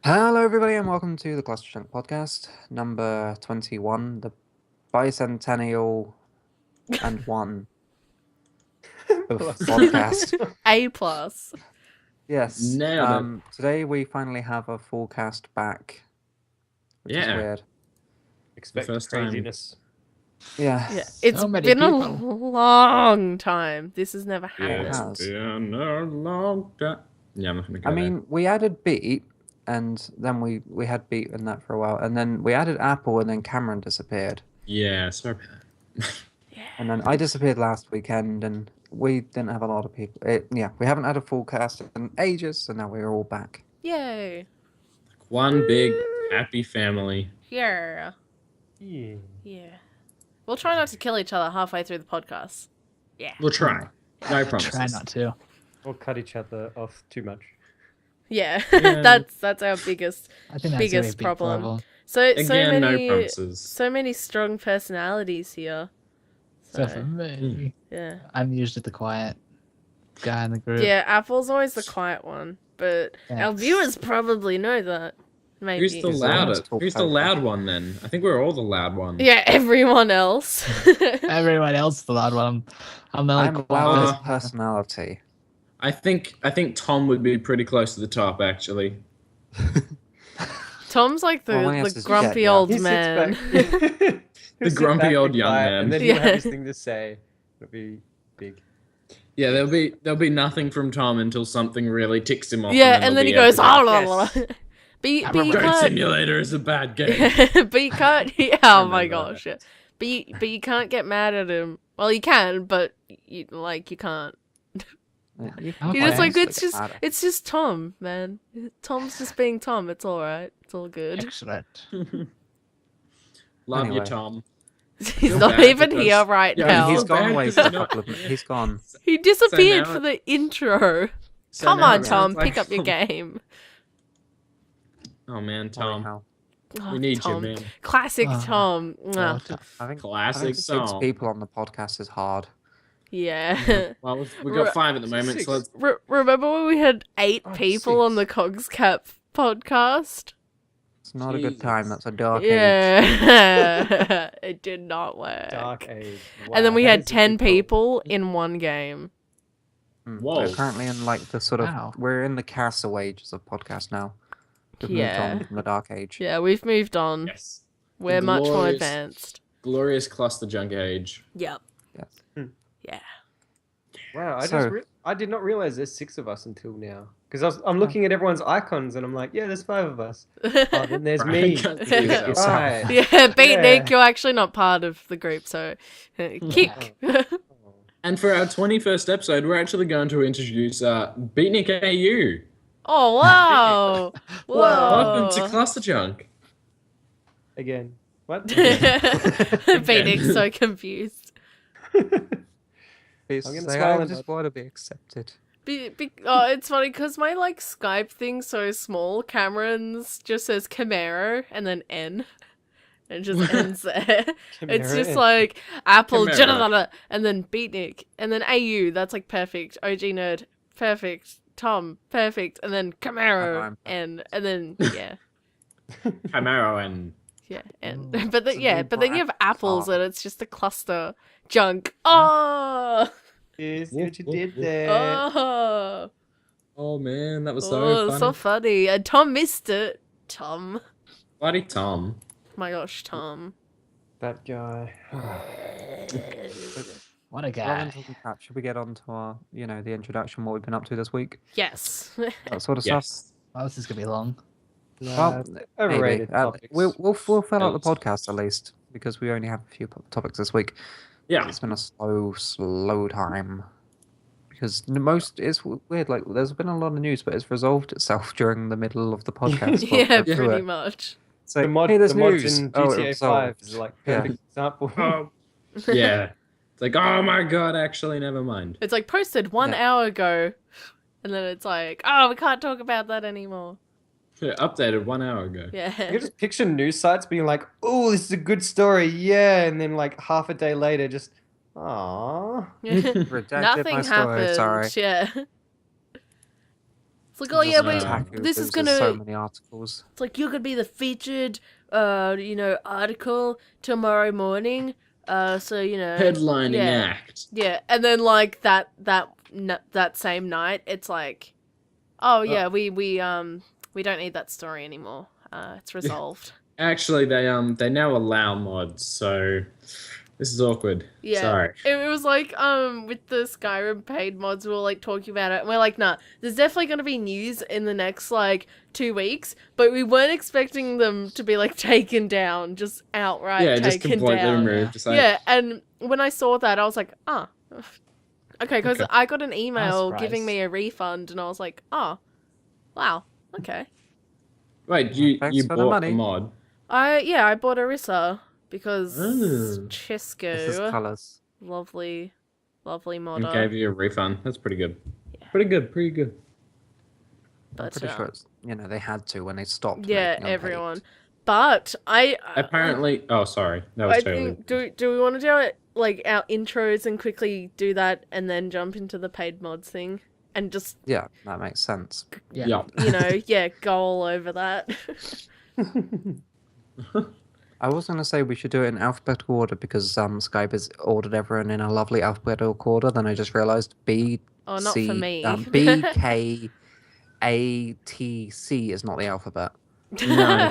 Hello, everybody, and welcome to the ClusterJunk podcast, number 21, the bicentennial and one of podcast. A plus. Yes. Nailed Today we finally have a full cast back, which is Yeah. weird. Expect first time. craziness. Yeah. Yeah, it's So many been a people. long time. This has never Yeah, it happened. has. been a long time. Yeah, I'm not gonna go I there. mean, we added Beat, and then we had Beat in that for a while, and then we added Apple, and then Camaran disappeared. Yeah, sorry about that. And then I disappeared last weekend, and we didn't have a lot of people. We haven't had a full cast in ages, so now we're all back. Yay. One big happy family. Yeah. Yeah. Yeah. We'll try not to kill each other halfway through the podcast. Yeah. We'll try. No promises. Try not to. Or cut each other off too much. Yeah. Yeah. that's our biggest I think that's Biggest a big problem. so Again, no many promises. so many strong personalities here. So for me, Yeah. I'm usually the quiet guy in the group. Yeah, Apple's always the quiet one, but Yeah. our viewers probably know that. Maybe. Who's the Who's the loudest? one? Who's the loud one then? I think we're all the loud one. Yeah, everyone else. Everyone else is the loud one. I'm the only I'm quiet loudest one. personality. I think Tom would be pretty close to the top actually. Tom's like Well, my the answer's grumpy yeah. old He sits man. back- He'll sit grumpy back old and young quiet, man. And then he'll Yeah. have his thing to say. It'll be big. Yeah, there'll be nothing from Tom until something really ticks him off. Yeah, and then he goes, oh, oh, la, la, la. But you Goat can't. Simulator is a bad game. But you can't. Yeah, oh my remember gosh. Yeah. But you can't get mad at him. Well, you can, but you can't. You Okay. You're just like honestly it's get mad at- just Tom, man. Tom's just being Tom. It's all right. It's all good. Excellent. Love Anyway. you, Tom. He's Feel not bad even because- here right Yeah, now. He's feel gone bad away because for a he's not- couple of minutes. He's gone. He disappeared now for it- the intro. So Come now on, it Tom. sounds Pick like- up your game. Oh man, Sorry, Tom. Hal. Oh, We need Tom. you, man. Classic Ah, Tom. Mwah. God. I think Classic having six song. people on the podcast is hard. Yeah. Well, we got 5 at the moment, Six. so let's. Remember when we had 8 Oh, people on the 6. Cogs Cap podcast? It's not a good time. Jesus. That's a dark age. Yeah. It did not work. Dark age. And then Wow, we that had is a 10 big people in one game. Whoa. We're currently in like the sort of Wow. we're in the castle ages of podcast now. We've Yeah. moved on from the dark age. Yeah, we've moved on. Yes. We're much more Glorious- advanced. Glorious ClusterJunk age. Yep. Yes. Yeah. Wow, So- I did not realize there's 6 of us until now. Because I'm looking at everyone's icons and I'm like, yeah, there's 5 of us. Oh, then there's Right, me. can't see yourself. Right. Yeah, Beatnik, Yeah. you're actually not part of the group, so kick. And for our 21st episode, we're actually going to introduce Beatnik AU. Oh wow! Whoa! Welcome to ClusterJunk. Again. What? Beatnik's so confused. Please I'm gonna say, smile I and just want to be accepted. Oh, it's funny because my like Skype thing's so small. Cameron's just says Camaro and then N, and just ends there. It's Camaro just N. like Apple, Camaro. and then Beatnik, and then AU. That's like perfect. OG nerd, perfect. Tom, perfect, and then Camaro I'm N, and then yeah. Camaro and. Yeah, and Mm, but then it's a yeah, new but then you have brand. apples, Oh. and it's just a cluster junk. Oh, Yes, Whoop, what you whoop, did whoop. there. oh, Oh man, that was so oh, funny. so funny. And Tom missed it. Tom, Bloody Tom. my gosh, Tom. That guy. What a Rather guy. than talking crap, should we get on to our, the introduction, what we've been up to this week? Yes. That sort of stuff. Yes. Well, this is going to be long. Well, overrated maybe. topics. We'll fill out the Else. podcast at least because we only have a few topics this week. Yeah. It's been a slow time because it's weird. Like there's been a lot of news, but it's resolved itself during the middle of the podcast. We'll Yeah, go through pretty it. much. So, the hey, there's mods news. in Oh, GTA it's 5 is resolved. like Yeah. perfect example. Oh, yeah. It's like, oh my god, actually, never mind. It's like posted 1 Yeah. hour ago, and then it's like, oh, we can't talk about that anymore. Yeah, updated 1 hour ago. I Yeah. can just picture news sites being like, "Oh, this is a good story, yeah," and then like half a day later, just, "Aww." Redacted Nothing my story, happened. sorry. Yeah. It's like, oh yeah, Just Kotaku this is loses so gonna. many articles. It's like you're gonna be the featured, article tomorrow morning. So Headlining yeah, act. yeah, and then like that same night, it's like, oh yeah, we don't need that story anymore. It's resolved. Actually, they now allow mods, so this is awkward. Yeah, Sorry. it was like with the Skyrim paid mods, we were like talking about it, and we're like, nah, there's definitely gonna be news in the next like 2 weeks, but we weren't expecting them to be like taken down, just outright Yeah, taken just completely down. removed. Just like, Yeah, and when I saw that, I was like, okay, because Okay. I got an email surprised. giving me a refund, and I was like, oh, wow, okay. Wait, you Thanks for the bought money. the mod? I bought Orisa because Oh. This is Chisco, colours. lovely And modder. gave you a refund. That's pretty good. Yeah. Pretty good. I'm But pretty sure it's, they had to when they stopped. yeah, making unpaid. everyone. But Apparently, oh sorry, that was I totally. think do we want to do it like our intros and quickly do that and then jump into the paid mods thing and just Yeah, that makes sense. Yeah. go all over that. I was going to say we should do it in alphabetical order because Skype has ordered everyone in a lovely alphabetical order. Then I just realised B, Oh, not C, for me. B, K, A, T, C is not the alphabet. No.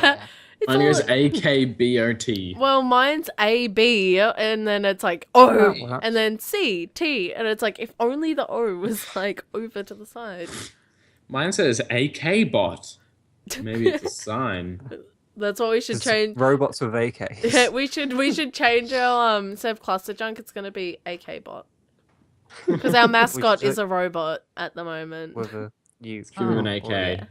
It's Mine all- is AKBOT. Well, mine's A B and then it's like O That works. and then C T and it's like if only the O was like over to the side. Mine says AKBot. Maybe it's a sign. That's what we should It's change. robots with AKs. Yeah, we should change our instead of ClusterJunk, it's gonna be AK bot because our mascot should- is a robot at the moment. with a U. Give him an or AK.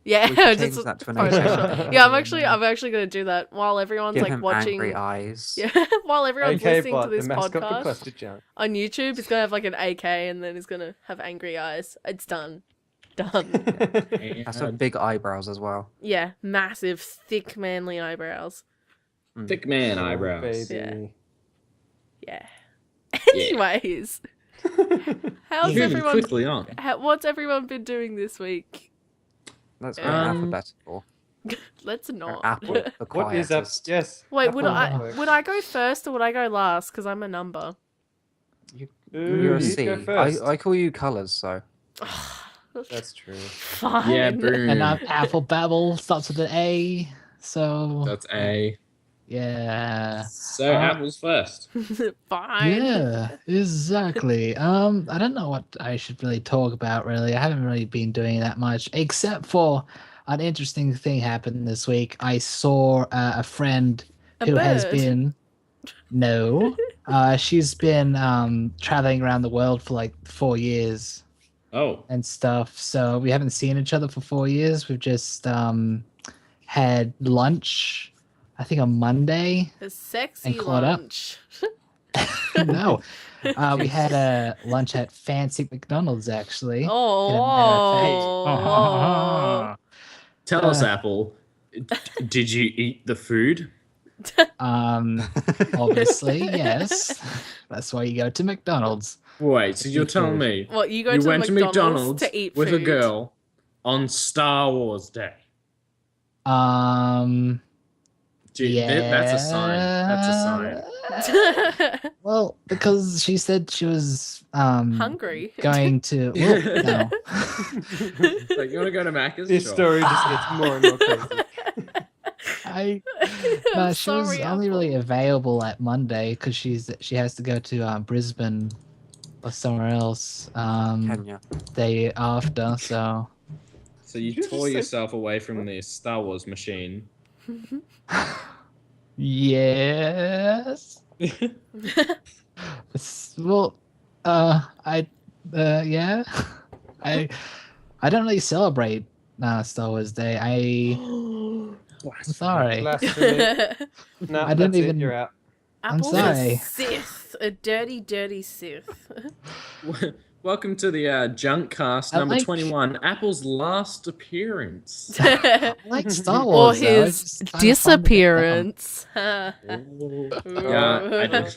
Yeah, We yeah, should change just that to an Photoshop. AK. Yeah, I'm actually gonna do that while everyone's Give like him watching. angry eyes. Yeah, while everyone's AK listening bot, to this the mascot podcast for ClusterJunk. on YouTube, he's gonna have like an AK and then he's gonna have angry eyes. It's done. That's got big eyebrows as well. Yeah, massive, thick, manly eyebrows. Thick man Oh, eyebrows. baby. Yeah. Anyways, how's Moving everyone? quickly on. What's everyone been doing this week? Let's go Um, alphabetical. Let's Or not. Apple, the What is up? quietest. Yes. Wait, would Apple I work. go first or would I go last? Because I'm a number. Ooh, You're a you C. go first. I call you colours, so. That's true. Fine. Yeah, boom. And Apple Babble starts with an A. So That's A. yeah. So Apple's first. Fine. Yeah, exactly. I don't know what I should really talk about. Really, I haven't really been doing that much, except for an interesting thing happened this week. I saw a friend A who has bird. been she's been traveling around the world for like 4 years Oh. and stuff. So we haven't seen each other for 4 years. We've just had lunch, I think on Monday. A sexy And caught up. lunch. No, we had a lunch at Fancy McDonald's actually. Oh. Tell us, Apple. Did you eat the food? Obviously, yes. That's why you go to McDonald's. Wait, so you're telling me What, you go you to went McDonald's, to McDonald's to eat with food? a girl on Star Wars Day? Gee, that's a sign. That's a sign. Well, because she said she was Hungry. going to. Well, no. Like, you want to go to Macca's? This Sure. story just gets more and more crazy. I'm She was sorry, only Apple. really available at Monday because she has to go to Brisbane or somewhere else Kenya. day after. So So you You're tore just like- yourself away from the Star Wars machine. yes. Well, I yeah, I don't really celebrate Star Wars Day. I'm sorry. Blasphemy. No, I didn't that's even- it. You're out. Apple's sorry. a Sith. A dirty, dirty Sith. Welcome to the JunkCast I number like- 21. Apple's last appearance. I like Star or Wars. though. I his just find it fun to get down. disappearance. Yeah, I did.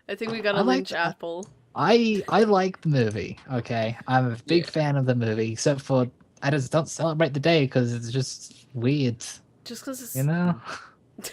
I think we gotta I like lynch that. Apple. I like the movie. Okay, I'm a big Yeah. fan of the movie, except for I just don't celebrate the day because it's just weird. Just because it's You know,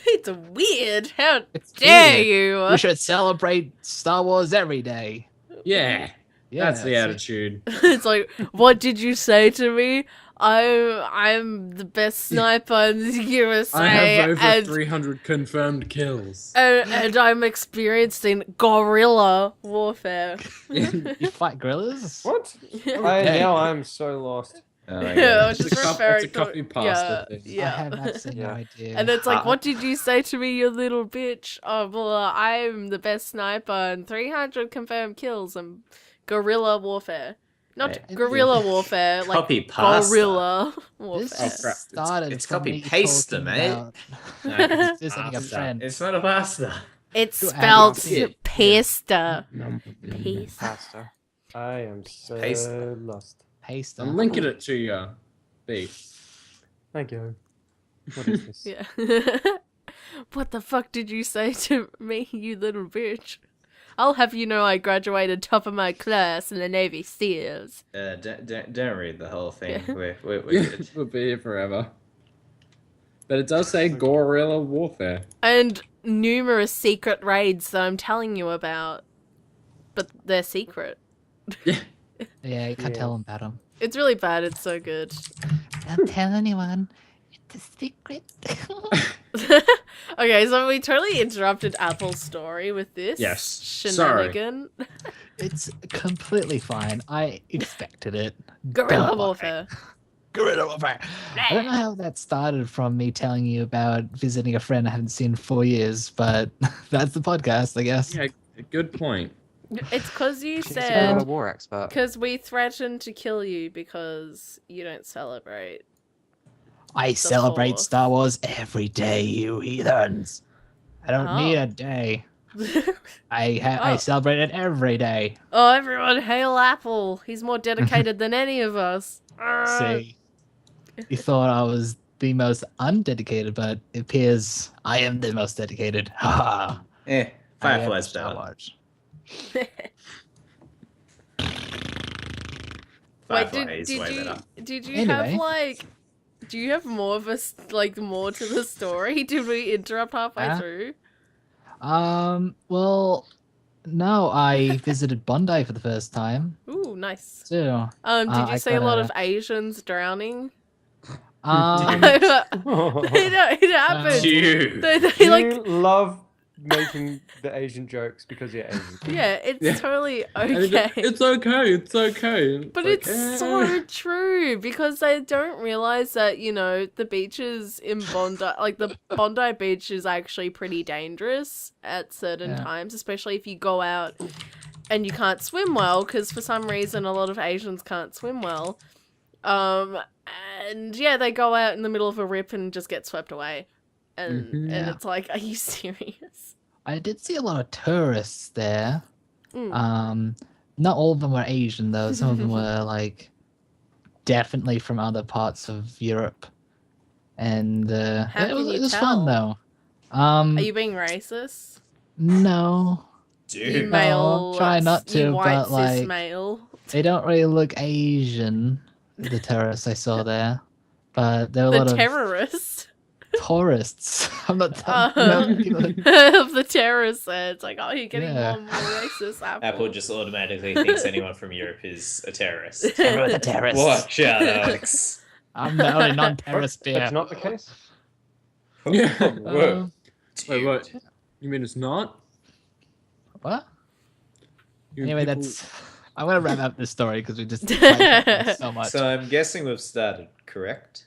it's weird. How it's dare weird. you? We should celebrate Star Wars every day. Yeah, Yeah, that's the attitude. It's like, what did you say to me? I'm the best sniper in the USA, I have over and 300 confirmed kills. and I'm experienced in guerrilla warfare. You fight gorillas? What? Okay. Now I'm so lost. Oh my Yeah, I God. was It's just a copy referring to pasta thing. I yeah. have absolutely no Yeah. idea. And it's like, what did you say to me, you little bitch? Oh, well, I'm the best sniper and 300 confirmed kills and guerrilla warfare. Not Hey. guerrilla warfare, like Copy pasta. guerrilla This warfare. Oh, crap. started It's from copy me paste, talking mate. about visiting a Pasta. friend. It's not a pasta. It's You spelled added it. pasta. Pasta. Pasta. I am so Paste. lost. Paste. I'm linking it to you, B. Thank you. What is this? Yeah. What the fuck did you say to me, you little bitch? I'll have you know I graduated top of my class in the Navy SEALs. Don't read the whole thing. Yeah. We're good. We'll be here forever. But it does say guerrilla warfare. And numerous secret raids that I'm telling you about. But they're secret. Yeah. Yeah, you can't Yeah. tell them about them. It's really bad, it's so good. Don't tell anyone. It's a secret. Okay, so we totally interrupted Apple's story with this Yes, sorry. shenanigan. It's completely fine. I expected it. Guerrilla Don't worry. warfare. Guerrilla warfare. I don't know how that started from me telling you about visiting a friend I haven't seen in 4 years, but that's the podcast, I guess. Yeah, good point. It's because you She's a guerrilla said war expert. because we threatened to kill you because you don't celebrate. I celebrate Fourth. Star Wars every day, you heathens. I don't need a day. I Oh. celebrate it every day. Oh, everyone, hail Apple! He's more dedicated than any of us. See, you thought I was the most undedicated, but it appears I am the most dedicated. Ha ha. Firefly's Star better. Wars. Wait, Firefly is way better. did you Anyway. have like? Do you have more of us like more to the story? Did we interrupt halfway through? Well, no, I visited Bondi for the first time Ooh, nice. too. Did I you see a lot kinda- of Asians drowning? Um, it happened. Dude. They like, You love making the Asian jokes because you're Asian. yeah, it's Yeah. totally And okay. it's okay, it's okay. But like, it's so true because they don't realize that, you know, the beaches in Bondi, like the Bondi beach is actually pretty dangerous at certain Yeah. times, especially if you go out and you can't swim well because for some reason a lot of Asians can't swim well. And yeah, they go out in the middle of a rip and just get swept away. And Yeah. it's like, are you serious? I did see a lot of tourists there. Mm. Not all of them were Asian though. Some of them were like definitely from other parts of Europe, and How it can was, you it was tell? fun though. Are you being racist? No, You Dude. male, try not you to, white but, cis like, male. they don't really look Asian. The tourists I saw there, but there were a The lot of terrorist tourists. I'm not. People of the terrorists. It's like, oh, you're getting Yeah. more and more racist. Apple. Apple just automatically thinks anyone from Europe is a terrorist. Everyone's a terrorist. Watch out, Alex. I'm the only non-terrorist That's here. not the case. Yeah. Whoa. Wait, what? You mean it's not? What? You Anyway, people- that's. I'm gonna wrap up this story because we just so much. So I'm guessing we've started, correct?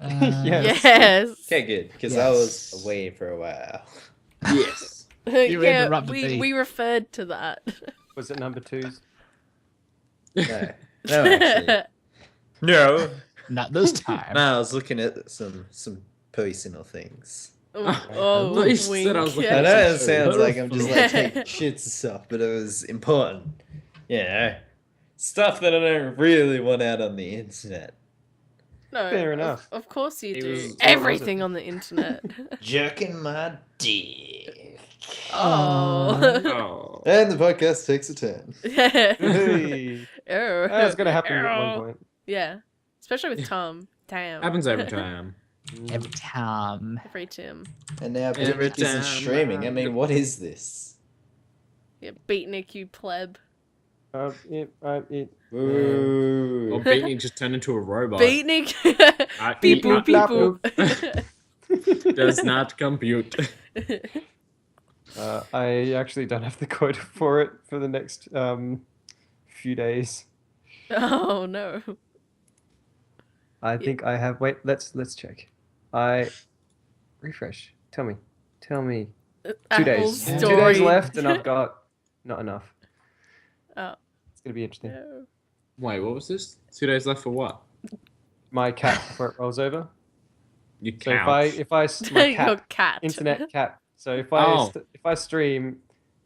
Yeah. Yes. Okay, good. Because I was Yes. away for a while. Yes. You yeah, interrupted me. we referred to that. Was it number twos? No, no, actually. No. Not this time. No, I was looking at some personal things. Oh, thought you said I was wink. looking I at know it some sounds like I'm personal just like taking shits and stuff, but it was important. You know, stuff that I don't really want out on the internet. No, Fair of- enough. Of course you It do. was- what was Everything on the internet. Jerking my dick. Oh. Oh. And the podcast takes a turn. Yeah. Hey. Err. That's gonna happen at Err. one point. Yeah. especially with Tom. Damn. Happens every time. Every time. Every Tim. And now Every Beatnik isn't time streaming. I mean, what is this? Yeah, Beatnik, you pleb. Ooh. Or Beatnik just turned into a robot. Beatnik. I Beep eat boop, beep boop. Does not compute. I actually don't have the quota for it for the next few days. Oh no. I think I have. Wait, let's check. I refresh. Tell me. 2 Apple's days. story. 2 days left, and I've got not enough. Oh. It's gonna be interesting. No. Wait, what was this? 2 days left for what? My cat before it rolls over. Your So couch. if I my Your cat, cat. internet cat. So if I stream,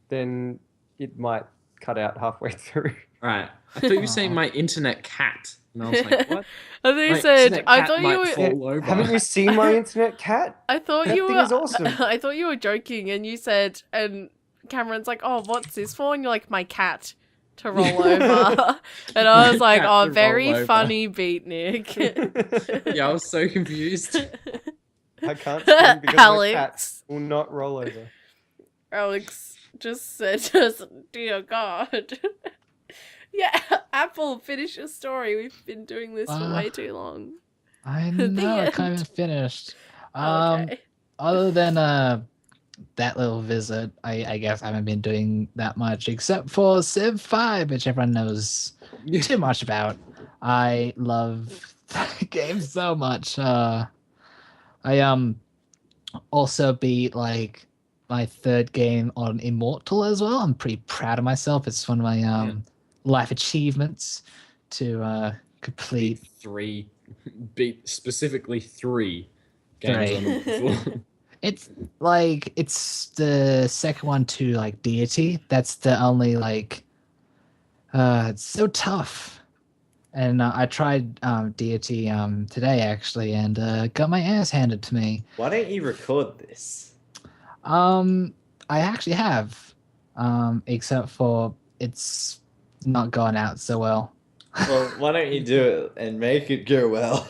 then it might cut out halfway through. Right. I thought you were saying my internet cat. And I was like, what? I thought you My said. internet I cat thought you might were. fall over. Haven't you seen my internet cat? I thought That you thing were. is awesome. I thought you were joking, and you said, and Cameron's like, "Oh, what's this for?" And you're like, "My cat to roll over." And I was like, cat "Oh, to very roll over." funny, Beatnik." Yeah, I was so confused. I can't stream because my cat Alex. will not roll over. Alex just said, "Just dear God." Yeah, Apple, finish your story. We've been doing this for way too long. I The know, I end. kind of finished. Okay. Other than that little visit, I guess I haven't been doing that much except for Civ 5, which everyone knows too much about. I love the game so much. I also beat like my third game on Immortal as well. I'm pretty proud of myself. It's one of my life achievements to complete. Beat specifically three games on the floor. It's the second one to like Deity. That's the only like it's so tough. And I tried Deity today actually, and got my ass handed to me. Why don't you record this? I actually have, except for it's not going out so well. Well, why don't you do it and make it go well?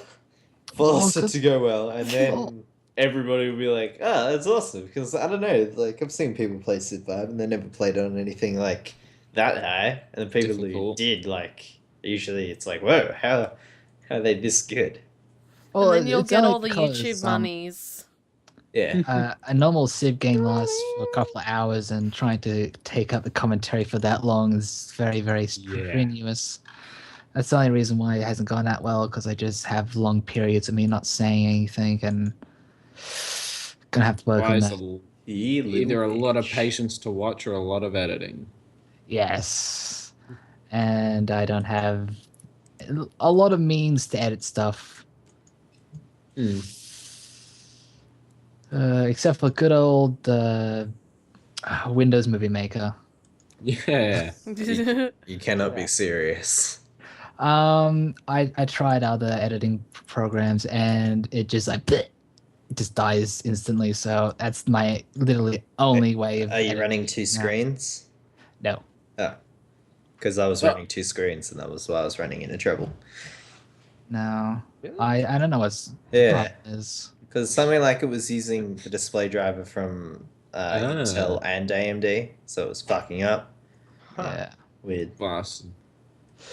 Force it to go well, and then everybody will be like, "Oh, that's awesome." Because I don't know, like I've seen people play Civ 5 and they never played on anything like that high, and the people who Difficult. did, like, usually it's like, "Whoa, how are they this good?" Well, And then you'll it's get only all the because, YouTube monies. Yeah. A normal Civ game lasts for a couple of hours, and trying to take up the commentary for that long is very, very strenuous. That's the only reason why it hasn't gone that well, because I just have long periods of me not saying anything, and gonna have to work on that. Either a lot of patience to watch or a lot of editing. Yes, and I don't have a lot of means to edit stuff. Except for good old Windows Movie Maker. Yeah. You cannot be serious. I tried other editing programs, and it just like bleh, it just dies instantly. So that's my literally only way of. Are you editing running two now. screens? No. Oh. Because I was running two screens, and that was why I was running into trouble. No. Really? I don't know what's Yeah. problem is. Because something like it was using the display driver from Intel and AMD, so it was fucking up. Yeah. Weird. Bastard.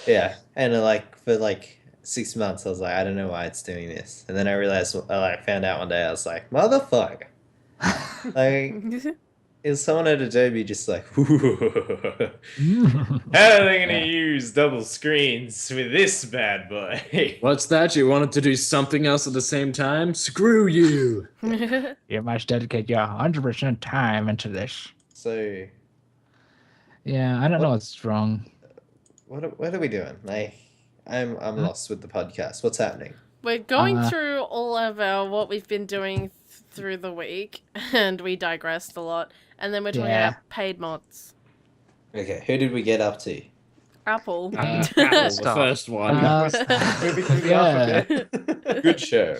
Yeah, and like for like 6 months, I was like, I don't know why it's doing this, and then I realized, I found out one day, I was like, motherfucker, like, is someone at Adobe just like, how are they gonna use double screens with this bad boy? What's that? You wanted to do something else at the same time? Screw you! You must dedicate your 100% time into this. So, Yeah, I don't know what's wrong. what are we doing? Like, I'm lost with the podcast. What's happening? We're going through all of what we've been doing through the week, and we digressed a lot. And then we're talking about paid mods. Okay, who did we get up to? Apple. Apple, the first one. Moving through the alphabet. Good show.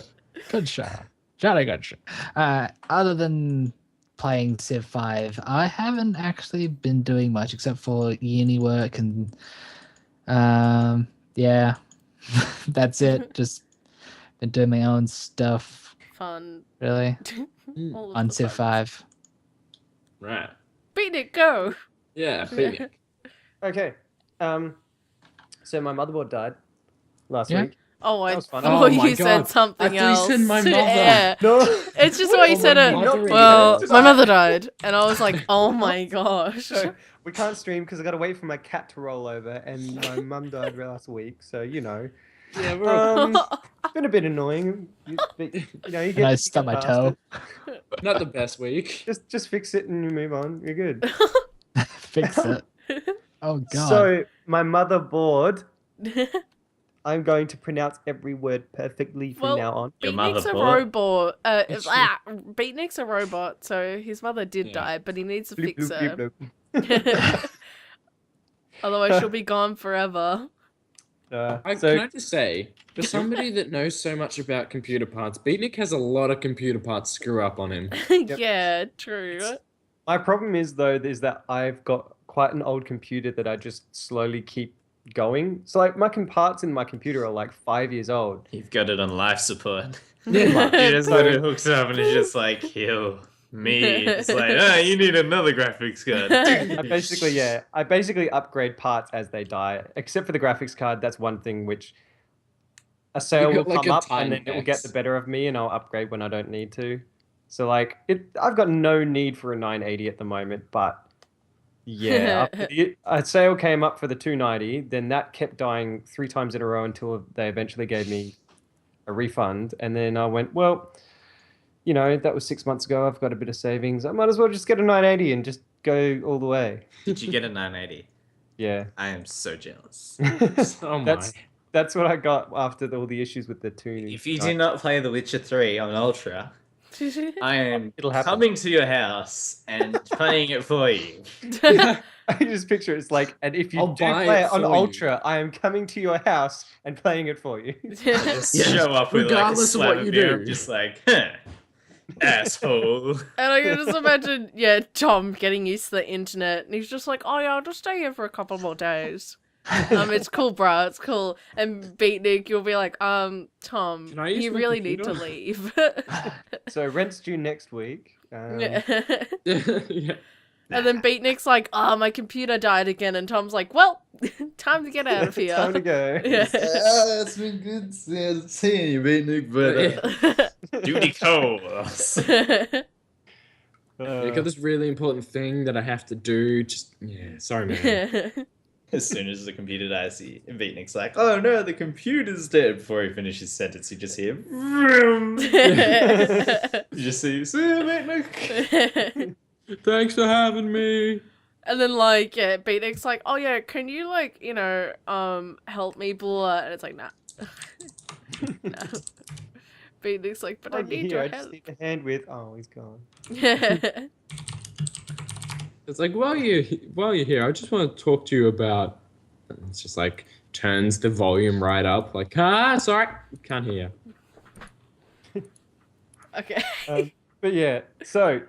Good show. Jolly good show. Other than playing Civ 5, I haven't actually been doing much except for uni work and yeah. That's it. Just been doing my own stuff. Fun. Really. All of On the Civ fun. 5. Right. Beatnik, go. Yeah, Beatnik. Okay. So my motherboard died last Yeah. week. Oh, I That was fun. thought Oh my you said God. something I thought you else. said my mother. Yeah. No. It's just What why you is said my it. mother Well, again? my mother died, and I was like, oh my gosh. So we can't stream because I got to wait for my cat to roll over, and my mum died last week. So Yeah, we're all... it's been a bit annoying. You know, you And get I you stubbed get my past toe. it. not the best week. Just fix it and you move on. You're good. Fix it. Oh god. So my motherboard, I'm going to pronounce every word perfectly from Well, now on. Your Beatnik's a motherboard? robot. It's true. Beatnik's a robot, so his mother did Yeah. die, but he needs to Bloop, fix bloop, her. bloop, bloop. Otherwise, she'll be gone forever. So Can I just say, for somebody that knows so much about computer parts, Beatnik has a lot of computer parts screw up on him. Yeah, true. my problem is that I've got quite an old computer that I just slowly keep going. So like my parts in my computer are like 5 years old. You've got it on life support. Yeah. You just let it hooks up and it's just like, kill me. It's like, oh, you need another graphics card. I basically upgrade parts as they die, except for the graphics card. That's one thing which a sale got, will like, come a up and then it will get Timex. the better of me, and I'll upgrade when I don't need to. So like I've got no need for a 980 at the moment, but yeah, a sale came up for the 290. Then that kept dying 3 times in a row until they eventually gave me a refund, and then I went, well, that was 6 months ago. I've got a bit of savings. I might as well just get a 980 and just go all the way. Did you get a 980? Yeah. I am so jealous. Oh my. That's what I got after all the issues with the tuning. If you do not play The Witcher 3 on Ultra, I am It'll happen. coming to your house and playing it for you. I just picture it's like, and if you I'll do buy play it it on for you. Ultra, I am coming to your house and playing it for you. Just Yes, show up with like a regardless of slab what of you beer. do. I'm just like, huh, asshole. And I can just imagine, Tom getting used to the internet, and he's just like, "Oh yeah, I'll just stay here for a couple more days." It's cool, bro. It's cool. And Beatnik, you'll be like, Tom, Can I use you my really need to computer?" leave. So rent's due next week. Yeah. Yeah. And then Beatnik's like, my computer died again, and Tom's like, well, time to get out of here. Time to go. Yeah. It's been good seeing you, Beatnik, but duty calls. I got this really important thing that I have to do. Sorry, man. As soon as the computer dies, Beatnik's like, oh no, the computer's dead. Before he finishes his sentence, you just hear, vroom. You just see Beatnik. Thanks for having me. And then Beatnik's like, oh yeah, can you help me, blah? And it's like, nah. No. Beatnik's like, but I need Here, your I just help. need a hand with. Oh, he's gone. It's like while you're here, I just want to talk to you about. It's just like turns the volume right up. Like, sorry, can't hear. Okay. But yeah, so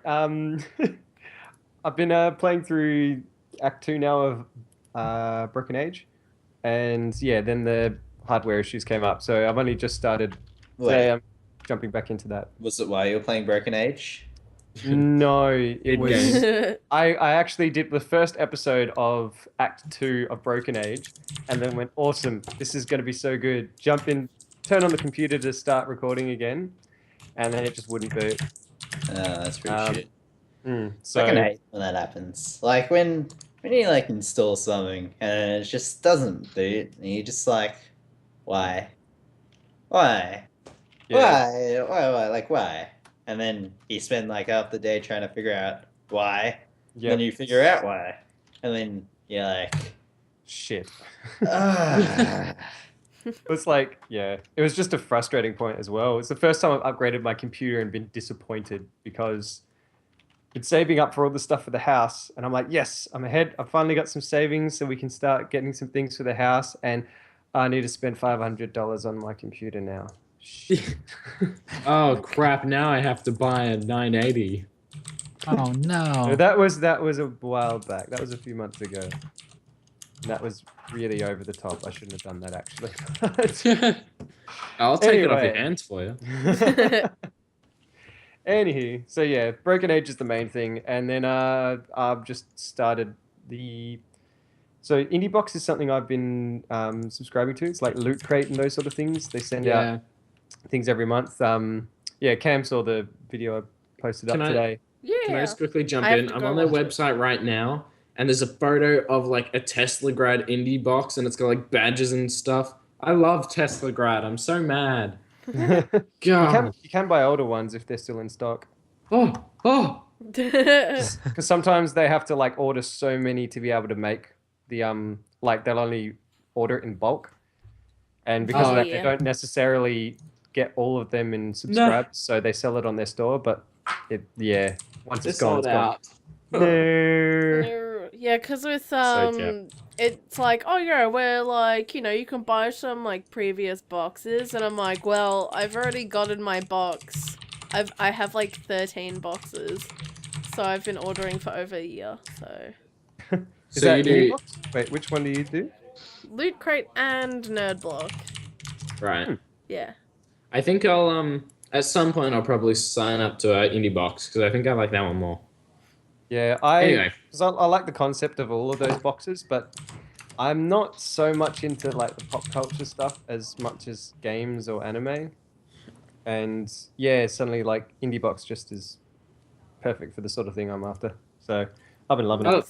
I've been playing through Act 2 now of Broken Age, and yeah, then the hardware issues came up. So I've only just started. Today I'm jumping back into that. Was it while you were playing Broken Age? No, it was. game. I actually did the first episode of Act 2 of Broken Age, and then went, awesome, this is going to be so good. Jump in, turn on the computer to start recording again, and then it just wouldn't boot. That's pretty shit. So I can hate when that happens. Like when you install something and it just doesn't boot, and you're just like, why? Why? yeah. Why? Like why? And then you spend half the day trying to figure out why. Yeah. Then you figure out why. And then you're like, Shit. ah. It's like, yeah, it was just a frustrating point as well. It's the first time I've upgraded my computer and been disappointed because it's saving up for all the stuff for the house. And I'm like, yes, I'm ahead. I've finally got some savings so we can start getting some things for the house. And I need to spend $500 on my computer now. Shit. Oh crap! Now I have to buy a 980. Oh no. No, that was a while back. That was a few months ago. That was really over the top. I shouldn't have done that actually. I'll take it off your Anyway. hands for you. Anywho, so yeah, Broken Age is the main thing, and then I've just started the. So Indie Box is something I've been subscribing to. It's like Loot Crate and those sort of things. They send out things every month. Yeah, Cam saw the video I posted up today. Yeah. Can I just quickly jump I have in? to I'm go on their watch it. website right now, and there's a photo of like a Tesla grad indie box, and it's got like badges and stuff. I love Tesla grad. I'm so mad. God. You can buy older ones if they're still in stock. Oh. Because sometimes they have to like order so many to be able to make the like they'll only order it in bulk, and because of that yeah. they don't necessarily get all of them in subscribes, so they sell it on their store. But once it's gone, it's gone. No. Yeah, because with So it's like, oh yeah, we're like, you can buy some like previous boxes, and I'm like, well, I've already gotten my box. I have like 13 boxes, so I've been ordering for over a year. So Is So that you do- Indie Box? Wait, which one do you do? Loot Crate and Nerd Block. Right. Yeah. I think I'll at some point I'll probably sign up to Indie Box because I think I like that one more. Yeah, Anyway. because I like the concept of all of those boxes, but I'm not so much into like the pop culture stuff as much as games or anime. And yeah, suddenly like Indie Box just is perfect for the sort of thing I'm after. So I've been loving it. Oh.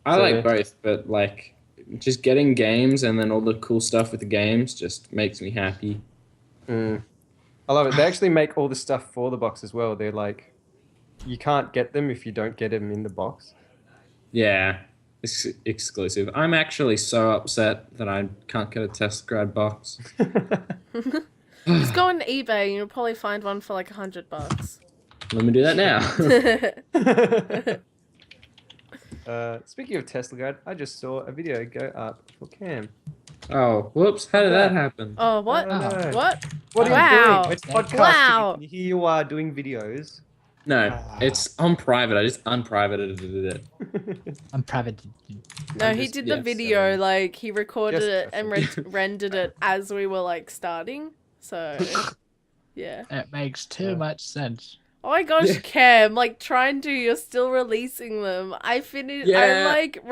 I So, like yeah. both, but like just getting games and then all the cool stuff with the games just makes me happy. I love it. They actually make all the stuff for the box as well. They're like, you can't get them if you don't get them in the box. Yeah, it's exclusive. I'm actually so upset that I can't get a Tesla grad box. Just go on eBay and you'll probably find one for like $100. Let me do that now. Speaking of Tesla Guide, I just saw a video go up for Cam. Oh, whoops! How did that happen? Oh, what? I don't know. What? What are Wow. you doing? It's podcasting. Wow. And here you are doing videos. No, it's on private. I just unprivated it. I'm private. No, I'm he just- did yeah, the video, so- like, he recorded Just it and rendered it as we were, like, starting. So, yeah. It makes too much sense. Oh my gosh, Yeah. Cam, like, trying to, you're still releasing them. I finished, I, Yeah. like,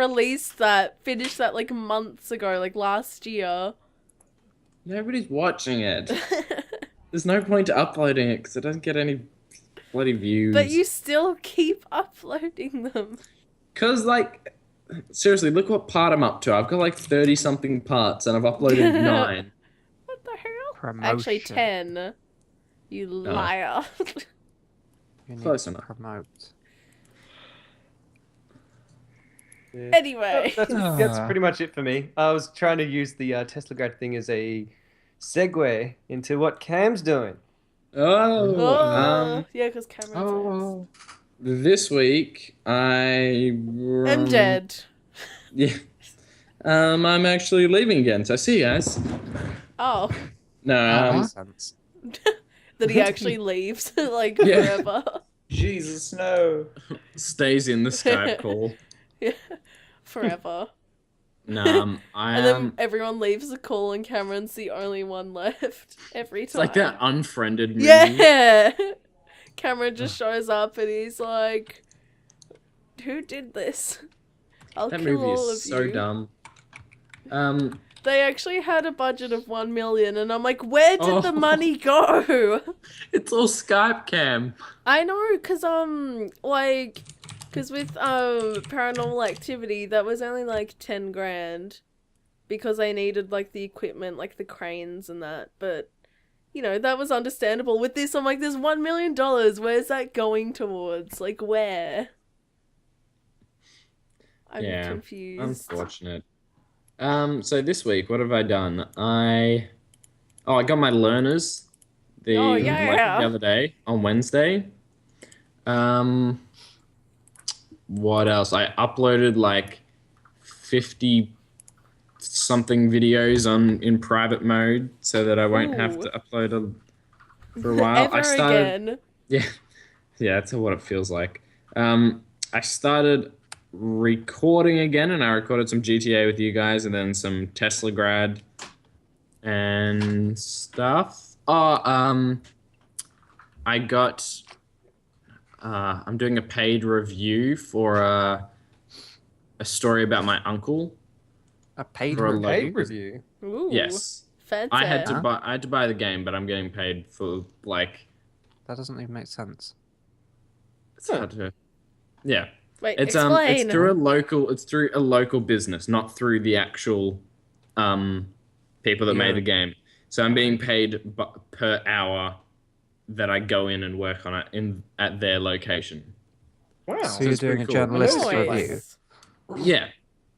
finished that, like, months ago, like, last year. Nobody's watching it. There's no point to uploading it because it doesn't get any bloody views. But you still keep uploading them. Cause like, seriously, look what part I'm up to. I've got like 30-something parts and I've uploaded 9. What the hell? Promotion. Actually, 10. You liar. You need Close to enough. promote. Yeah. Anyway. That's pretty much it for me. I was trying to use the Tesla Guide thing as a segue into what Cam's doing. Oh, Yeah, because Cameron's this week I'm dead. Yeah. I'm actually leaving again. So see you guys. Oh. No. Makes sense. That he actually leaves, like, Yeah. forever. Jesus, no. Stays in the Skype call. Yeah. Forever. No, And then everyone leaves the call and Cameron's the only one left every time. It's like that unfriended movie. Yeah! Cameron just shows up and he's like, who did this? I'll That kill movie all of is so you. dumb. They actually had a budget of 1 million and I'm like, where did the Oh. money go? It's all Skype cam. I know, cause with Paranormal Activity, that was only like 10 grand, because they needed like the equipment, like the cranes and that. But you know, that was understandable. With this, I'm like, there's $1 million. Where's that going towards? Like, where? I'm Yeah, confused. Unfortunate. So this week, what have I done? I got my learners the other day on Wednesday. What else? I uploaded like 50 something videos in private mode so that I won't have to upload for a while. Again. Yeah, that's what it feels like. I started recording again, and I recorded some GTA with you guys, and then some Tesla grad and stuff. I got. I'm doing a paid review for a story about my uncle. A paid For a review? Paid review. Ooh. Yes, Fancy. I had to buy the game, but I'm getting paid for like. That doesn't even make sense. It's hard to. Yeah. Wait, It's explain. it's through a local business, not through the actual people that made the game. So I'm being paid per hour that I go in and work on it at their location. Wow. So you're it's pretty doing a cool. journalistic Nice. review. Yeah,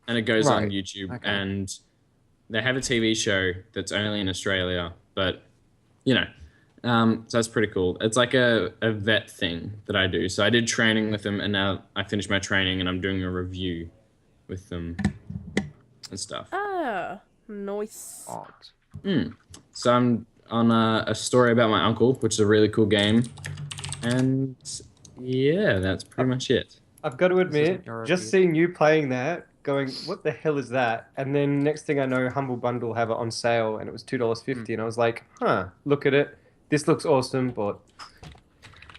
and it goes on Right. YouTube, Okay. and they have a TV show that's only in Australia, but so that's pretty cool. It's like a vet thing that I do. So I did training with them, and now I finished my training, and I'm doing a review with them and stuff. Ah, nice. Odd. So I'm on a story about my uncle, which is a really cool game, and yeah, that's pretty much it. I've got to admit, your just review. seeing you playing that, going, what the hell is that? And then next thing I know, Humble Bundle have it on sale, and it was $2.50, and I was like, look at it. This looks awesome, but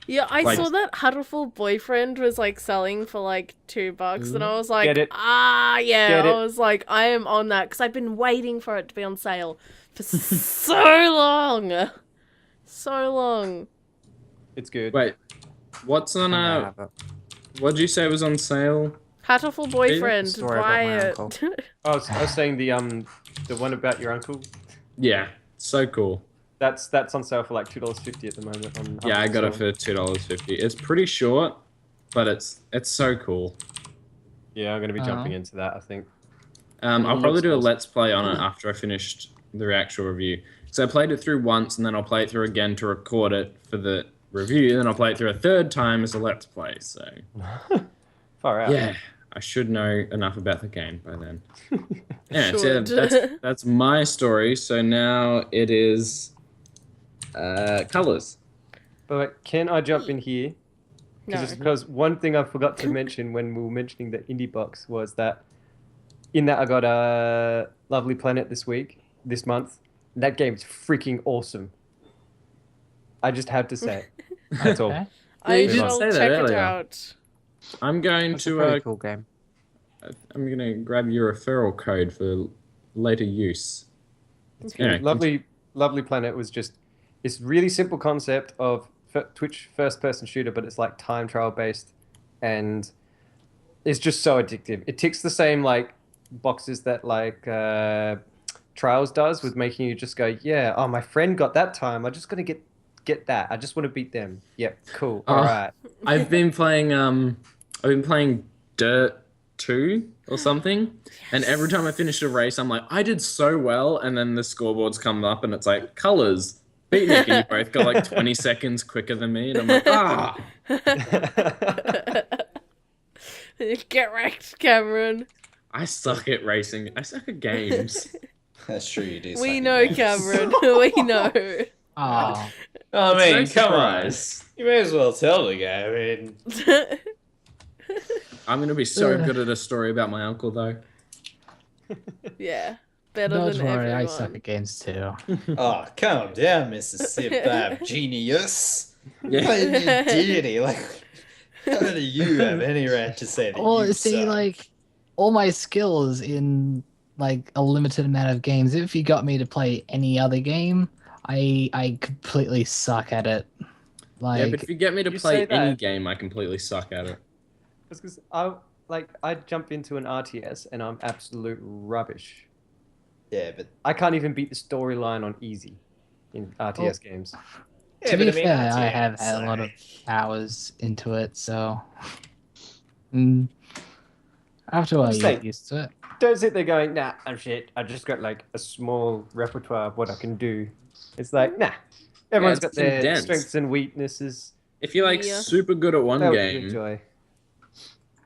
Yeah, I Like- saw that Huddleful Boyfriend was like selling for like $2, and I was like, Get it. yeah. Get I it. was like, I am on that because I've been waiting for it to be on sale for so long, so long. it's good. Wait, what's on I have it. What'd you say was on sale? Huddleful Boyfriend, Story about buy my it. uncle. I was saying the one about your uncle. Yeah, so cool. That's on sale for like $2.50 at the moment. On Yeah, I got it Store. for $2.50. It's pretty short, but it's so cool. Yeah, I'm gonna be jumping into that. I think. I'll looks probably do a awesome. let's play on it after I finished the actual review. So I played it through once, and then I'll play it through again to record it for the review, and then I'll play it through a third time as a let's play. So Far out. yeah, I should know enough about the game by then. Yeah, so Should. that's my story. So now it is colors. But can I jump in here? No. Because one thing I forgot to mention when we were mentioning the indie box was that in that I got a Lovely Planet this month. That game's freaking awesome. I just have to say it. That's all. Okay. I you did shall say that check it earlier. out. I'm going It's a to pretty cool game. I'm gonna grab your referral code for later use. Anyway, Lovely Planet was just this really simple concept of Twitch first-person shooter, but it's like time trial based, and it's just so addictive. It ticks the same like boxes that like Trials does, with making you just go, yeah, oh, my friend got that time. I'm just gonna get that. I just want to beat them. Yep, cool. All right. I've been playing Dirt 2 or something, and every time I finish a race, I'm like, I did so well, and then the scoreboards come up, and it's like colors. Beatnik, and you both go like 20 seconds quicker than me, and I'm like, Get wrecked, Cameron. I suck at racing. I suck at games. That's true, you do. We suck know, at games. Cameron. We know. Oh, I mean, So come on. surprised. You may as well tell the guy. I mean, I'm gonna be so good at a story about my uncle, though. Yeah, better don't than worry, everyone. I suck at games too. oh, calm down, Mr. Sip Genius. Yeah. What are you doing? Like, how do you have any right to say that Well, you see, suck? like all my skills in like a limited amount of games. If you got me to play any other game, I completely suck at it. Like, Yeah, but if you get me to You play say that- any game, I completely suck at it. Because I jump into an RTS and I'm absolute rubbish. Yeah, but I can't even beat the storyline on easy in RTS games. yeah, to but be I mean, fair, I yeah, have had a lot of sorry. hours into it, so after I Just say- get used to it. Don't sit there going, nah, I'm shit. I just got like a small repertoire of what I can do. It's like, nah. Everyone's it's got their condensed. strengths and weaknesses. If you're like Yeah. super good at one That would game, enjoy.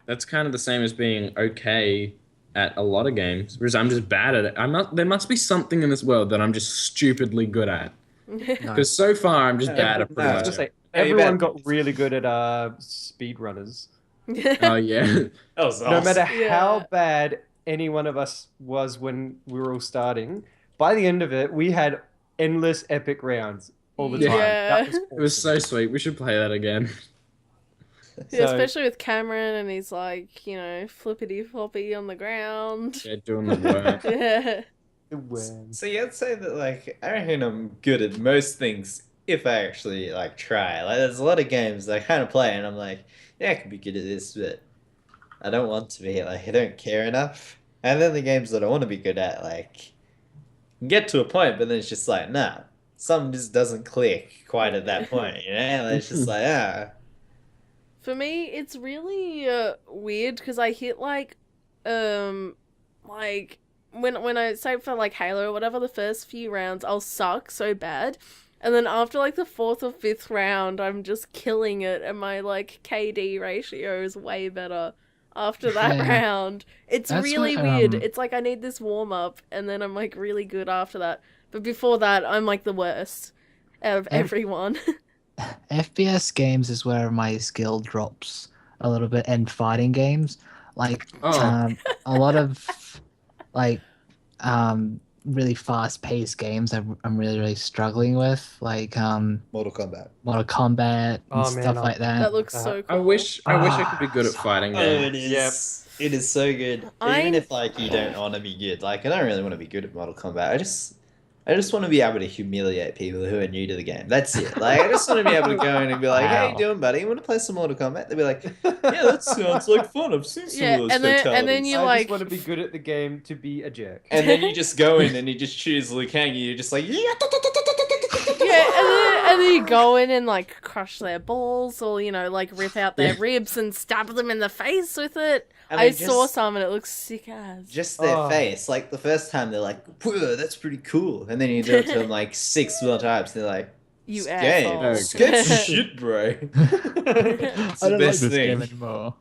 that's kind of the same as being okay at a lot of games. Whereas I'm just bad at it. There must be something in this world that I'm just stupidly good at. No. Because so far I'm just bad at pretty no, I was much. gonna say, No, you're everyone bad. got really good at speedrunners. Oh yeah. That was No awesome. matter Yeah. how bad any one of us was when we were all starting, by the end of it, we had endless epic rounds all the time. Yeah. That was It was so awesome. sweet. We should play that again. Yeah, So- especially with Cameron and he's like, flippity floppy on the ground. Yeah, doing the work. Yeah. So yeah, I'd say that like I reckon I'm good at most things if I actually like try. Like there's a lot of games that I kind of play and I'm like, yeah, I could be good at this, but I don't want to be. Like I don't care enough. And then the games that I want to be good at, like, get to a point, but then it's just like, nah, something just doesn't click quite at that point. You know, like, it's just like For me, it's really weird because I hit like when I say for like Halo or whatever, the first few rounds I'll suck so bad, and then after like the fourth or fifth round, I'm just killing it, and my like KD ratio is way better after that Yeah. round. It's That's really what, weird. It's like I need this warm up, and then I'm like really good after that. But before that, I'm like the worst out of everyone. FPS games is where my skill drops a little bit, and fighting games, like Oh. a lot of like really fast-paced games I'm really struggling with, like Mortal Kombat. Mortal Kombat and Oh, man, stuff like that. That looks so cool. I wish I could be good at fighting Oh, games. it is. It is so good. I'm- Even if like you don't want to be good, like I don't really want to be good at Mortal Kombat. I just want to be able to humiliate people who are new to the game. That's it. Like I just want to be able to go in and be like, "Hey, how you Wow. doing, buddy? You want to play some Mortal Kombat?" They'll be like, "Yeah, that sounds like fun. I've seen some Yeah, of those and then fatalities." you I like just want to be good at the game to be a jerk. And then you just go in and you just choose Liu Kang. And you're just like, yeah, and then you go in and like crush their balls or like rip out their ribs and stab them in the face with it. And I they saw just- some and it looks sick as. Just their Oh. face. Like the first time they're like, "Whoa, that's pretty cool," and then you do it to them like 6 more times. And they're like, You "This game, asshole. this game's shit, bro." It's the best thing. anymore.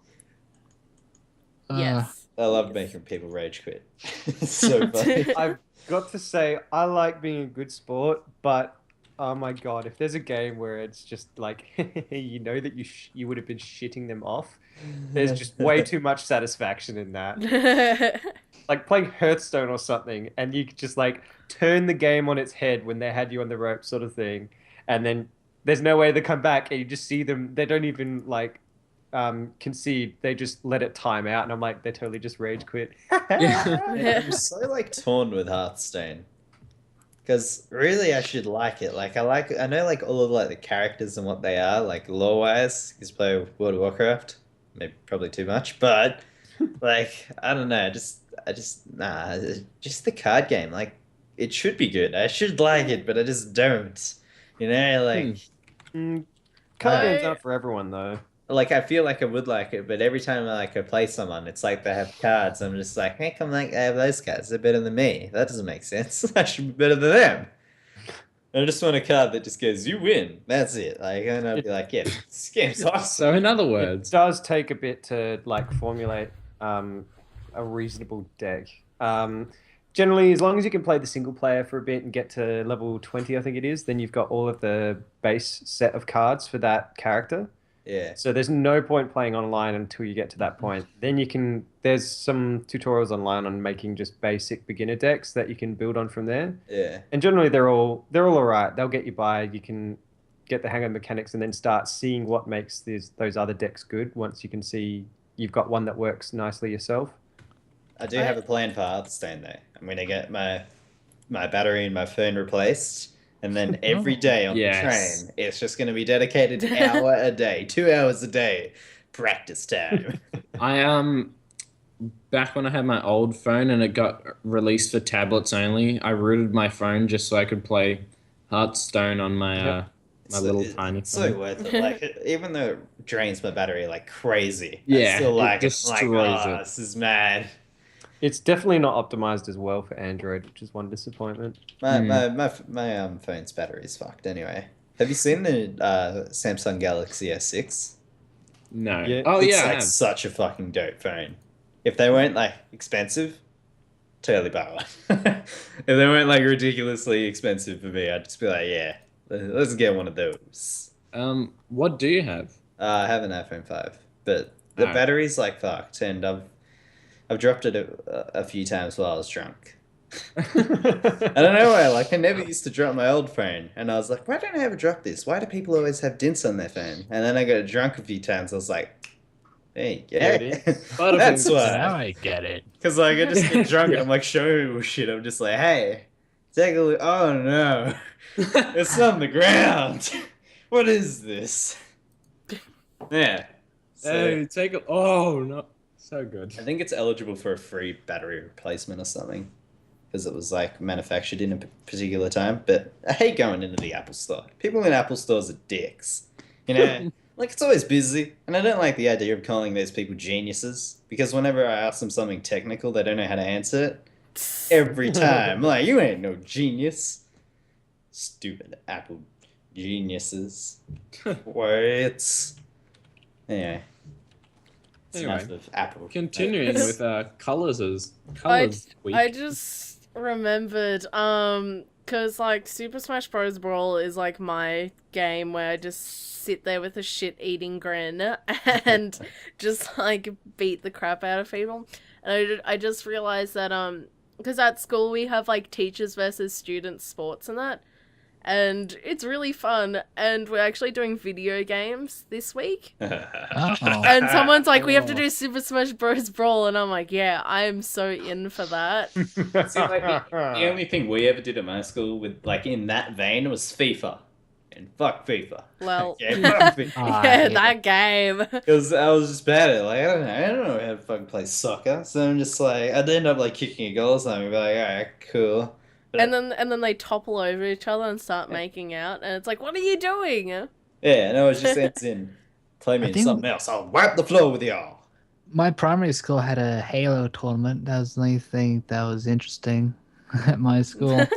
Yes. I love making people rage quit. It's so funny. I've got to say, I like being a good sport, but oh my god, if there's a game where it's just like you know that you would have been shitting them off, there's just way too much satisfaction in that. Like playing Hearthstone or something, and you could just like turn the game on its head when they had you on the rope, sort of thing, and then there's no way they come back, and you just see them. They don't even like concede. They just let it time out, and I'm like, they totally just rage quit. I'm so like torn with Hearthstone. Because really I should like it. Like I know like all of like the characters and what they are, like lore wise, because play World of Warcraft. Maybe probably too much, but like I don't know, just the card game. Like it should be good. I should like it, but I just don't. You know, like Card Uh, games aren't for everyone though. like I feel like I would like it, but every time I play someone, it's like they have cards. I'm just like, hey, come like I have those cards. They're better than me. That doesn't make sense. I should be better than them. I just want a card that just goes, you win. That's it. Like, and I'd be like, yeah, this game's awesome. So in other It words, does take a bit to like formulate a reasonable deck. Generally, as long as you can play the single player for a bit and get to level 20, I think it is, then you've got all of the base set of cards for that character. Yeah. So there's no point playing online until you get to that point. Then you can. There's some tutorials online on making just basic beginner decks that you can build on from there. Yeah. And generally, they're all alright. They'll get you by. You can get the hang of the mechanics and then start seeing what makes those other decks good. Once you can see you've got one that works nicely yourself. I do have a plan for Hearthstone though. I'm gonna get my battery and my phone replaced. And then every day on Yes. the train, it's just going to be dedicated an hour a day, 2 hours a day, practice time. I back when I had my old phone and it got released for tablets only, I rooted my phone just so I could play Hearthstone on my my little tiny It's phone. so worth it. Like, even though it drains my battery like crazy, I Yeah, still it like it. I'm like, destroys oh, it. this is mad. It's definitely not optimized as well for Android, which is one disappointment. My phone's battery's fucked anyway. Have you seen the Samsung Galaxy S6? No. Yeah. Oh It's yeah, I like have. such a fucking dope phone. If they weren't like expensive, totally buy one. If they weren't like ridiculously expensive for me, I'd just be like, yeah, let's get one of those. What do you have? I have an iPhone 5, but The No. battery's like fucked, and I've dropped it a few times while I was drunk. I don't know why. Like I never used to drop my old phone, and I was like, why don't I ever drop this? Why do people always have dints on their phone? And then I got drunk a few times. I was like, hey, There yeah, it is. Butterfingers. that's Now why. I get it. Because like I just get drunk and I'm like showing people shit. I'm just like, hey, take a look. Oh no, it's on the ground. What is this? Yeah. So Hey, take it. Oh no, so good. I think it's eligible for a free battery replacement or something. Because it was like manufactured in a particular time. But I hate going into the Apple store. People in Apple stores are dicks. You know, like it's always busy. And I don't like the idea of calling those people geniuses. Because whenever I ask them something technical, they don't know how to answer it. Every time. Like, you ain't no genius. Stupid Apple geniuses. Words. Anyway. It's Anyway, enough of Apple. Continuing with colors I week. I just remembered, cause like Super Smash Bros. Brawl is like my game where I just sit there with a shit-eating grin and just like beat the crap out of people. And I just realized that cause at school we have like teachers versus students sports and that, and it's really fun. And we're actually doing video games this week. Oh. And someone's like, we have to do Super Smash Bros. Brawl, and I'm like, yeah, I am so in for that. See, like, the only thing we ever did at my school with, like, in that vein was FIFA. And fuck FIFA. Well, Yeah, fuck FIFA. I yeah, hate that game. Because I was just bad at it. Like, I don't know how to fucking play soccer. So I'm just like, I'd end up, like, kicking a goal or something. Be like, alright, cool. But, And then they topple over each other and start making out, and it's like, what are you doing? yeah, no, it just ends in, play me I in think- something else. I'll wipe the floor with y'all. My primary school had a Halo tournament. That was the only thing that was interesting at my school. That's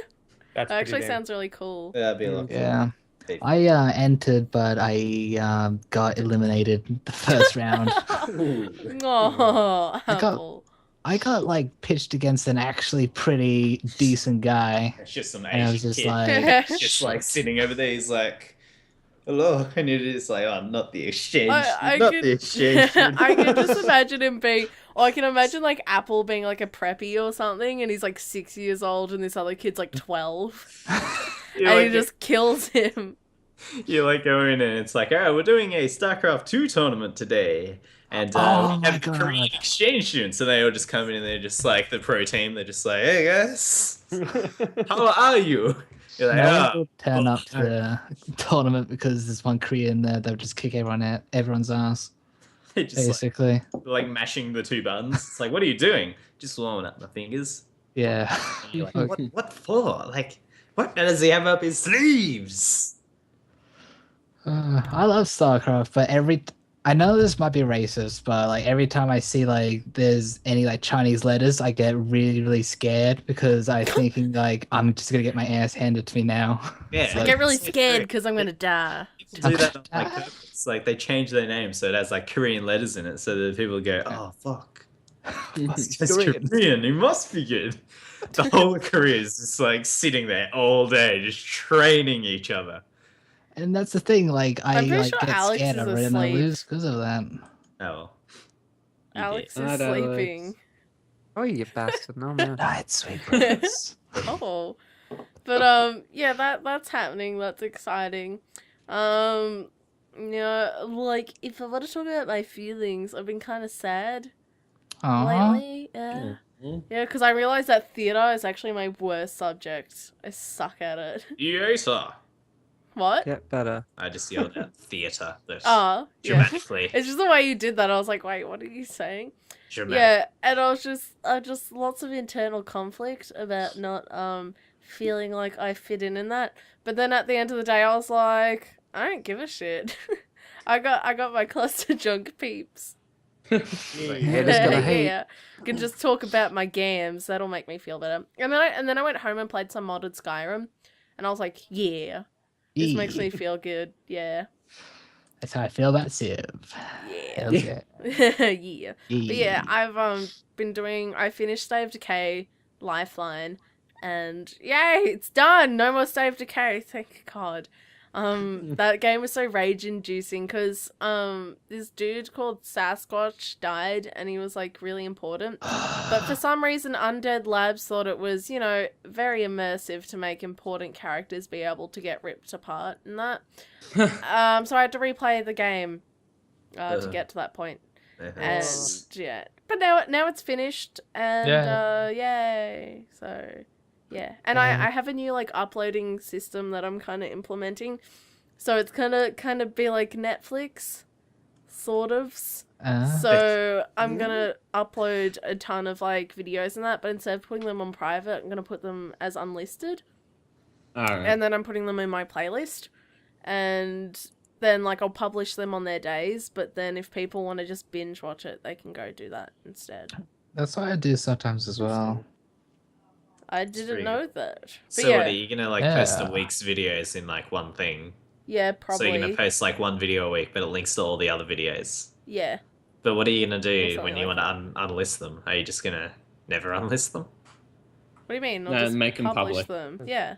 That pretty actually damn- sounds really cool. Yeah, that'd be a lot. Yeah. FIFA. I entered, but I got eliminated the first round. Oh, I got- Apple. I got like pitched against an actually pretty decent guy. It's just some And I was Asian just kid. like, Just like sitting over there, he's like, hello. And you're just like, oh, not the exchange. I not could, the exchange. I can just imagine him being, or I can imagine like Apple being like a preppy or something, and he's like 6 years old, and this other kid's like 12, You're and like, he just kills him. you like go in and it's like, all right, we're doing a StarCraft 2 tournament today. And Oh we my have God. Korean exchange students. So they all just come in and they're just like the pro team. They're just like, hey guys, how are you? You're like, no one oh. will turn up to the tournament because there's one Korean there. They'll just kick everyone's ass, They're just basically. like mashing the two buttons. It's like, what are you doing? Just warming up my fingers. Yeah. And you're like, what for? Like, what does he have up his sleeves? I love StarCraft, but I know this might be racist, but like every time I see like there's any like Chinese letters, I get really, really scared because I'm thinking like I'm just gonna get my ass handed to me now. Yeah, I get really it's scared true. because I'm gonna die. To do that on like purpose. Like they change their name so it has like Korean letters in it, so that people go, "Oh fuck, It's it's Korean. Korean. He must be good." The whole Korea is just like sitting there all day, just training each other. And that's the thing, like I I'm pretty like sure get Alex scared is of it and I asleep. lose because of that. Oh, well. You Alex did. is Night, Alex. sleeping. Oh, you bastard! No man. Night, sweet prince. Oh, but yeah, that's happening. That's exciting. Yeah, like if I want to talk about my feelings, I've been kind of sad Aww. lately. Yeah. Mhm. Yeah, because I realized that theater is actually my worst subject. I suck at it. Yes, sir. What? Get better. I just yelled at theater. Oh, yeah. Dramatically. It's just the way you did that. I was like, wait, what are you saying? Dramatic. Yeah, and I just lots of internal conflict about not feeling like I fit in that. But then at the end of the day, I was like, I don't give a shit. I got my ClusterJunk peeps. Haters gonna hate. Yeah, can just talk about my games. That'll make me feel better. And then I went home and played some modded Skyrim, and I was like, yeah, this makes me feel good. Yeah, That's how I feel about Civ. yeah, Hell yeah. yeah. But yeah, I've been doing. I finished State of Decay, Lifeline, and yay, it's done. No more State of Decay. Thank God. That game was so rage-inducing because this dude called Sasquatch died, and he was like really important. But for some reason, Undead Labs thought it was, you know, very immersive to make important characters be able to get ripped apart and that. So I had to replay the game to get to that point. And yeah, but now it's finished, and yay! So yeah, and I have a new like uploading system that I'm kind of implementing, so it's kind of be like Netflix, sort of. So I'm gonna upload a ton of like videos and that, but instead of putting them on private, I'm gonna put them as unlisted, and then I'm putting them in my playlist, and then like I'll publish them on their days, but then if people want to just binge watch it, they can go do that instead. That's what I do sometimes as well. I didn't know that. But So yeah. what, are you gonna like post a week's videos in like one thing? Yeah, probably. So you're gonna post like one video a week, but it links to all the other videos. Yeah. But what are you gonna do Something when you like want to unlist them? Are you just gonna never unlist them? What do you mean? Or No, just make them publish public. them. Yeah.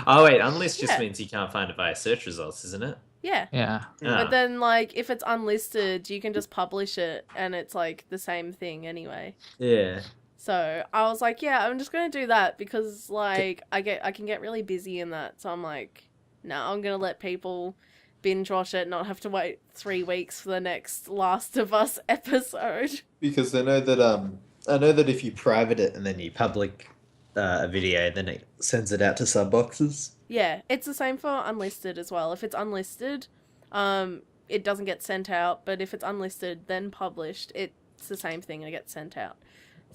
Oh wait, unlist just Yeah. means you can't find it via search results, isn't it? Yeah. Yeah. But then, like, if it's unlisted, you can just publish it, and it's like the same thing anyway. Yeah. So I was like, yeah, I'm just gonna do that because like I can get really busy in that. So I'm like, no, I'm gonna let people binge watch it, not have to wait 3 weeks for the next Last of Us episode. Because I know that if you private it and then you public a video, then it sends it out to sub boxes. Yeah, it's the same for unlisted as well. If it's unlisted, it doesn't get sent out, but if it's unlisted then published, it's the same thing and it gets sent out.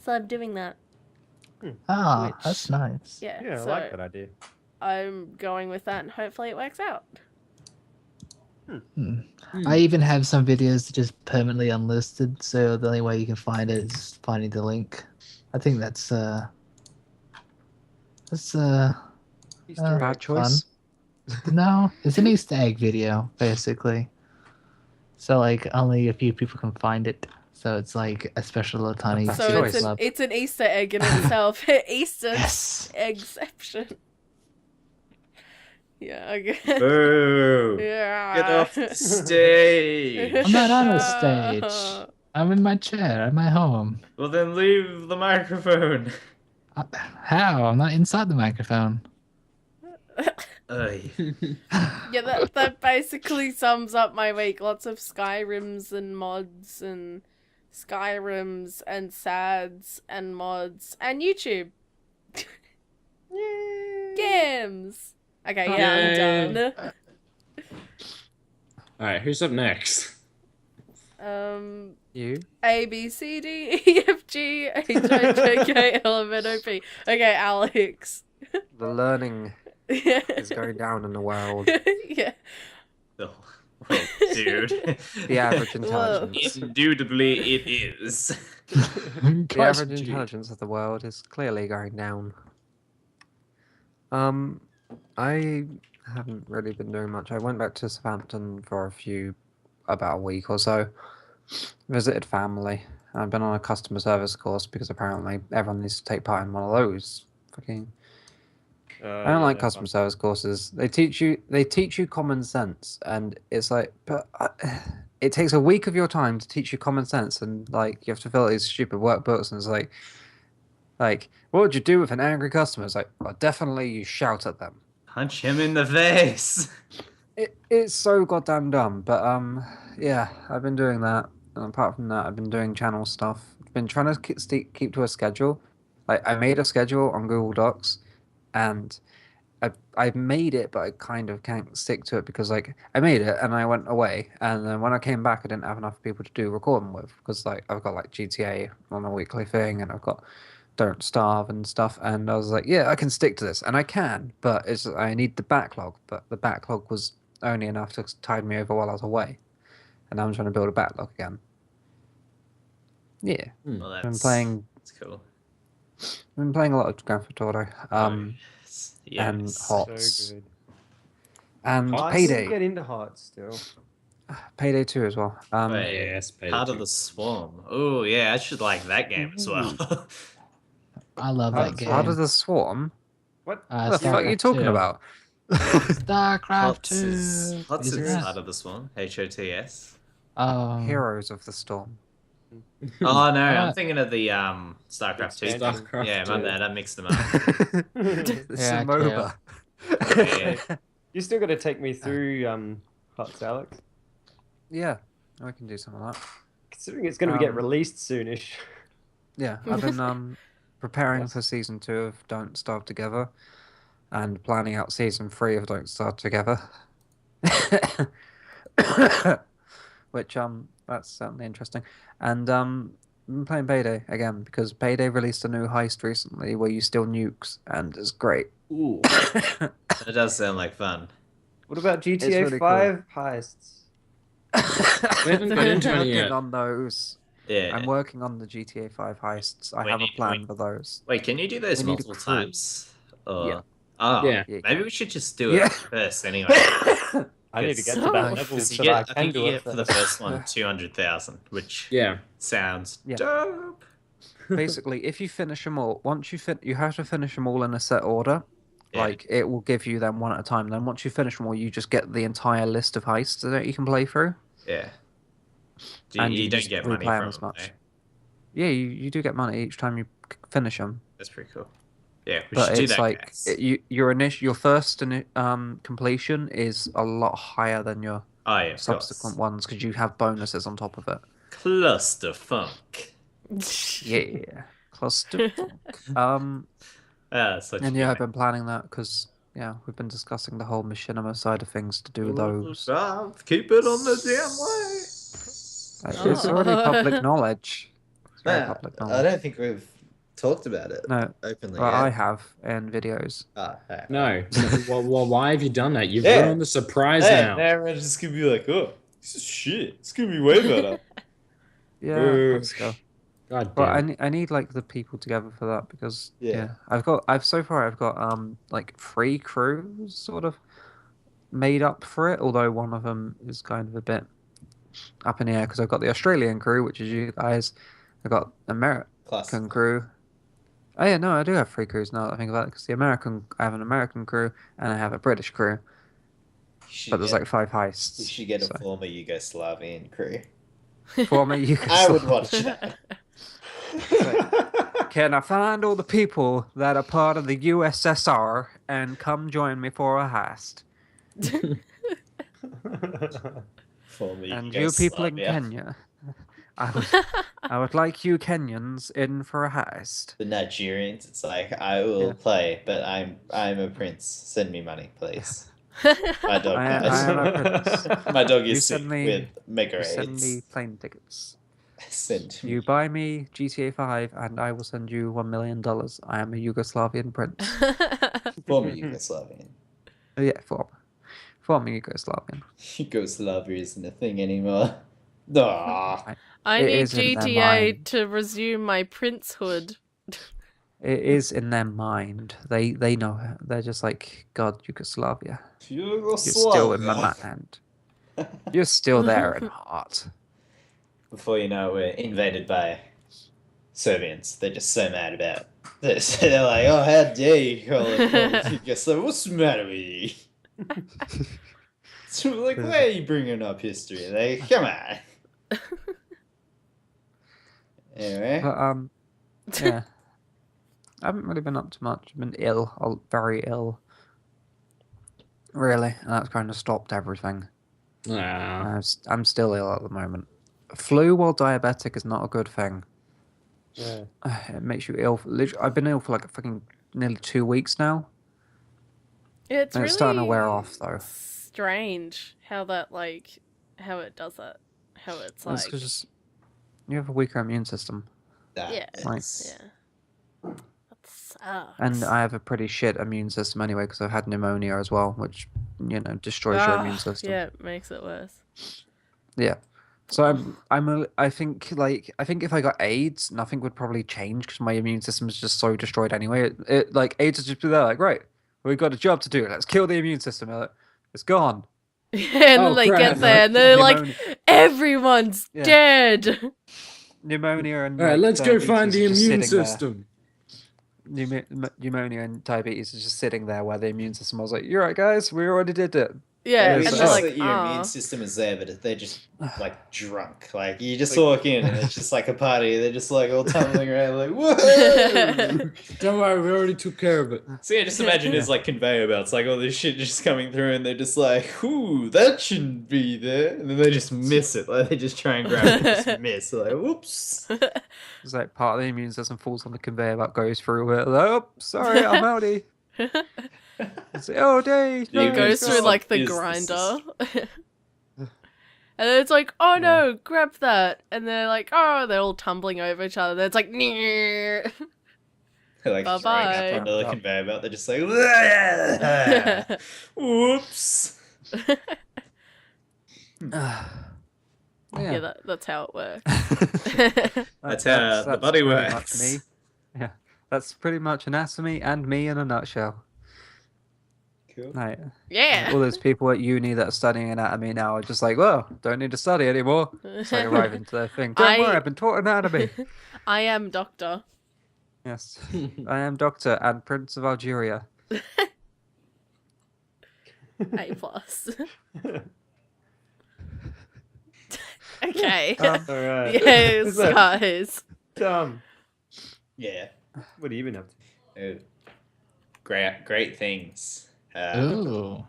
So I'm doing that. Ah, Which- that's nice. Yeah, Yeah, so I like that idea. I'm going with that and hopefully it works out. I even have some videos that just permanently unlisted, so the only way you can find it is finding the link. I think that's Bad choice. no, it's an Easter egg video basically. So like only a few people can find it. So it's like a special little tiny. Bad So choice. it's an Easter egg in itself. Easter Yes. exception. Yeah, okay. Boo! Yeah. Get off the stage! I'm not on a stage. I'm in my chair at my home. Well then leave the microphone. How? I'm not inside the microphone. Oy. Yeah, that basically sums up my week. Lots of Skyrims and mods and Skyrims and sads and mods and YouTube. Games. Okay, yeah, Yay. I'm done. Alright, who's up next? You? A B C D E F G H I J K L M N O P. Okay, Alex. The learning Yeah. is going down in the world. Yeah. Oh, wait, dude. The average intelligence. Indubitably it is. The average intelligence of the world is clearly going down. I haven't really been doing much. I went back to Southampton for about a week or so. Visited family. I've been on a customer service course because apparently everyone needs to take part in one of those. Fucking. I don't like customer service courses. They teach you common sense, and it's like, but it takes a week of your time to teach you common sense, and like you have to fill out these stupid workbooks, and it's like, what would you do with an angry customer? It's like, well, definitely you shout at them. Punch him in the face. It's so goddamn dumb, but yeah, I've been doing that, and apart from that, I've been doing channel stuff. I've been trying to keep to a schedule. Like I made a schedule on Google Docs, and I made it, but I kind of can't stick to it because like I made it and I went away, and then when I came back, I didn't have enough people to do recording with because like I've got like GTA on a weekly thing, and I've got Don't Starve and stuff, and I was like, yeah, I can stick to this, and I can, but I need the backlog, but the backlog was only enough to tide me over while I was away, and now I'm trying to build a backlog again. Yeah, Well, I've been playing. That's cool. I've been playing a lot of Grand Theft Auto, and Yes. Hots, So good. and I Payday, get into Hearts still. Payday 2 as well. Wait, Yes, Payday Part of 2. the Swarm. Oh yeah, I should like that game as well. I love that game. Part of the Swarm. What? What the fuck are you talking about? StarCraft Hots 2. is Hots Is is that? part of this one. HOTS. Heroes of the Storm. Oh no, I'm Alright. thinking of the StarCraft 2 thing. StarCraft Yeah, my 2. bad, I mixed them up. It's a Yeah, MOBA. Yeah. You still got to take me through Huts, Alex. Yeah, I can do some of that. Considering it's going to get Um, released soonish. Yeah, I've been preparing Yes. for season 2 of Don't Starve Together and planning out season 3 of Don't Starve Together. Which that's certainly interesting. And I've been playing Payday again because Payday released a new heist recently where you steal nukes and it's great. Ooh. That does sound like fun. What about GTA really 5 heists? We haven't got into any working yet. on those. Yeah. I'm working on the GTA 5 heists. I We have a need- plan we- for those. Wait, can you do those We need a multiple crew. times? Or... Yeah. Oh, Yeah. Yeah, maybe we should just do Yeah. it first anyway. I need to get to So- that level Because so you that get, I I can think do you it get for the first. first one 200,000, which Yeah. sounds Yeah. dope. Basically, if you finish them all, once you have to finish them all in a set order. Yeah. Like it will give you them one at a time. Then once you finish them all, you just get the entire list of heists that you can play through. Yeah. And You you don't just get money replay 'em from as them, much. eh? Yeah, you do get money each time you finish them. That's pretty cool. Yeah, we But should do it's that, like guys. your first completion is a lot higher than your Oh, yeah, of subsequent course. ones because you have bonuses on top of it. Clusterfunk. Yeah, cluster. Such And a yeah, good I've been planning that because yeah, we've been discussing the whole machinima side of things to do name. those. Keep it on the damn way. It's already public knowledge. It's very Nah, public I knowledge. don't think we've talked about it No, openly well, yet. I have in videos. Ah, hey. No. Well, why have you done that? You've Yeah. ruined the surprise Hey, now. now everyone's just gonna be like, oh, this is shit. It's gonna be way better. Yeah, Boo. let's go. God But damn. I need like the people together for that because Yeah. I've got like 3 crews sort of made up for it. Although one of them is kind of a bit up in the air because I've got the Australian crew, which is you guys. I've got American Cluster. crew. Oh yeah, no, I do have 3 crews now that I think about it because I have an American crew and I have a British crew. But there's like 5 heists. You should get a so. former Yugoslavian crew. Former I would Yugoslav. watch that. Can I find all the people that are part of the USSR and come join me for a heist? Former And you people in Yugoslavia. Kenya, I would like you Kenyans in for a heist. The Nigerians, it's like I will Yeah. play, but I'm a prince. Send me money, please. My dog. I am a prince. My dog You is sick send me- with mega You send me AIDS. plane tickets. Send me. You buy me GTA 5 and I will send you $1 million. I am a Yugoslavian prince. Former Yugoslavian. Yeah, former Yugoslavian. Yugoslavia isn't a thing anymore. Ah. I It need is in their GTA mind. to resume my princehood. It is in their mind. They know it. They're just like, God, Yugoslavia. You're still in my mind. You're still there in heart. Before you know it, we're invaded by Serbians. They're just so mad about this. They're like, oh, how dare you call it Yugoslavia? What's the matter with you? So like, why are you bringing up history? Like, come on. Anyway, But yeah. I haven't really been up to much. I've been ill, very ill. Really, and that's kind of stopped everything. Ah. I'm still ill at the moment. Flu while diabetic is not a good thing. Yeah. It makes you ill. I've been ill for like fucking nearly 2 weeks now. It's And really it's starting to wear off though. strange how how it does it. How it's It's like, because you have a weaker immune system. yeah, that's- yeah. That sucks. And I have a pretty shit immune system anyway because I've had pneumonia as well, which, destroys your immune system. Yeah, it makes it worse. Yeah. So I think if I got AIDS, nothing would probably change because my immune system is just so destroyed anyway. It like AIDS would just be there like, right, we've got a job to do. Let's kill the immune system. Like, it's gone. And then Oh, they crap. get there and they're like, Pneumonia- everyone's Yeah. dead. pneumonia and All right, let's go diabetes find the is just immune sitting there. system. pneumonia and diabetes is just sitting there where the immune system was like, "You're right, guys, we already did it." Yeah, Maybe and it's they're just like, that your ah. immune system is there, but they're just like drunk. Like you just walk in and it's just like a party. They're just like all tumbling around, like whoa. Don't worry, we already took care of it. So yeah, just imagine there's like conveyor belts, like all this shit just coming through, and they're just like, "Ooh, that shouldn't be there," and then they just miss it. Like they just try and grab it, and just miss. Like, whoops. It's like part of the immune system falls on the conveyor belt, goes through it. Like, oh, sorry, I'm outie. It's like, oh, day. It Yeah, goes it's through just like the is- grinder. And then it's like, oh no, grab that. And they're like, oh, they're all tumbling over each other. Then it's like, "Nyeh." They're like throwing Bye-bye. up onto the conveyor belt. They're just like, whoops. Yeah, that's how it works. That's how the body pretty much works. me. Yeah, that's pretty much anatomy and me in a nutshell. Cool. Like, Yeah. all those people at uni that are studying anatomy now are just like, well, don't need to study anymore. It's like arriving to their thing. Don't worry, I've been taught anatomy. I am doctor. Yes, I am Doctor and Prince of Algeria. A plus. Okay. All right. Yes, guys. Tom, Yeah. what have you been up to? Great things. Ooh.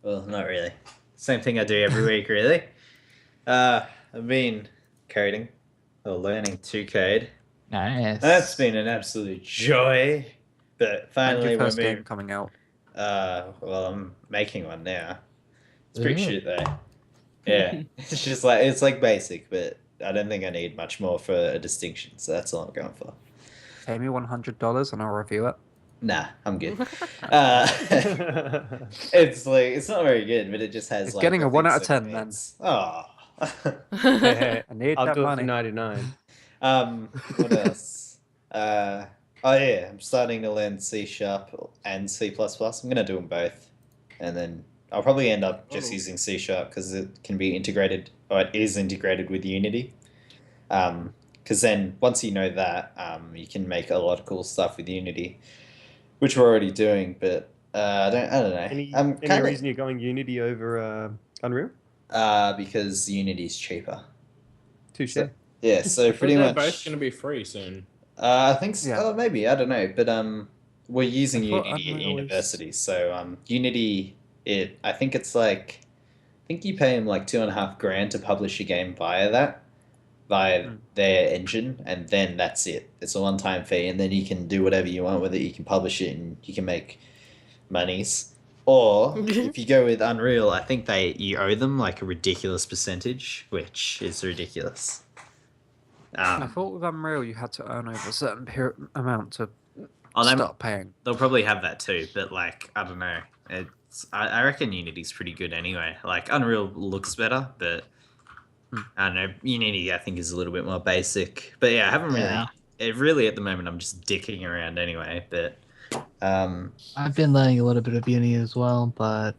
Well, not really. Same thing I do every week, really. I've been coding or learning to code. Nice. That's been an absolute joy. But When's finally, your we're first game moving. coming out? Well, I'm making one now. It's pretty Ooh. shit though. Yeah, it's just like it's like basic, but I don't think I need much more for a distinction. So that's all I'm going for. Pay me $100 and I'll review it. Nah, I'm good. It's like it's not very good, but it just has It's like getting a I 1 think, out of 10 7 then. hits. Oh. Hey, I need I'll that do it for money. 99. What else? Oh yeah, I'm starting to learn C# and C++. I'm gonna do them both, and then I'll probably end up just using C# because it can be integrated, or it is integrated with Unity. Because then once you know that, you can make a lot of cool stuff with Unity, which we're already doing. But I don't know. Any I'm kinda, reason you're going Unity over Unreal? because Unity's cheaper. Touche. So, yeah, so pretty They're much. both going to be free soon. I think so. Yeah. Oh, maybe I don't know, but we're using I thought Unity at Unreal was- university, so Unity. I think it's like, I think you pay them like $2.5 grand to publish a game via their engine, and then that's it. It's a one-time fee, and then you can do whatever you want with it. You can publish it, and you can make monies. Or if you go with Unreal, I think you owe them like a ridiculous percentage, which is ridiculous. I thought with Unreal you had to earn over a certain amount to Oh, they- start paying. They'll probably have that too, but like I don't know. I reckon Unity's pretty good anyway. Like Unreal looks better, but I don't know. Unity I think is a little bit more basic. But yeah, I haven't really. Yeah. It really at the moment I'm just dicking around anyway. But I've been learning a little bit of Uni as well, but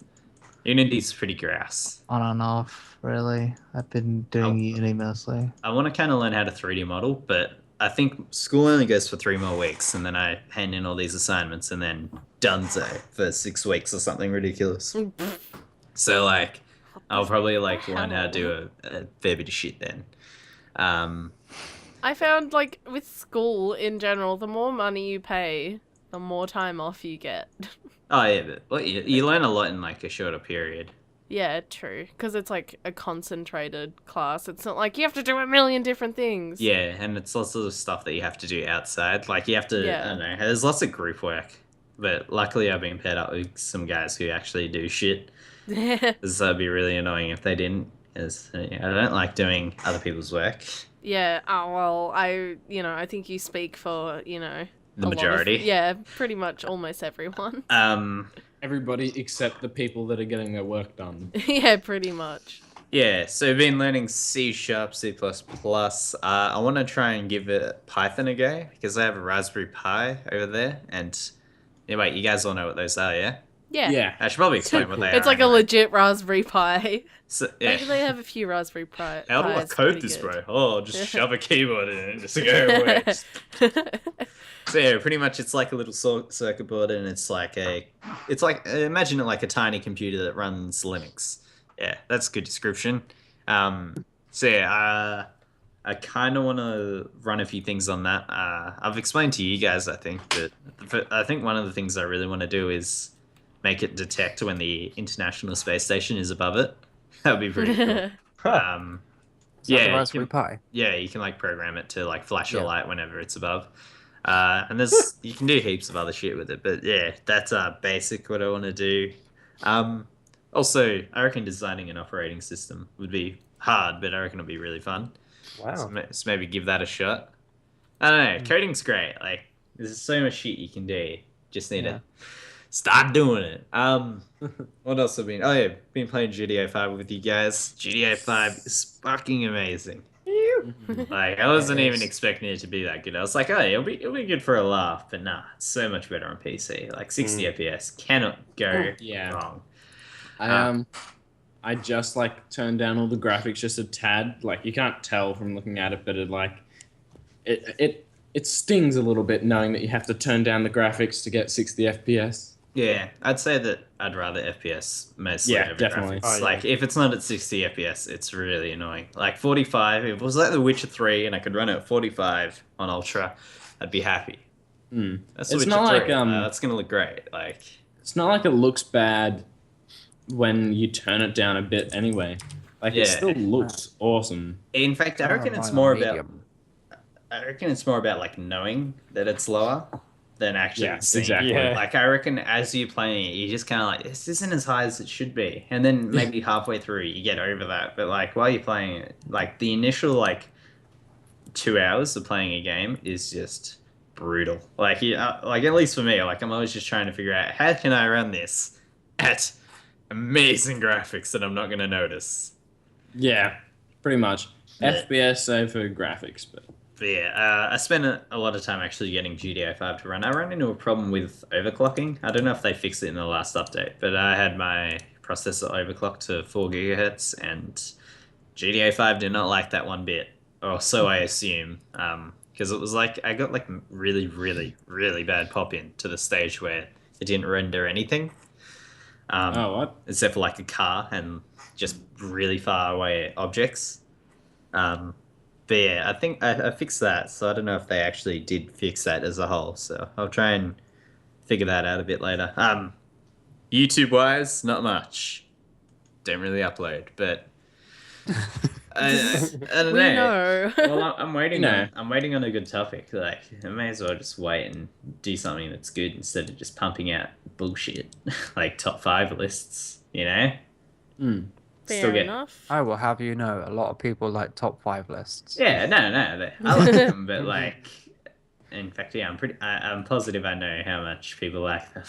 Unity's pretty grass. on and off, really. I've been doing Uni mostly. I want to kind of learn how to 3D model, but I think school only goes for 3 more weeks, and then I hand in all these assignments, and then donezo for 6 weeks or something ridiculous. So like, I'll probably like learn how to do a fair bit of shit then. I found, like, with school in general, the more money you pay, the more time off you get. Oh yeah, but well, you learn a lot in like a shorter period. Yeah, true. Because it's, like, a concentrated class. It's not like you have to do a million different things. Yeah, and it's lots of stuff that you have to do outside. Like you have to, Yeah. I don't know, there's lots of group work. But luckily I've been paired up with some guys who actually do shit. Because that'd be really annoying if they didn't. Because I don't like doing other people's work. Yeah, oh, well, I think you speak for, The a lot of- majority. yeah, pretty much almost everyone. Everybody except the people that are getting their work done. Yeah, pretty much. Yeah, so I've been learning C#, C++. I want to try and give it Python a go because I have a Raspberry Pi over there. And yeah, wait, you guys all know what those are, yeah? Yeah. Yeah. I should probably explain what they are. It's like a anyway. legit Raspberry Pi. So, Maybe they have a few Raspberry Pi. How do I Pis, code pretty this, good. bro? Oh, just shove a keyboard in it, just go away. So yeah, pretty much it's like a little circuit board, and it's like imagine it like a tiny computer that runs Linux. Yeah, that's a good description. So yeah, I kind of want to run a few things on that. I've explained to you guys, I think, but I think one of the things I really want to do is make it detect when the International Space Station is above it. That would be pretty cool. Is that the Yeah, Raspberry Pi? yeah, you can like program it to like flash a Yeah. light whenever it's above. And you can do heaps of other shit with it, but yeah, that's basic what I want to do. Also, I reckon designing an operating system would be hard, but I reckon it'll be really fun. Wow. So maybe give that a shot. I don't know, coding's great. Like, there's so much shit you can do. Just need to start doing it. What else have been? Oh yeah, been playing GTA 5 with you guys. GTA 5 is fucking amazing. Like, I wasn't even expecting it to be that good. I was like, oh, it'll be good for a laugh, but nah, it's so much better on PC. Like 60 FPS cannot go Yeah. wrong. I just like turned down all the graphics just a tad. Like you can't tell from looking at it, but it stings a little bit knowing that you have to turn down the graphics to get 60 FPS. Yeah, I'd say that I'd rather FPS mostly Yeah, over definitely. graphics. Oh, yeah. Like, if it's not at 60 FPS, it's really annoying. Like, 45, if it was like The Witcher 3 and I could run it at 45 on Ultra, I'd be happy. That's The It's Witcher not 3. like, That's going to look great. Like, It's not like it looks bad when you turn it down a bit anyway. Like Yeah. it still looks awesome. in fact, I reckon it's Mine on more about... medium. I reckon it's more about, like, knowing that it's lower than actually Yeah, seeing exactly. it. Yeah. Like, I reckon as you're playing it, you just kind of like, this isn't as high as it should be. And then maybe halfway through, you get over that. But, like, while you're playing it, like, the initial, like, 2 hours of playing a game is just brutal. Like, like, at least for me, like, I'm always just trying to figure out, how can I run this at amazing graphics that I'm not going to notice? Yeah, pretty much. Yeah. FPS over graphics, but But yeah, I spent a lot of time actually getting GTA 5 to run. I ran into a problem with overclocking. I don't know if they fixed it in the last update, but I had my processor overclocked to 4 gigahertz, and GTA 5 did not like that one bit, or so I assume. Because it was like, I got like really, really, really bad pop-in to the stage where it didn't render anything. oh what? Except for like a car and just really far away objects. But yeah, I think I fixed that, so I don't know if they actually did fix that as a whole. So I'll try and figure that out a bit later. YouTube-wise, not much. Don't really upload, but I don't We know. know. Well, I'm waiting. You know. I'm waiting on a good topic. Like, I may as well just wait and do something that's good instead of just pumping out bullshit like top 5 lists. You know. Fair enough. I will have you know, a lot of people like top 5 lists. Yeah, no, I like them, but like, in fact, yeah, I'm positive I know how much people like them.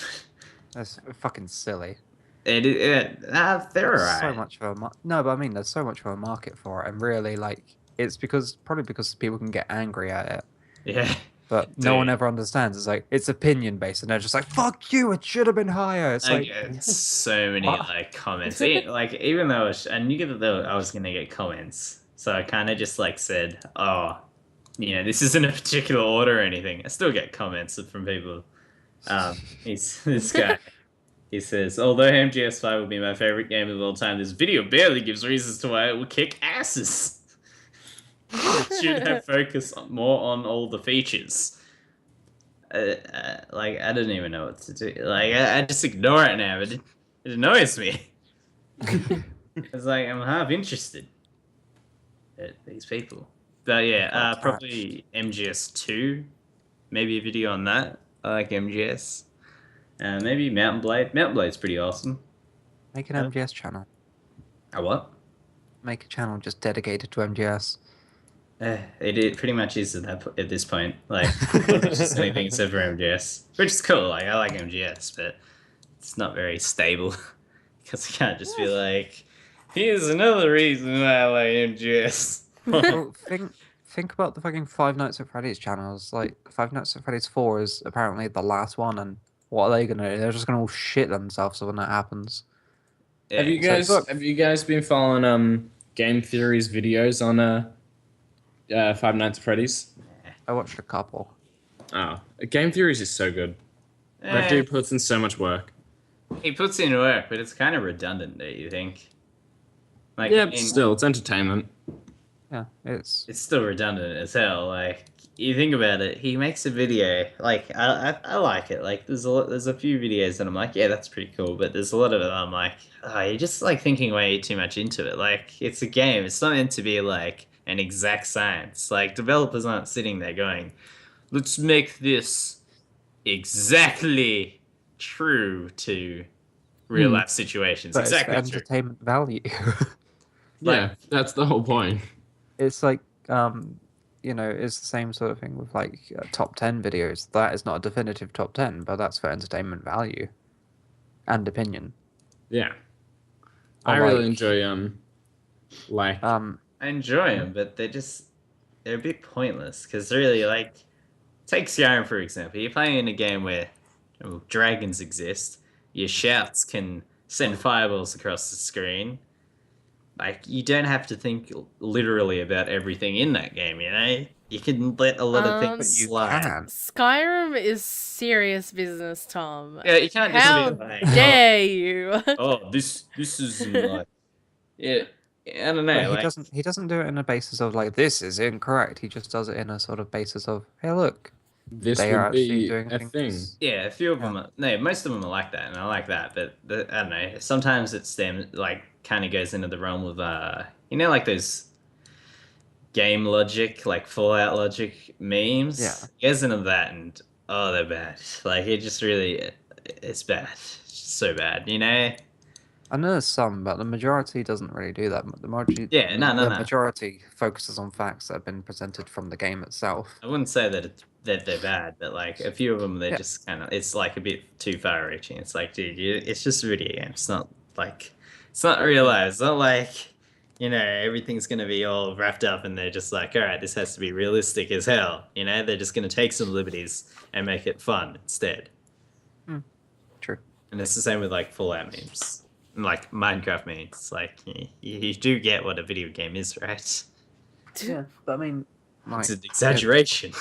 That's fucking silly. They're There's alright. so much of a no, but I mean, there's so much of a market for it, and really, like, it's probably because people can get angry at it, Yeah, but no one Dude. ever understands. It's like it's opinion based, and they're just like, "Fuck you! It should have been higher." It's I like, get so many What? like comments. Like, even though I knew that I was gonna get comments, so I kind of just like said, "Oh, this isn't a particular order or anything." I still get comments from people. He's this guy. He says, although MGS5 will be my favorite game of all time, this video barely gives reasons to why it will kick asses. It should have focused more on all the features. Like, I don't even know what to do. Like, I just ignore it now. It annoys me. It's like, I'm half interested at these people. But yeah, Attached. probably MGS2. Maybe a video on that. I like MGS. Maybe Mountain Blade. Mountain Blade's pretty awesome. make an MGS channel. A what? Make a channel just dedicated to MGS. It pretty much is at this point. Like, it's just anything except for MGS, which is cool. Like, I like MGS, but it's not very stable because I can't just be like, here's another reason why I like MGS. Well, think about the fucking Five Nights at Freddy's channels. Like, Five Nights at Freddy's 4 is apparently the last one, and what are they gonna do? They're just gonna all shit themselves when that happens. Yeah, Have you So guys look- have you guys been following Game Theory's videos on Five Nights at Freddy's? I watched a couple. Oh, Game Theory's is so good. That dude puts in so much work. He puts in work, but it's kind of redundant, don't you think? Like, Yeah, I but mean, still, it's entertainment. Yeah, it's it's still redundant as hell. Like, you think about it, he makes a video. Like, I like it. Like, there's a few videos that I'm like, yeah, that's pretty cool. But there's a lot of it I'm like, oh, you're just like thinking way too much into it. Like, it's a game. It's not meant to be like an exact science. Like, developers aren't sitting there going, let's make this exactly true to real life situations. but it's for Exactly true. entertainment value. Yeah, that's the whole point. It's like it's the same sort of thing with like top 10 videos. That is not a definitive top 10, but that's for entertainment value and opinion. Yeah, Or I really like, enjoy like I enjoy them, but they're a bit pointless because really, like, take Skyrim for example. You're playing in a game where dragons exist. Your shouts can send fireballs across the screen. Like, you don't have to think literally about everything in that game, you know? You can let a lot of But things you slide. can. Skyrim is serious business, Tom. Yeah, you can't just How be like, dare you? this is like, yeah, I don't know, But like, he doesn't do it in a basis of like this is incorrect. He just does it in a sort of basis of, hey, look, this they are would actually be doing a things. thing. yeah, a few of them. No, most of them are like that, and I like that. But I don't know. Sometimes it's them like kind of goes into the realm of like those game logic, like Fallout logic memes. Yeah. It goes into that, and oh, they're bad. Like it just really, it's bad. It's just so bad, you know. I know there's some, but the majority doesn't really do that. The majority, Yeah, no. majority focuses on facts that have been presented from the game itself. I wouldn't say that they're bad, but like a few of them, they're Yeah. just kind of. It's like a bit too far reaching. It's like, dude, it's just a video game. It's not like, it's not real life. It's not like, everything's gonna be all wrapped up, and they're just like, all right, this has to be realistic as hell. They're just gonna take some liberties and make it fun instead. True. And it's the same with like Fallout memes, and like Minecraft memes. Like you do get what a video game is, right? Yeah, but I mean, like, It's an exaggeration.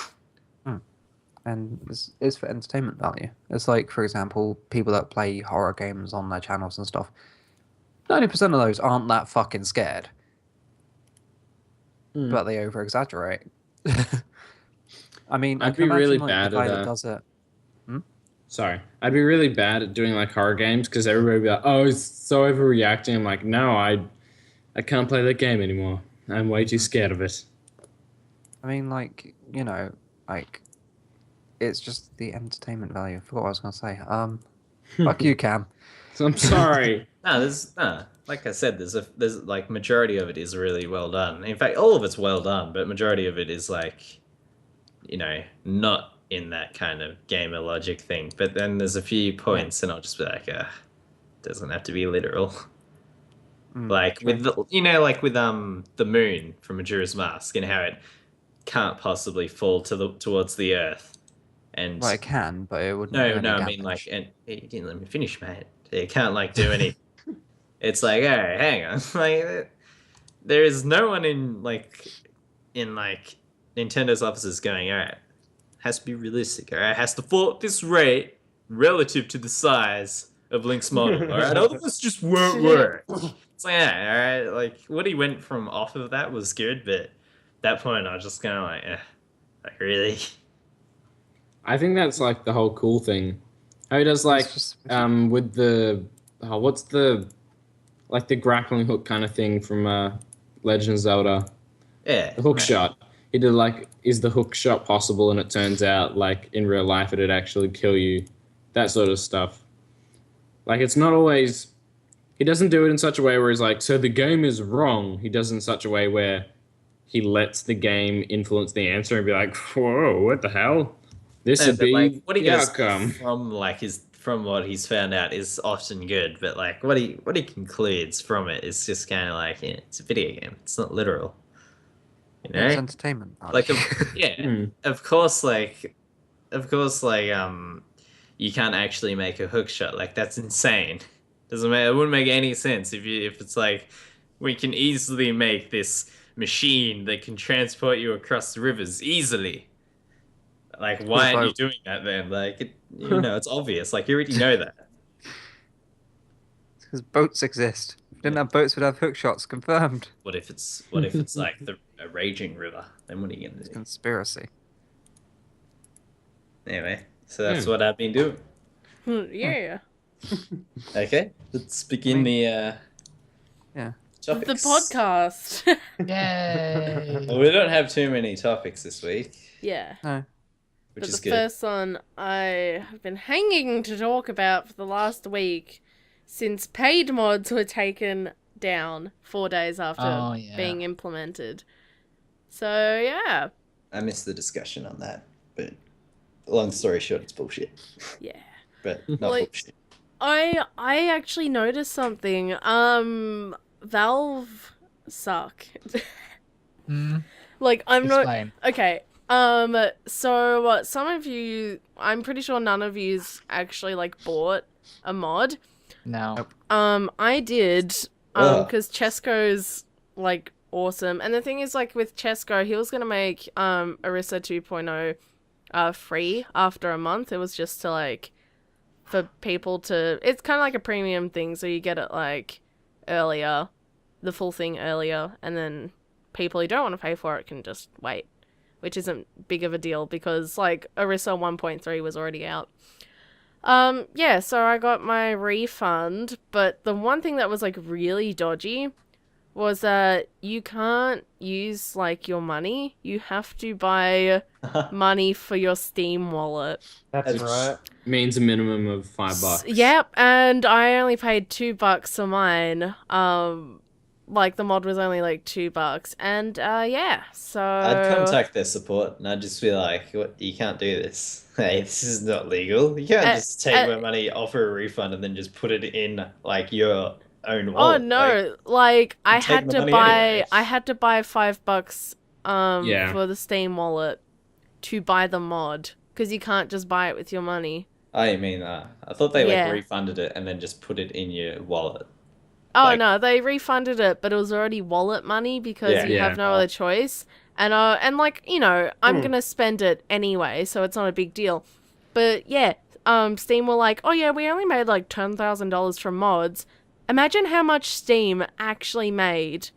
and it's for entertainment value. It's like, for example, people that play horror games on their channels and stuff. 90% of those aren't that fucking scared, but they over exaggerate. I mean, I I'd can be really imagine, like, bad the guy at that that. does it. Sorry, I'd be really bad at doing like horror games because everybody would be like, "Oh, it's so overreacting." I'm like, no, I can't play that game anymore. I'm way too scared of it. I mean, like, like, it's just the entertainment value. I forgot what I was gonna say. Fuck you, Cam. So I'm sorry. Like I said, there's like majority of it is really well done. In fact, all of it's well done, but majority of it is like, not in that kind of gamer logic thing. But then there's a few points, and I'll just be like, doesn't have to be literal. Like true. with like with the moon from Majora's Mask and how it can't possibly fall towards the earth, and Well, it can, but it wouldn't. no, do any I mean damage. like, and you didn't let me finish, mate. It can't like do any. It's like, hey, hang on, like there is no one in Nintendo's offices going, all right, has to be realistic, all right, has to fall at this rate relative to the size of Link's model, all right, otherwise just won't work. It's like, yeah, all right, like what he went from off of that was good, but at that point I was just kind of like really. I think that's like the whole cool thing. How he does like just- with the what's the like the grappling hook kind of thing from Legend of Zelda. Yeah, The hook shot. He did like, is the hook shot possible? And it turns out like in real life it'd actually kill you. That sort of stuff. Like it's not always. He doesn't do it in such a way where he's like, so the game is wrong. He does it in such a way where he lets the game influence the answer and be like, whoa, what the hell? This No, would but, be like, what he the does outcome. from what he's found out is often good, but like what he concludes from it is just kind of like, it's a video game. It's not literal. It's Like entertainment. of course, like you can't actually make a hook shot. Like, that's insane. Doesn't make, it wouldn't make any sense if it's like we can easily make this machine that can transport you across the rivers easily. Like, why aren't you doing that then? Like, it's obvious. Like, you already know that. Because boats exist. If we didn't have boats, we'd have hook shots. Confirmed. What if it's like a raging river? Then what are you gonna do? Conspiracy. Anyway, so that's what I've been doing. Yeah. Okay, let's begin the topics. The podcast. Yay! Well, we don't have too many topics this week, Yeah. No. which But is the good. first one I have been hanging to talk about for the last week since paid mods were taken down 4 days after being implemented. So, yeah. I missed the discussion on that, but long story short, it's bullshit. Yeah. But not Like- bullshit. I actually noticed something. Valve suck. Like, I'm not... Explain. Okay. So some of you, I'm pretty sure none of you's actually like bought a mod. No. I did, Ugh. because Chesko's like awesome, and the thing is, like with Chesko, he was gonna make Orisa 2.0 free after a month. It was just to like for people to. It's kind of like a premium thing, so you get it like earlier, the full thing earlier, and then people who don't want to pay for it can just wait, which isn't big of a deal because like Orisa 1.3 was already out. Yeah, so I got my refund, but the one thing that was like really dodgy was that you can't use like your money. You have to buy money for your Steam wallet. That's right. Means a minimum of $5. Yep, and I only paid $2 for mine. Like the mod was only like $2, and yeah, so I'd contact their support and I'd just be like, "What? You can't do this. Hey, this is not legal. You can't just take my money, offer a refund, and then just put it in like your own oh wallet." no, like I take had the to money buy anyway. I had to buy $5 Yeah. for the Steam wallet to buy the mod because you can't just buy it with your money. I didn't mean that. I thought they Yeah. like refunded it and then just put it in your wallet. Oh Like- no, they refunded it, but it was already wallet money because Yeah. you have Yeah. no other choice. And like, you know, I'm gonna spend it anyway, so it's not a big deal. But yeah, Steam were like, oh yeah, we only made like $10,000 from mods. Imagine how much Steam actually made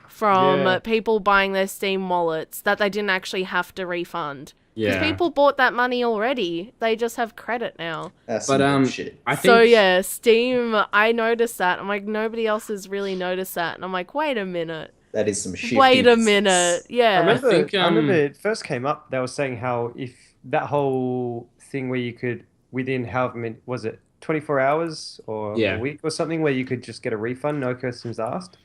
from Yeah. people buying their Steam wallets that they didn't actually have to refund. Because Yeah. people bought that money already. They just have credit now. That's But some bullshit. I think So yeah, Steam, I noticed that. I'm like, nobody else has really noticed that. And I'm like, wait a minute. That is some shit. Wait a minute. Yeah. I remember, think, I remember it first came up, they were saying how if that whole thing where you could, within however many, was it 24 hours or Yeah. a week or something, where you could just get a refund, no questions asked.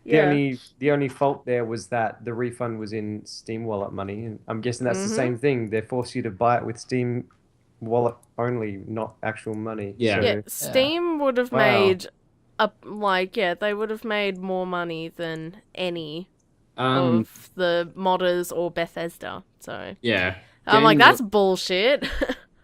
Yeah. The only fault there was that the refund was in Steam Wallet money, and I'm guessing that's the same thing. They force you to buy it with Steam Wallet only, not actual money. Yeah. Yeah, Steam would have Wow. made they would have made more money than any of the modders or Bethesda. So yeah. I'm like, Game- that's bullshit.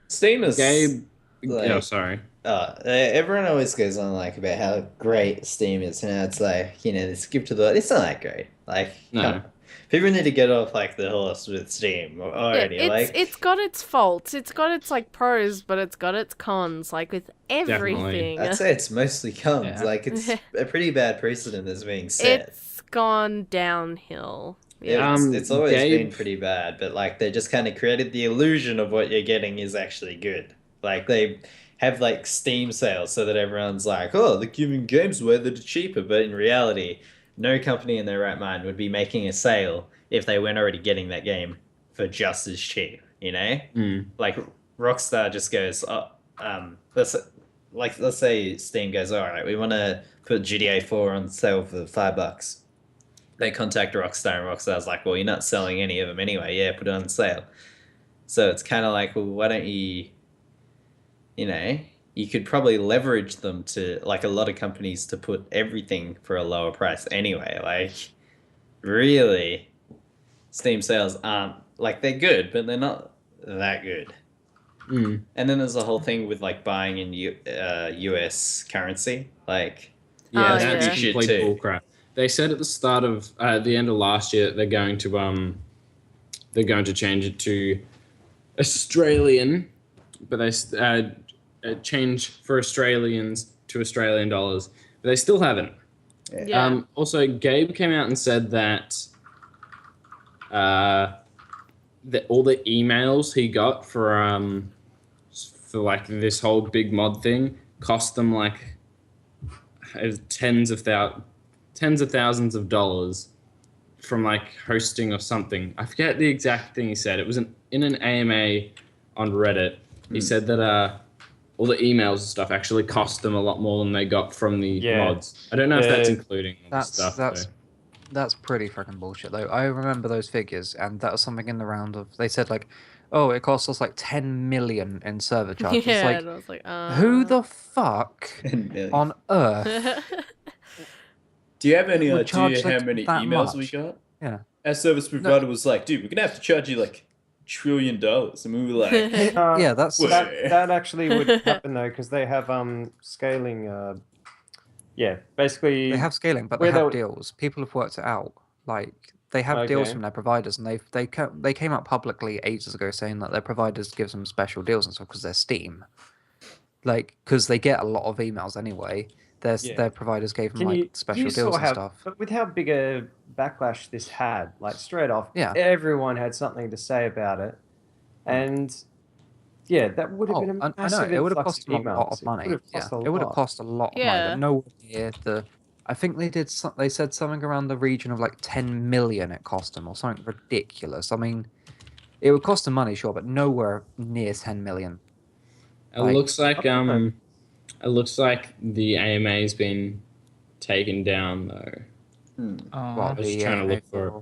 Steam is Gabe. like- Oh, sorry. everyone always goes on like about how great Steam is, and it's like, the skip to the. It's not that great. Like, No. come on. People need to get off like the horse with Steam already. It's got its faults. It's got its like pros, but it's got its cons. Like with everything, I'd say it's mostly cons. Yeah. Like, it's a pretty bad precedent that's being set. it's gone downhill. Yeah, it's always Gabe- been pretty bad, but like they just kind of created the illusion of what you're getting is actually good. Like they have like Steam sales so that everyone's like, oh, they're giving games away that are cheaper, but in reality, no company in their right mind would be making a sale if they weren't already getting that game for just as cheap. Like Rockstar just goes, let's say Steam goes, all right, we want to put GTA 4 on sale for $5. They contact Rockstar, and Rockstar's like, well, you're not selling any of them anyway. Yeah, put it on sale. So it's kind of like, well, why don't you could probably leverage them to, like a lot of companies, to put everything for a lower price anyway. Like, really, Steam sales aren't, like, they're good, but they're not that good. Mm. And then there's the whole thing with like buying in US currency. Like, Yeah, Oh, that's yeah. shit complete too. bullcrap. They said at the end of last year, that they're going to change it to Australian, but change for Australians to Australian dollars, but they still haven't. Yeah. Also, Gabe came out and said that that all the emails he got for like this whole big mod thing cost them like tens of thousands of dollars from like hosting or something. I forget the exact thing he said. It was in an AMA on Reddit. He said that all the emails and stuff actually cost them a lot more than they got from the mods. I don't know if that's including all the stuff. That's pretty freaking bullshit though. I remember those figures, and that was something in the round of. They said like, "Oh, it cost us like 10 million in server charges." Yeah, Like, and I was like, who the fuck on earth? Do you have any would idea charge, how like, many that emails we much? got? Yeah. Our service provider was like, dude, we're gonna have to charge you like $1 trillion. And we were like, Yeah, that's that actually would happen though, because they have scaling. Basically they have scaling, but where they have they'll- deals. People have worked it out. Like they have deals Okay. from their providers, and they came out publicly ages ago saying that their providers gives them special deals and stuff because they're Steam. Like, because they get a lot of emails anyway. Their providers gave them like special you deals saw and stuff. But with how big a backlash this had, like straight off, Yeah. everyone had something to say about it, and yeah, that would have been a I know massive it would have influx cost them a lot emails. of money. It would have Yeah, cost a it would have lot. cost a lot of money, Yeah. but nowhere near the. I think they did. They said something around the region of like 10 million it cost them, or something ridiculous. I mean, it would cost them money, sure, but nowhere near 10 million. It looks like the AMA's been taken down though. What, I was the trying to AMA look for it.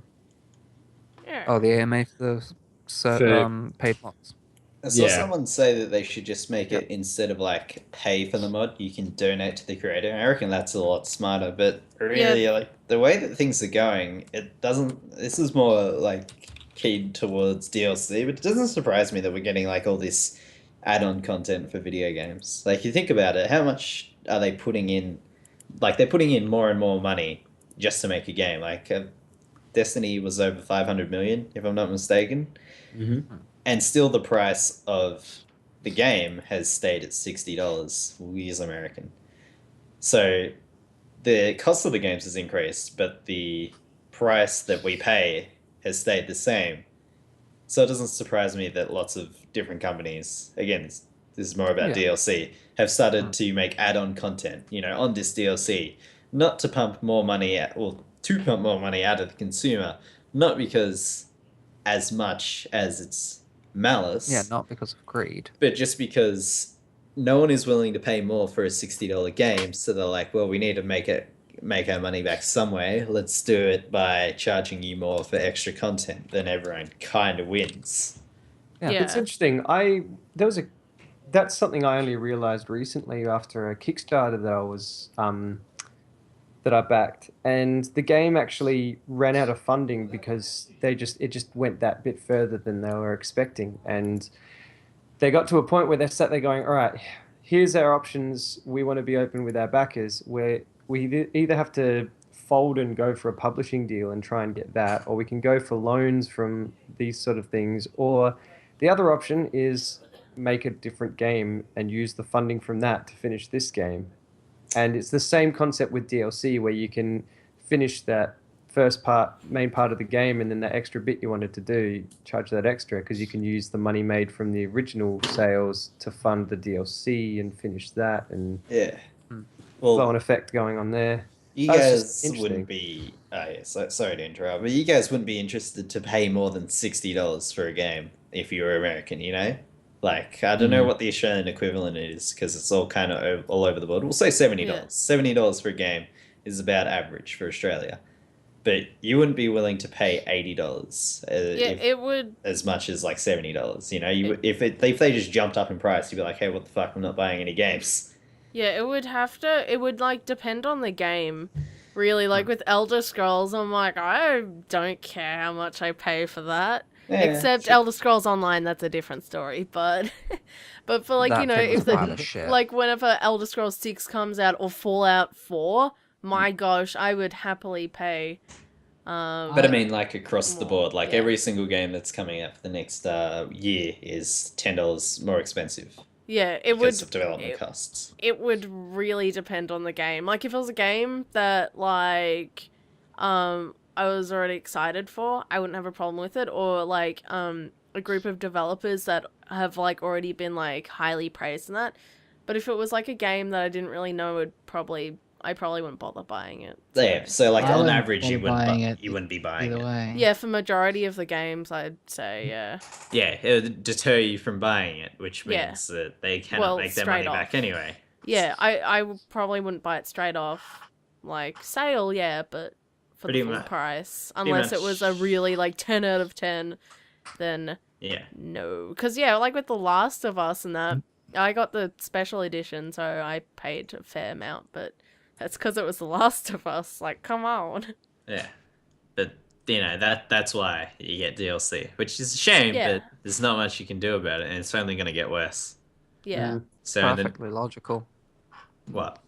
Yeah. Oh, the AMA for the paid mods. I saw Yeah. someone say that they should just make it instead of like pay for the mod, you can donate to the creator. I reckon that's a lot smarter. But really, like the way that things are going, it doesn't. This is more like keyed towards DLC, but it doesn't surprise me that we're getting like all this add-on content for video games. Like you think about it, how much are they putting in? Like they're putting in more and more money just to make a game. Like Destiny was over 500 million, if I'm not mistaken. Mm-hmm. And still the price of the game has stayed at $60. We'll use American. So the cost of the games has increased, but the price that we pay has stayed the same. So it doesn't surprise me that lots of different companies, again, this is more about DLC, have started to make add-on content, on this DLC. Not to pump more money out, well, to pump more money out of the consumer, not because as much as it's malice. Yeah, not because of greed. But just because no one is willing to pay more for a $60 game, so they're like, well, we need to make our money back some way. Let's do it by charging you more for extra content. Then everyone kind of wins. Yeah. It's interesting. That's something I only realized recently after a Kickstarter that I backed, and the game actually ran out of funding because it just went that bit further than they were expecting, and they got to a point where they sat there going, all right, here's our options. We want to be open with our backers, where we either have to fold and go for a publishing deal and try and get that, or we can go for loans from these sort of things, or the other option is make a different game and use the funding from that to finish this game. And it's the same concept with DLC, where you can finish that main part of the game, and then that extra bit you wanted to do, charge that extra, because you can use the money made from the original sales to fund the DLC and finish that, and flow and effect going on there. You guys wouldn't be... sorry to interrupt, but you guys wouldn't be interested to pay more than $60 for a game if you were American, Like, I don't know what the Australian equivalent is, because it's all kind of all over the board. We'll say $70. Yeah. $70 for a game is about average for Australia. But you wouldn't be willing to pay $80 it would... as much as like $70. If they just jumped up in price, you'd be like, hey, what the fuck, I'm not buying any games. Yeah, it would like depend on the game. Really, like with Elder Scrolls, I'm like, I don't care how much I pay for that. Yeah, Except sure. Elder Scrolls Online, that's a different story. But but for like, That you know, thing was if a pile the of shit. like whenever Elder Scrolls 6 comes out or Fallout 4, my gosh, I would happily pay. But I mean, like across the More, board, like yeah. every single game that's coming out for the next year is $10 more expensive Yeah, it because would. of development costs. It would really depend on the game. Like if it was a game that like I was already excited for, I wouldn't have a problem with it. Or like a group of developers that have like already been like highly praised in that. But if it was like a game that I didn't really know, I probably wouldn't bother buying it. Yeah, so like I on wouldn't average, bother buying it you wouldn't be buying Either it. way. Yeah, for majority of the games, I'd say yeah. Yeah, it would deter you from buying it, which Yeah. means that they cannot Well, make their money straight back off. anyway. Yeah, I probably wouldn't buy it straight off. Like sale, yeah, but for Pretty the full much. price, unless it was a much. really like 10 out of 10, then Yeah. no. Because yeah, like with The Last of Us and that, I got the special edition, so I paid a fair amount, but that's because it was The Last of Us. Like, come on. Yeah. But you know, that's why you get DLC, which is a shame, Yeah. but there's not much you can do about it, and it's only gonna get worse. Yeah. So then Perfectly logical. what?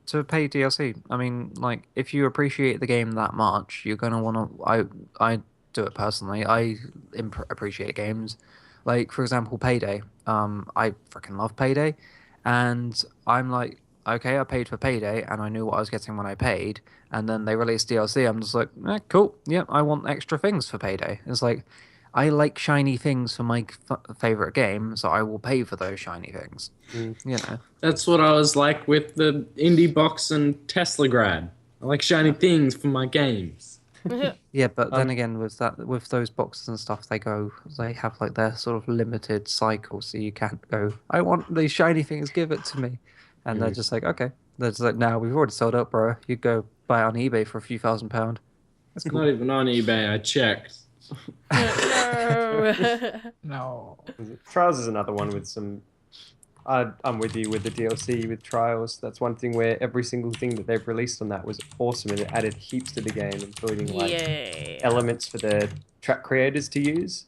To pay DLC. I mean, like, if you appreciate the game that much, you're gonna wanna. I do it personally. I appreciate games. Like, for example, Payday. I freaking love Payday, and I'm like, okay, I paid for Payday, and I knew what I was getting when I paid. And then they released DLC. I'm just like, cool. Yeah, I want extra things for Payday. It's like, I like shiny things for my favorite game, so I will pay for those shiny things. You know. That's what I was like with the Indie Box and Tesla Grad. I like shiny things for my games. Yeah, but then again, with those boxes and stuff, they have like their sort of limited cycle, so you can't go, I want these shiny things, give it to me. And they're just like, okay. They're just like, now we've already sold out, bro. You go buy it on eBay for a few £1,000. That's cool. Not even on eBay, I checked. No. No. Trials is another one with some. I'm with you with the DLC with Trials. That's one thing where every single thing that they've released on that was awesome, and it added heaps to the game, including like Yeah. elements for the track creators to use.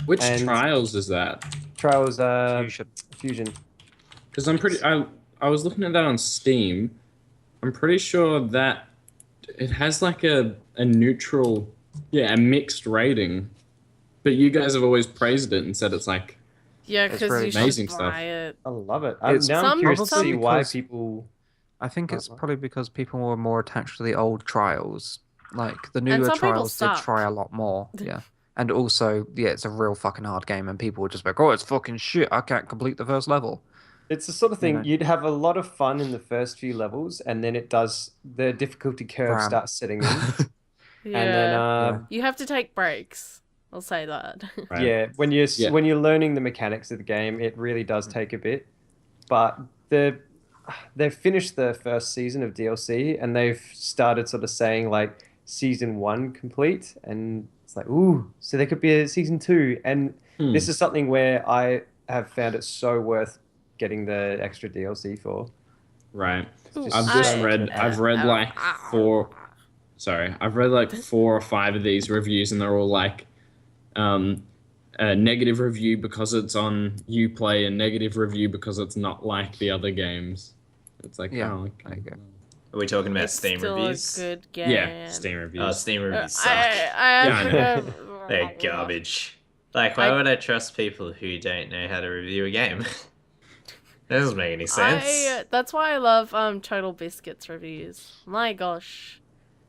Which And- Trials is that? Trials Fusion. Fusion. Because I'm pretty. I was looking at that on Steam. I'm pretty sure that it has like a neutral, a mixed rating. But you guys have always praised it and said it's like, Yeah, It's because really you should amazing buy stuff. it. I love it. It's Now I'm curious to some- see why because- people. I think Oh, it's what? probably because people were more attached to the old Trials. Like, the And newer some people Trials did suck. try a lot more. Yeah. And also, it's a real fucking hard game, and people would just be like, oh, it's fucking shit, I can't complete the first level. It's the sort of thing know. you'd have a lot of fun in the first few levels, and then the difficulty curve Ram. starts setting in, Yeah. and then Yeah. You have to take breaks. I'll say that. right? yeah, when you're Yeah. when you're learning the mechanics of the game, it really does take a bit. But they've finished the first season of DLC, and they've started sort of saying like season 1 complete, and it's like, ooh, so there could be a season 2, and this is something where I have found it so worth getting the extra DLC for. Right. Ooh, I've just I- read. I've read like four. Sorry, I've read like 4 or 5 of these reviews, and they're all like, a negative review because it's on Uplay, and negative review because it's not like the other games. It's like, Yeah, oh, there okay. you go. Are we talking about It's Steam still reviews? a good game. Yeah, Steam reviews. Oh, Steam reviews suck. I Yeah, I They're garbage. Like, why would I trust people who don't know how to review a game? That doesn't make any sense. That's why I love Total Biscuits reviews. My gosh.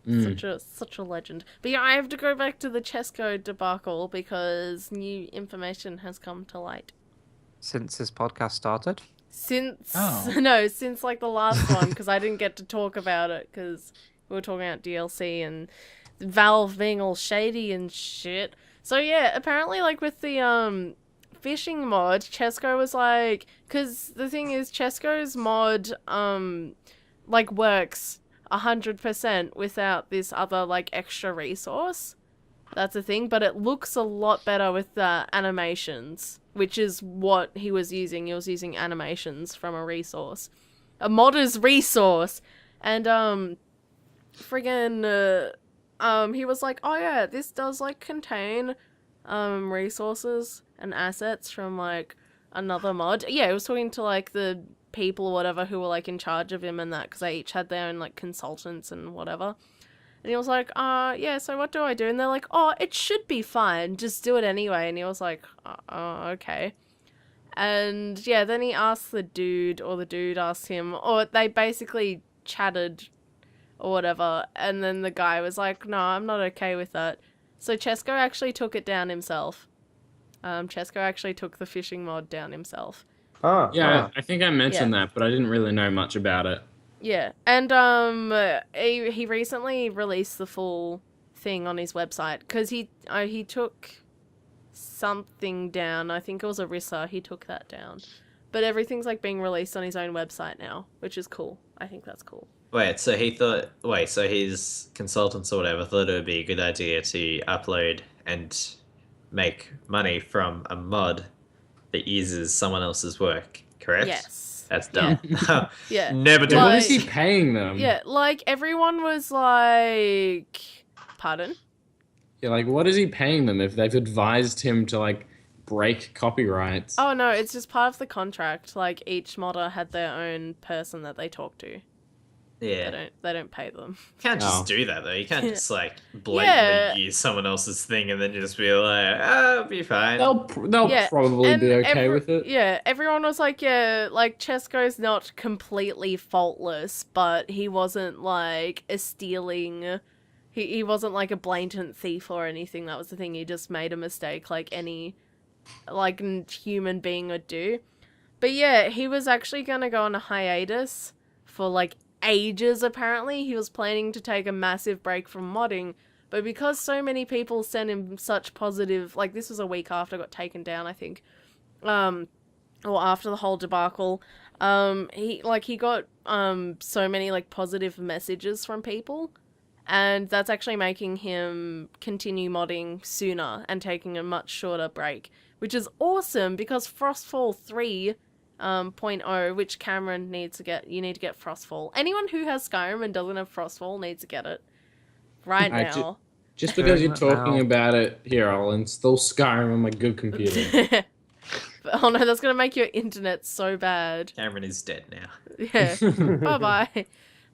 Such a legend. But yeah, I have to go back to the chess code debacle because new information has come to light. Since this podcast started? Since Oh. since like the last one, because I didn't get to talk about it because we were talking about DLC and Valve being all shady and shit. So yeah, apparently like with the fishing mod, Chesco was like, because the thing is, Chesco's mod like works 100% without this other like extra resource. That's a thing, but it looks a lot better with the animations, which is what he was using. He was using animations from a resource, a modder's resource, and friggin' he was like, oh yeah, this does like contain resources and assets from like another mod. Yeah, it was talking to like the people or whatever who were like in charge of him and that, because they each had their own like consultants and whatever. And he was like, yeah, so what do I do? And they're like, oh, it should be fine, just do it anyway. And he was like, okay. And yeah, then he asked the dude, or the dude asked him, or they basically chatted or whatever, and then the guy was like, no, I'm not okay with that. So Chesko actually took it down himself. Chesko actually took the fishing mod down himself. Oh, Yeah, wow. I think I mentioned that, but I didn't really know much about it. Yeah, and he recently released the full thing on his website, because he took something down. I think it was Arissa. He took that down, but everything's like being released on his own website now, which is cool. I think that's cool. So his consultants or whatever thought it would be a good idea to upload and make money from a mod that uses someone else's work, correct? Yes. That's dumb. Yeah. Never do What Like- is he paying them? Yeah, like everyone was like, pardon? Yeah, like, what is he paying them if they've advised him to, like, break copyrights? Oh no, it's just part of the contract. Like each modder had their own person that they talk to. Yeah. They don't pay them. You can't just Oh. do that though. You can't Yeah. just like blatantly Yeah. use someone else's thing and then just be like, "Oh, it'll be fine." They'll Yeah, probably and be okay with it. Yeah, everyone was like, yeah, like Chesko's not completely faultless, but he wasn't like a stealing. He wasn't like a blatant thief or anything. That was the thing. He just made a mistake, like any like human being would do. But yeah, he was actually gonna go on a hiatus for like ages. Apparently, he was planning to take a massive break from modding. But because so many people sent him such positive, like this was a week after it got taken down, I think, or after the whole debacle, he got so many like positive messages from people, and that's actually making him continue modding sooner and taking a much shorter break, which is awesome because Frostfall 3.0, which Camaran needs to get, you need to get Frostfall. Anyone who has Skyrim and doesn't have Frostfall needs to get it right I now. Just because you're Doing it talking now. about it, here, I'll install Skyrim on my good computer. Oh no, that's gonna make your internet so bad. Cameron is dead now. Yeah. Bye bye.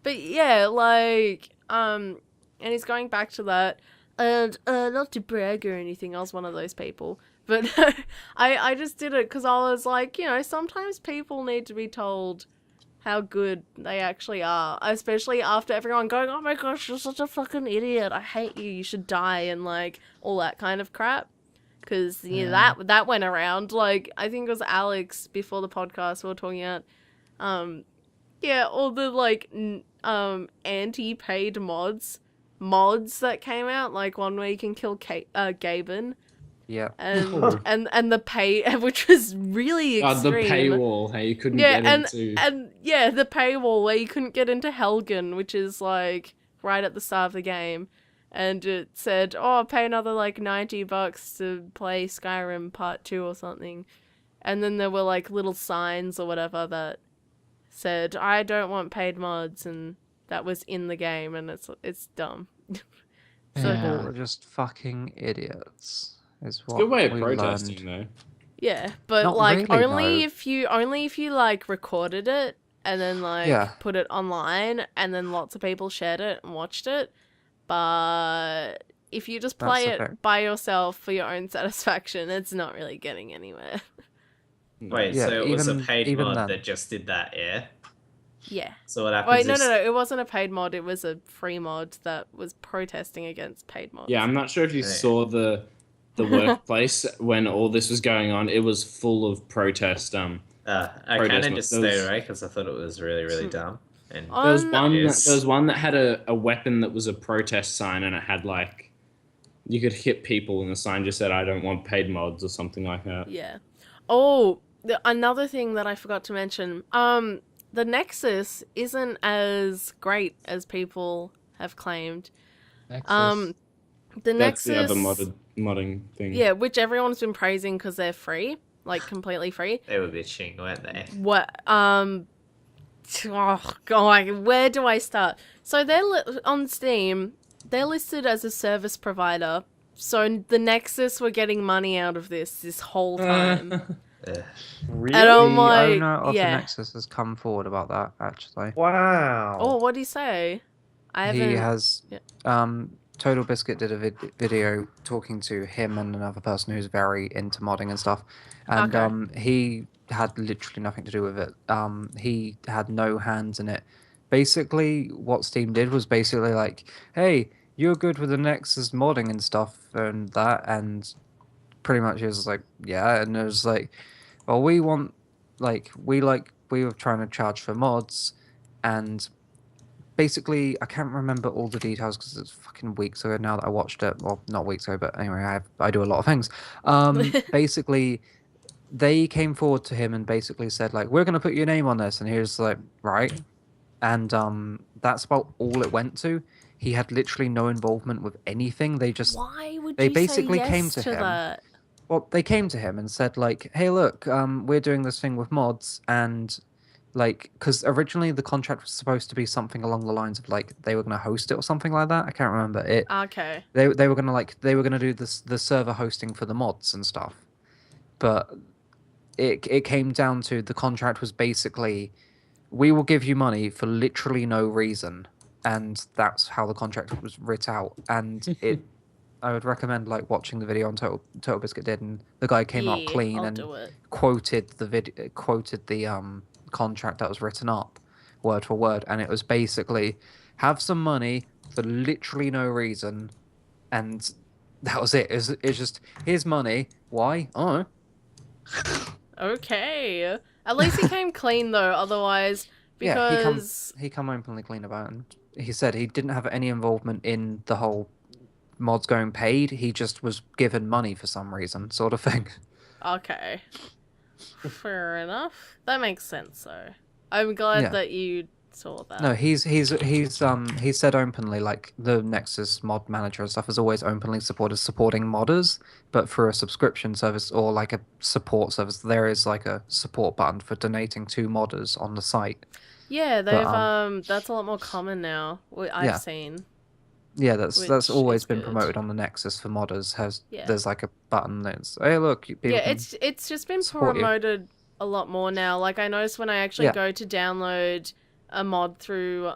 But yeah, like, and he's going back to that. And not to brag or anything, I was one of those people. But I just did it because I was like, you know, sometimes people need to be told how good they actually are. Especially after everyone going, oh my gosh, you're such a fucking idiot. I hate you. You should die. And like all that kind of crap. Because that went around. Like, I think it was Alex before the podcast we were talking about. All the like anti-paid mods that came out, like one where you can kill Gaben, Yeah. and the pay, which was really God, the extreme. paywall, hey, you couldn't Yeah, get into. and yeah, the paywall where you couldn't get into Helgen, which is like right at the start of the game, and it said, "Oh, pay another like $90 to play Skyrim Part 2 or something," and then there were like little signs or whatever that said, "I don't want paid mods," and that was in the game, and it's dumb. So Yeah. People are just fucking idiots. Is what Good way of we protesting, learned. though. yeah, but Not like really, only though. if you like recorded it and then like Yeah. put it online and then lots of people shared it and watched it. But if you just play That's the it thing. by yourself for your own satisfaction, it's not really getting anywhere. Wait, Yeah, so it was a even- paid even mod then. that just did that, yeah? Yeah. So what happens Wait, no, is... it wasn't a paid mod. It was a free mod that was protesting against paid mods. Yeah, I'm not sure if you Yeah. saw the workplace when all this was going on. It was full of protest. I kind protest of mod. just There stayed was- away because I thought it was really, really dumb. And Oh, There was On- one. Yes. There was one that had a weapon that was a protest sign, and it had like you could hit people, and the sign just said, "I don't want paid mods" or something like that. Yeah. Oh, another thing that I forgot to mention. The Nexus isn't as great as people have claimed. Nexus. The That's Nexus, the other modding thing. yeah, which everyone's been praising because they're free, like completely free. they were bitching, weren't they? What? Oh god, where do I start? So they're on Steam. They're listed as a service provider, So the Nexus were getting money out of this whole time. Really? And I'm The like, owner of the yeah. Nexus has come forward about that, actually. Wow. Oh, what'd he say? I haven't. He has. Yeah. Total Biscuit did a video talking to him and another person who's very into modding and stuff, and Okay. he had literally nothing to do with it. He had no hands in it. Basically, what Steam did was basically like, "Hey, you're good with the Nexus modding and stuff and that," and pretty much it was like, "Yeah," and it was like, "Well, we want we were trying to charge for mods, and." Basically, I can't remember all the details because it's fucking weeks ago now that I watched it. Well, not weeks ago, but anyway, I do a lot of things. Basically, they came forward to him and basically said like, "We're gonna put your name on this," and he was like, "Right," and that's about all it went to. He had literally no involvement with anything. Why would They you basically say yes came to him. that? Well, they came to him and said like, "Hey, look, we're doing this thing with mods and." Like, because originally the contract was supposed to be something along the lines of like they were going to host it or something like that. I can't remember it. Okay. They were going to do the server hosting for the mods and stuff, but it came down to the contract was basically we will give you money for literally no reason, and that's how the contract was writ out. And I would recommend like watching the video on Total Biscuit did, and the guy came out Yeah, clean I'll and do it. quoted the contract that was written up word for word, and it was basically have some money for literally no reason, and that was it. It's just here's money. Why? Oh, Okay. At least he came clean though. Otherwise, yeah. because He come openly clean about it, and he said he didn't have any involvement in the whole mods going paid. He just was given money for some reason, sort of thing. okay, fair enough. That makes sense though. I'm glad Yeah. that you saw that. No, he said openly like the Nexus mod manager and stuff has always openly supporting modders, but for a subscription service or like a support service, there is like a support button for donating to modders on the site. Yeah, they've But, that's a lot more common now. I've Yeah. seen. Yeah, that's Which always is been good. promoted on the Nexus for modders. Yeah. There's like a button that's hey look, people Yeah, can it's just been support you. promoted a lot more now. Like I noticed when I actually Yeah. go to download a mod through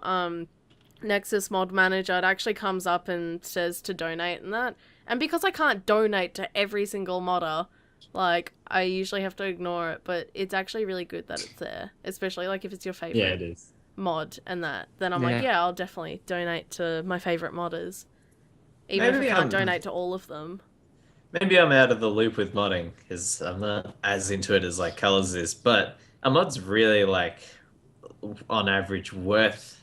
Nexus Mod Manager, it actually comes up and says to donate and that. And because I can't donate to every single modder, like I usually have to ignore it, but it's actually really good that it's there, especially like if it's your favorite Yeah, it is. mod and that. Then I'm like, Yeah. yeah, I'll definitely donate to my favorite modders, even Maybe if I can't I'm- donate to all of them. Maybe I'm out of the loop with modding because I'm not as into it as like Colors is, but a mod's really like on average worth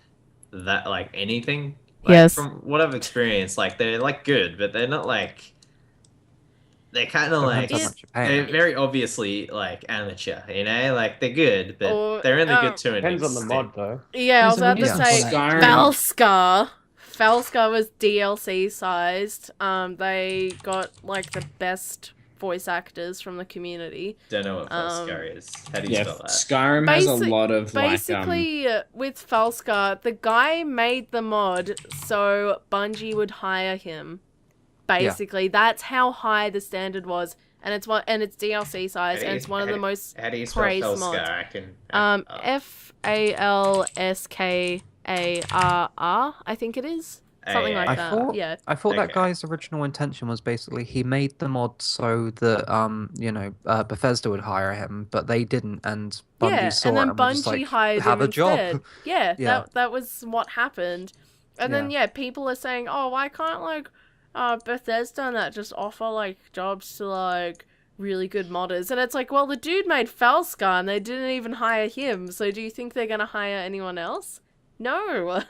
that like anything. Like, Yes. From what I've experienced, like they're like good, but they're not like they're kind of like Depends how much you're paying. they're very obviously like amateur, you know? Like they're good, but Or, they're only good to an Depends on the extent. mod though. Yeah, I was There's a about to reason say for that. Skyrim. Valscar. Valscar was DLC sized. They got like the best voice actors from the community. Don't know what Felskar is. How do you Yeah, spell that? Skyrim has a Basi- lot of Basically, with Falscar, the guy made the mod so Bungie would hire him. Basically, that's how high the standard was, and it's DLC size, and it's one of the most How do you spell praised Felskar? mods. I can. Falskarr, I think it is. Something like I that. thought Yeah. that Okay. guy's original intention was basically he made the mod so that Bethesda would hire him, but they didn't, and Bungie Yeah, saw and it then and was just Bungie like, hired have him a job. instead. Yeah, Yeah. that was what happened. And then people are saying, "Oh, why can't like Bethesda and that just offer like jobs to like really good modders?" And it's like, well, the dude made Falscar and they didn't even hire him. So do you think they're gonna hire anyone else? No.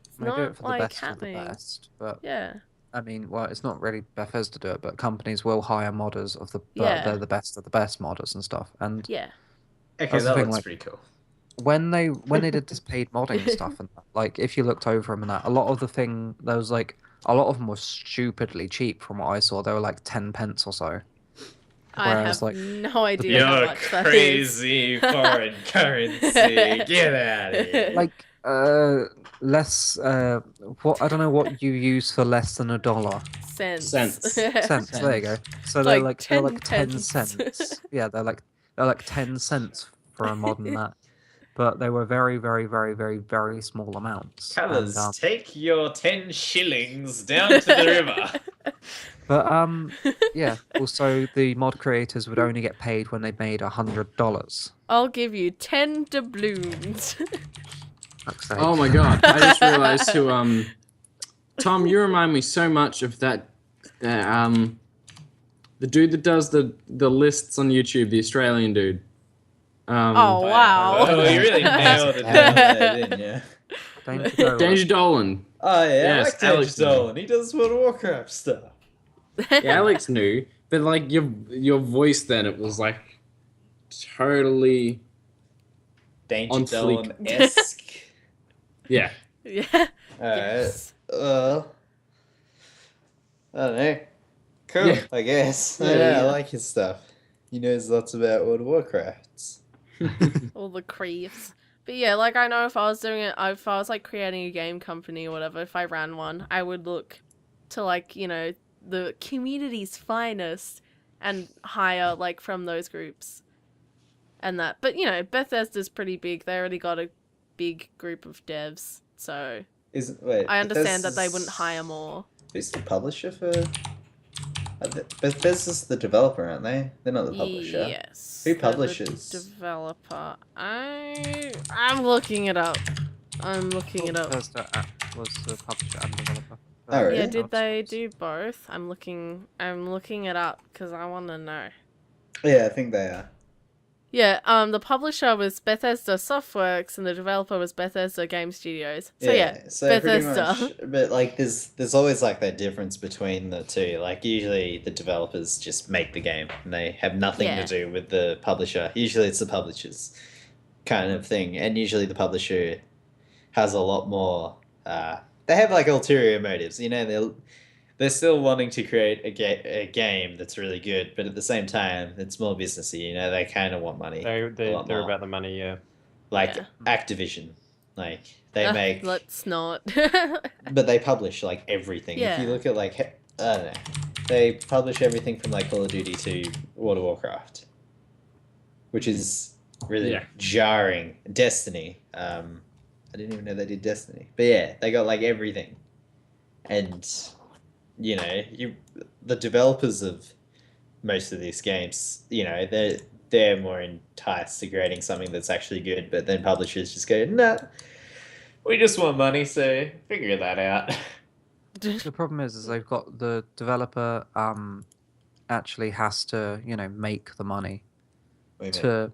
It's They not do it for the like best of the happening. best, but Yeah. I mean, well, it's not really Bethesda do it, but companies will hire modders but Yeah. they're the best of the best modders and stuff. And Yeah. Okay, That's the that thing, looks like- pretty cool. when they did this paid modding stuff and that, like if you looked over them and that, a lot of them were stupidly cheap from what I saw. They were like 10 pence or so. I Whereas, have like, no idea how You're much that is. crazy foreign currency. Get out of here. Like less. What I don't know what you use for less than $1. Cents. Cents. Cents. There you go. So they're like 10 cents. Yeah, they're like 10 cents for a mod and that. But they were very, very, very, very, very small amounts. Colours, And, take your 10 shillings down to the river. but yeah. Also, the mod creators would only get paid when they made $100. I'll give you 10 doubloons. Fuck's sake. Oh my god! I just realized who. Tom, you remind me so much of that. The dude that does the lists on YouTube, the Australian dude. Oh, wow. Oh, you really nailed it down there, didn't you? Danger Dolan. Oh, yeah, Yes, I like Danger Alex Dolan. He does World of Warcraft stuff. Yeah, Alex knew, but like your voice then, it was like totally Danger On fleek. Dolan-esque. yeah. Yeah. Alright. Yes. I don't know. Cool, Yeah. I guess. Yeah. I like his stuff. He knows lots about World of Warcraft. All the creeps. But yeah, like I know if I was doing it, if I was like creating a game company or whatever, if I ran one, I would look to like, you know, the community's finest and hire like from those groups and that. But you know, Bethesda's pretty big. They already got a big group of devs, so Wait, I understand that they Bethesda's- wouldn't hire more. Who's the publisher for? Bethesda's the developer, aren't they? They're not the publisher. Yes. Who they're the publishes? Developer. I'm looking it up. I'm looking it up. Bethesda was the publisher and developer. Oh, really? Yeah, did they do both? I'm looking it up because I want to know. Yeah, I think they are. Yeah, the publisher was Bethesda Softworks and the developer was Bethesda Game Studios. So yeah, so pretty Bethesda. much, but like there's always like that difference between the two. Like usually the developers just make the game and they have nothing Yeah. to do with the publisher. Usually it's the publisher's kind of thing, and usually the publisher has a lot more. They have like ulterior motives. You know, they're still wanting to create a game that's really good, but at the same time, it's more businessy. You know, they kind of want money. They're lot more. about the money, yeah. Like Yeah. Activision, like they make, Let's not. but they publish like everything. If Yeah. you look at like, I don't know, they publish everything from like Call of Duty to World of Warcraft, which is really Yeah. jarring. Destiny, I didn't even know they did Destiny, but yeah, they got like everything, and you know, the developers of most of these games, you know, they're more enticed to creating something that's actually good, but then publishers just go, nah, We just want money, so figure that out. The problem is they've got the developer actually has to, you know, make the money What do you mean?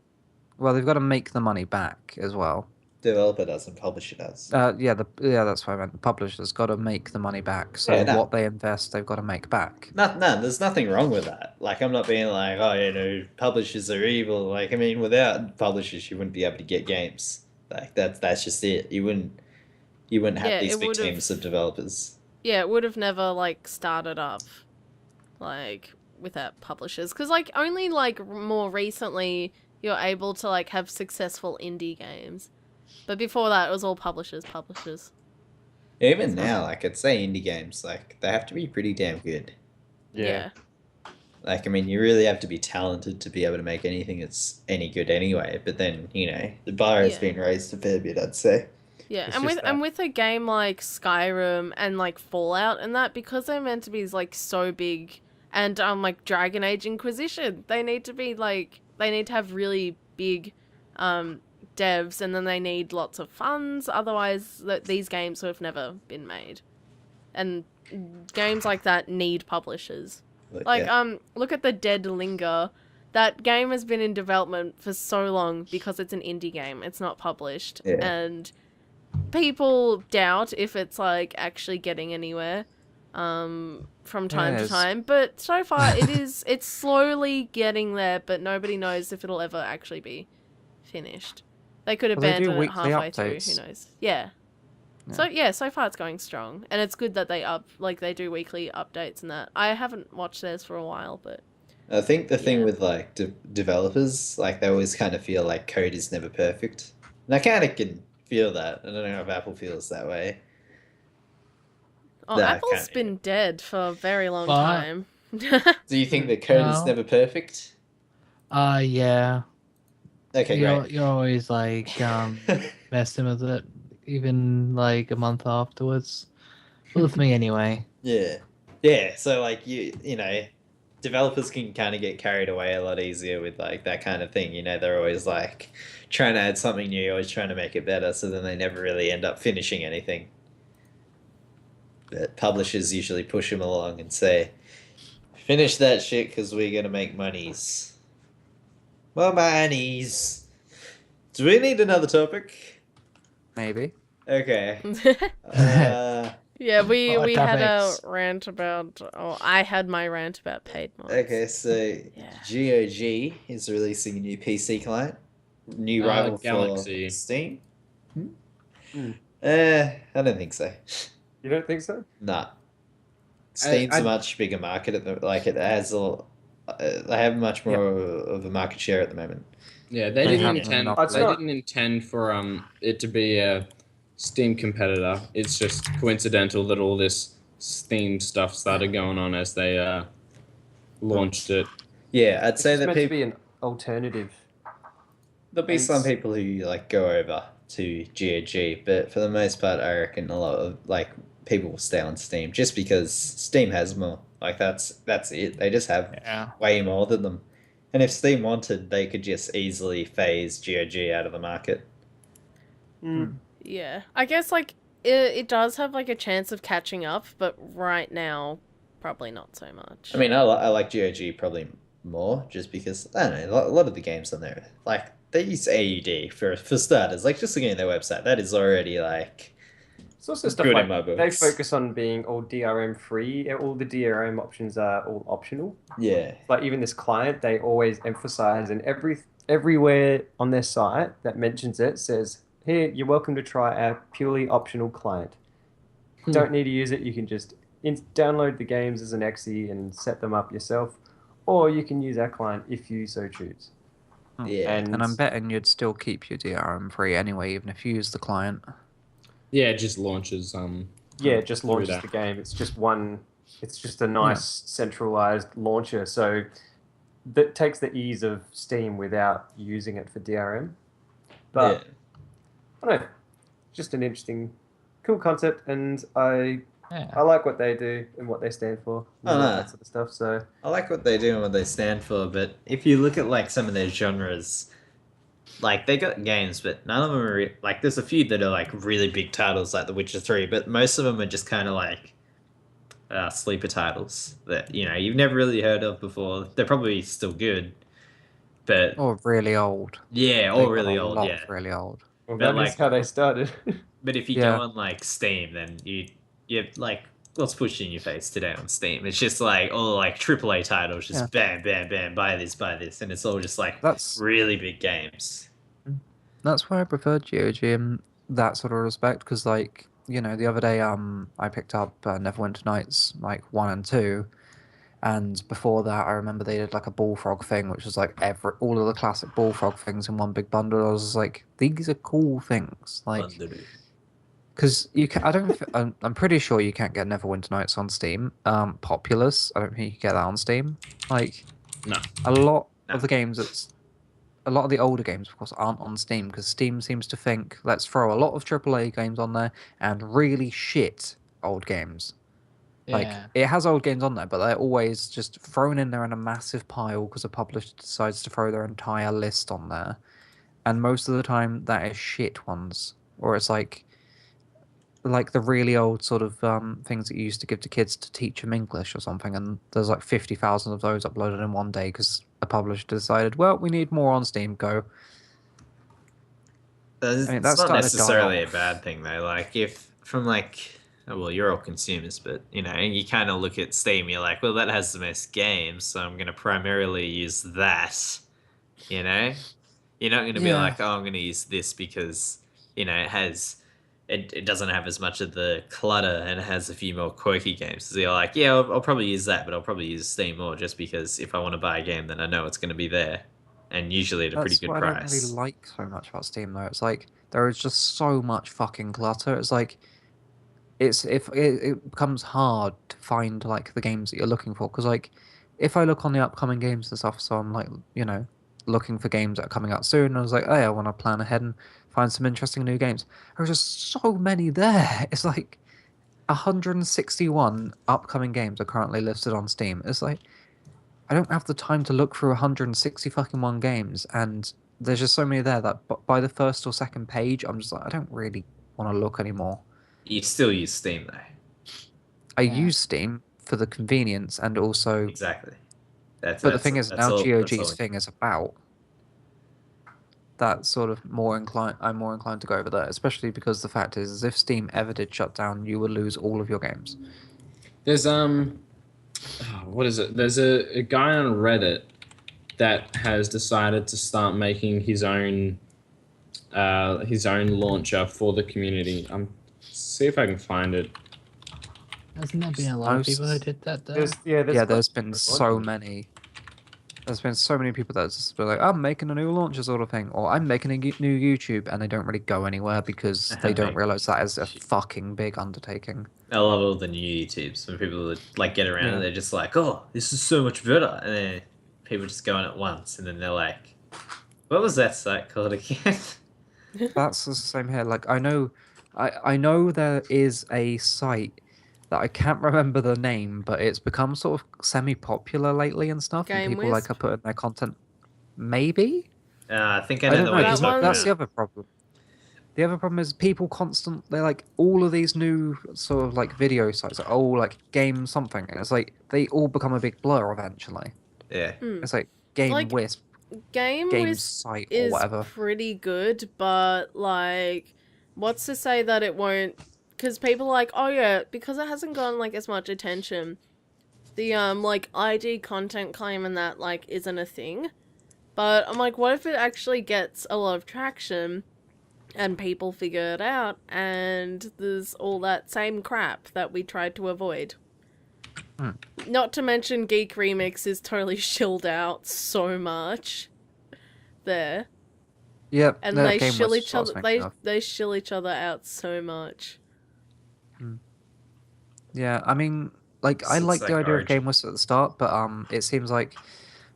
well, they've got to make the money back as well. Developer doesn't, publisher does. Yeah, that's what I meant. The publisher's got to make the money back. So Yeah, no. what they invest, they've got to make back. No, there's nothing wrong with that. Like, I'm not being like, oh, you know, publishers are evil. Like, I mean, without publishers, you wouldn't be able to get games. Like, that's just it. You wouldn't have Yeah, these it big would've- teams of developers. Yeah, it would have never like started up like without publishers because like only like more recently you're able to like have successful indie games. But before that, it was all publishers. Even now, like, I'd say indie games, like, they have to be pretty damn good. Yeah. Like, I mean, you really have to be talented to be able to make anything that's any good anyway. But then, you know, the bar has Yeah. been raised a fair bit, I'd say. Yeah, It's and just with a game like Skyrim and like Fallout and that, because they're meant to be like so big, and like Dragon Age Inquisition, they need to have really big devs, and then they need lots of funds. Otherwise, these games would have never been made. And games like that need publishers. But, Like yeah. look at the Dead Linger. That game has been in development for so long because it's an indie game. It's not published. Yeah. And people doubt if it's like actually getting anywhere from time to Yes. time, but so far it's slowly getting there, but nobody knows if it'll ever actually be finished. They could Well, they do abandon it weekly halfway through, updates. who knows. Yeah. So far it's going strong, and it's good that they do weekly updates and that. I haven't watched theirs for a while, but I think the thing Yeah. with like developers, like they always kind of feel like code is never perfect, and I kind of can feel that. I don't know if Apple feels that way. Oh, Nah, Apple's can't- been dead for a very long But- time. Do you think the code is No. never perfect? Yeah. Okay, You're always like messing with it, even like a month afterwards. With me anyway. Yeah. Yeah, so like you know, developers can kind of get carried away a lot easier with like that kind of thing. You know, they're always like trying to add something new, always trying to make it better, so then they never really end up finishing anything. But publishers usually push them along and say, "Finish that shit because we're gonna make monies." More monies. Do we need another topic? Maybe. Okay. Uh, Yeah, we What had a topics? rant about. Oh, I had my rant about paid mods. Okay, so GOG is releasing a new PC client, new rival Galaxy. for Steam. Hmm. I don't think so. You don't think so? Nah, Steam's a much bigger market at the like it has a. They have much more of a market share at the moment. Yeah, they They didn't have intend. monopoly. It's They not- didn't intend for it to be a Steam competitor. It's just coincidental that all this Steam stuff started going on as they launched it. Yeah, I'd It's say just that meant to people be an alternative. there'll be some people who like go over to GOG, but for the most part, I reckon a lot of like people will stay on Steam just because Steam has more. Like that's it. They just have Yeah. way more than them. And if Steam wanted, they could just easily phase GOG out of the market. Mm. Yeah, I guess like it does have like a chance of catching up, but right now, probably not so much. I mean, I like GOG probably more just because I don't know a lot of the games on there like they use AUD for starters. Like just looking at their website, that is already like It's also stuff good like in my they books. focus on being all DRM free. All the DRM options are all optional. Yeah, Like even this client, they always emphasize, and everywhere on their site that mentions it says, "Here, you're welcome to try our purely optional client. Don't need to use it. You can just download the games as an exe and set them up yourself, or you can use our client if you so choose." yeah. And I'm betting you'd still keep your DRM free anyway, even if you use the client. Yeah, it just launches. Yeah, it just through launches that. the game. It's just one. It's just a nice centralized launcher, so that takes the ease of Steam without using it for DRM. But I don't know, just an interesting, cool concept, and I Yeah. like what they do and what they stand for, and all that sort of stuff. So I like what they do and what they stand for, but if you look at like some of their genres, like they got games, but none of them are like. There's a few that are like really big titles, like The Witcher 3, but most of them are just kind of like sleeper titles that you know you've never really heard of before. They're probably still good, but Or really old. yeah, They or got really a old, lot yeah. of really old. well, But, that is like- how they started. But if you Yeah. go on like Steam, then you like what's pushed in your face today on Steam. It's just like all like AAA titles, just bam, bam, bam, buy this, and it's all just like That's really big games. That's why I prefer GOG in that sort of respect, because like you know the other day I picked up Neverwinter Nights like 1 and 2, and before that I remember they did like a Bullfrog thing, which was like all of the classic Bullfrog things in one big bundle. I was just like, these are cool things, like because you can. I'm pretty sure you can't get Neverwinter Nights on Steam. Populous, I don't think you can get that on Steam. Like No. a lot of the games a lot of the older games, of course, aren't on Steam because Steam seems to think, let's throw a lot of AAA games on there and really shit old games. Like, Yeah. it has old games on there, but they're always just thrown in there in a massive pile because a publisher decides to throw their entire list on there. And most of the time, that is shit ones. Or it's like the really old sort of things that you used to give to kids to teach them English or something, and there's like 50,000 of those uploaded in one day because a publisher decided, well, we need more on Steam. Go. It's I mean, that's not starting to die necessarily a off. bad thing though. Like if from like, oh, well, you're all consumers, but you know, you kind of look at Steam. You're like, well, that has the most games, so I'm going to primarily use that. You know, you're not going to be Yeah. like, oh, I'm going to use this because you know it doesn't have as much of the clutter and it has a few more quirky games. So you're like, yeah, I'll probably use that, but I'll probably use Steam more just because if I want to buy a game, then I know it's going to be there, and usually at a pretty That's good what price. I don't really like so much about Steam, though. It's like there is just so much fucking clutter. It's like it becomes hard to find like the games that you're looking for because like if I look on the upcoming games and stuff, so I'm like looking for games that are coming out soon. And I was like, hey, I want to plan ahead and find some interesting new games. There's just so many there. It's like 161 upcoming games are currently listed on Steam. It's like I don't have the time to look through 160 fucking one games, and there's just so many there that by the first or second page, I'm just like, I don't really want to look anymore. You still use Steam though. I use Steam for the convenience and also. Exactly. But the thing is, now all, GOG's thing is about. That's sort of more inclined. I'm more inclined to go over there, especially because the fact is if Steam ever did shut down, you would lose all of your games. There's what is it? There's a guy on Reddit that has decided to start making his own launcher for the community. See if I can find it. Hasn't there been a lot of people who did that though? There's been so many. There's been so many people that just be like, I'm making a new launcher sort of thing, or I'm making a new YouTube, and they don't really go anywhere because they don't realize that is a fucking big undertaking. I love all the new YouTubes when people like get around and they're just like, oh, this is so much better, and then people just go on it once, and then they're like, what was that site called again? That's the same here. Like I know there is a site that I can't remember the name, but it's become sort of semi-popular lately and stuff, and people like are putting their content. Maybe. I think I know the know, way you're talking that's about. the other problem. The other problem is people constantly like all of these new sort of like video sites are all like game something, and it's like they all become a big blur eventually. Yeah. It's like Game Like, Wisp, Game site or is whatever. pretty good, but like, what's to say that it won't? Because people are like, oh yeah, because it hasn't gotten like as much attention. The like ID content claim and that like isn't a thing. But I'm like, what if it actually gets a lot of traction and people figure it out and there's all that same crap that we tried to avoid? Not to mention Geek Remix is totally shilled out so much there. Yep. And no, they Game shill Wisp each is what I was other thinking of. they shill each other out so much. Yeah, I mean, like I It's like like the idea of Origin. Game Wisp at the start, but it seems like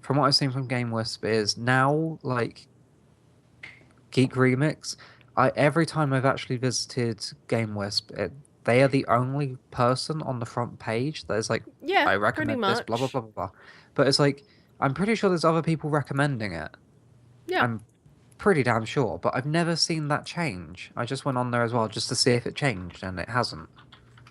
from what I've seen from Game Wisp is now like Geek Remix. Every time I've actually visited Game Wisp, they are the only person on the front page that is like, Yeah, I pretty recommend much. this, blah blah blah blah blah. But it's like I'm pretty sure there's other people recommending it. Yeah. I'm pretty damn sure, but I've never seen that change. I just went on there as well just to see if it changed, and it hasn't.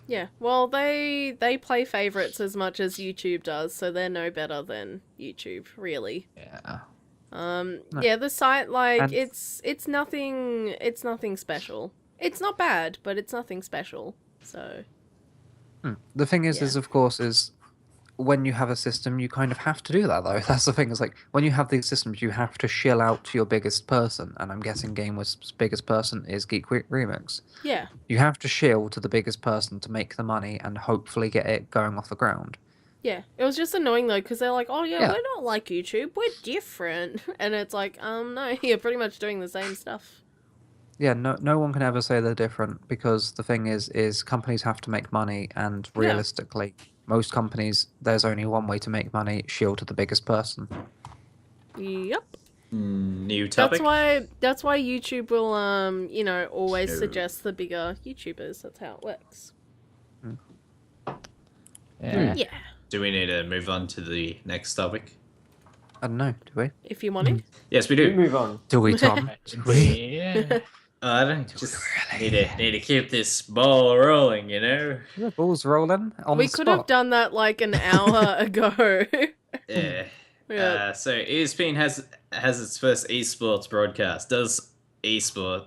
Yeah, well, they play favorites as much as YouTube does, so they're no better than YouTube, really. Yeah. Yeah, the site like And- it's nothing special. It's not bad, but it's nothing special. So The thing Yeah. is of course, is when you have a system, you kind of have to do that, though. That's the thing. Is like when you have these systems, you have to shill out to your biggest person, and I'm guessing Game Wisp's biggest person is Geek Remix. yeah, You have to shill to the biggest person to make the money and hopefully get it going off the ground. yeah. It was just annoying though, because they're like, oh yeah, Yeah. we're not like YouTube, we're different, and it's like, no, you're pretty much doing the same stuff. Yeah, no one can ever say they're different because the thing is companies have to make money, and Yeah. realistically, most companies, there's only one way to make money: shill to the biggest person. Yep. New topic. That's why YouTube will always No. suggest the bigger YouTubers. That's how it works. Yeah. Yeah. Do we need to move on to the next topic? I don't know. Do we? If you want to. Yes, we We do. move on. Do we, Tom? Do we? Yeah. I don't just need to keep this ball rolling, you know. The ball's rolling on We the could have spot. done that like an hour ago. Yeah. Yeah. So ESPN has its first esports broadcast. Does esport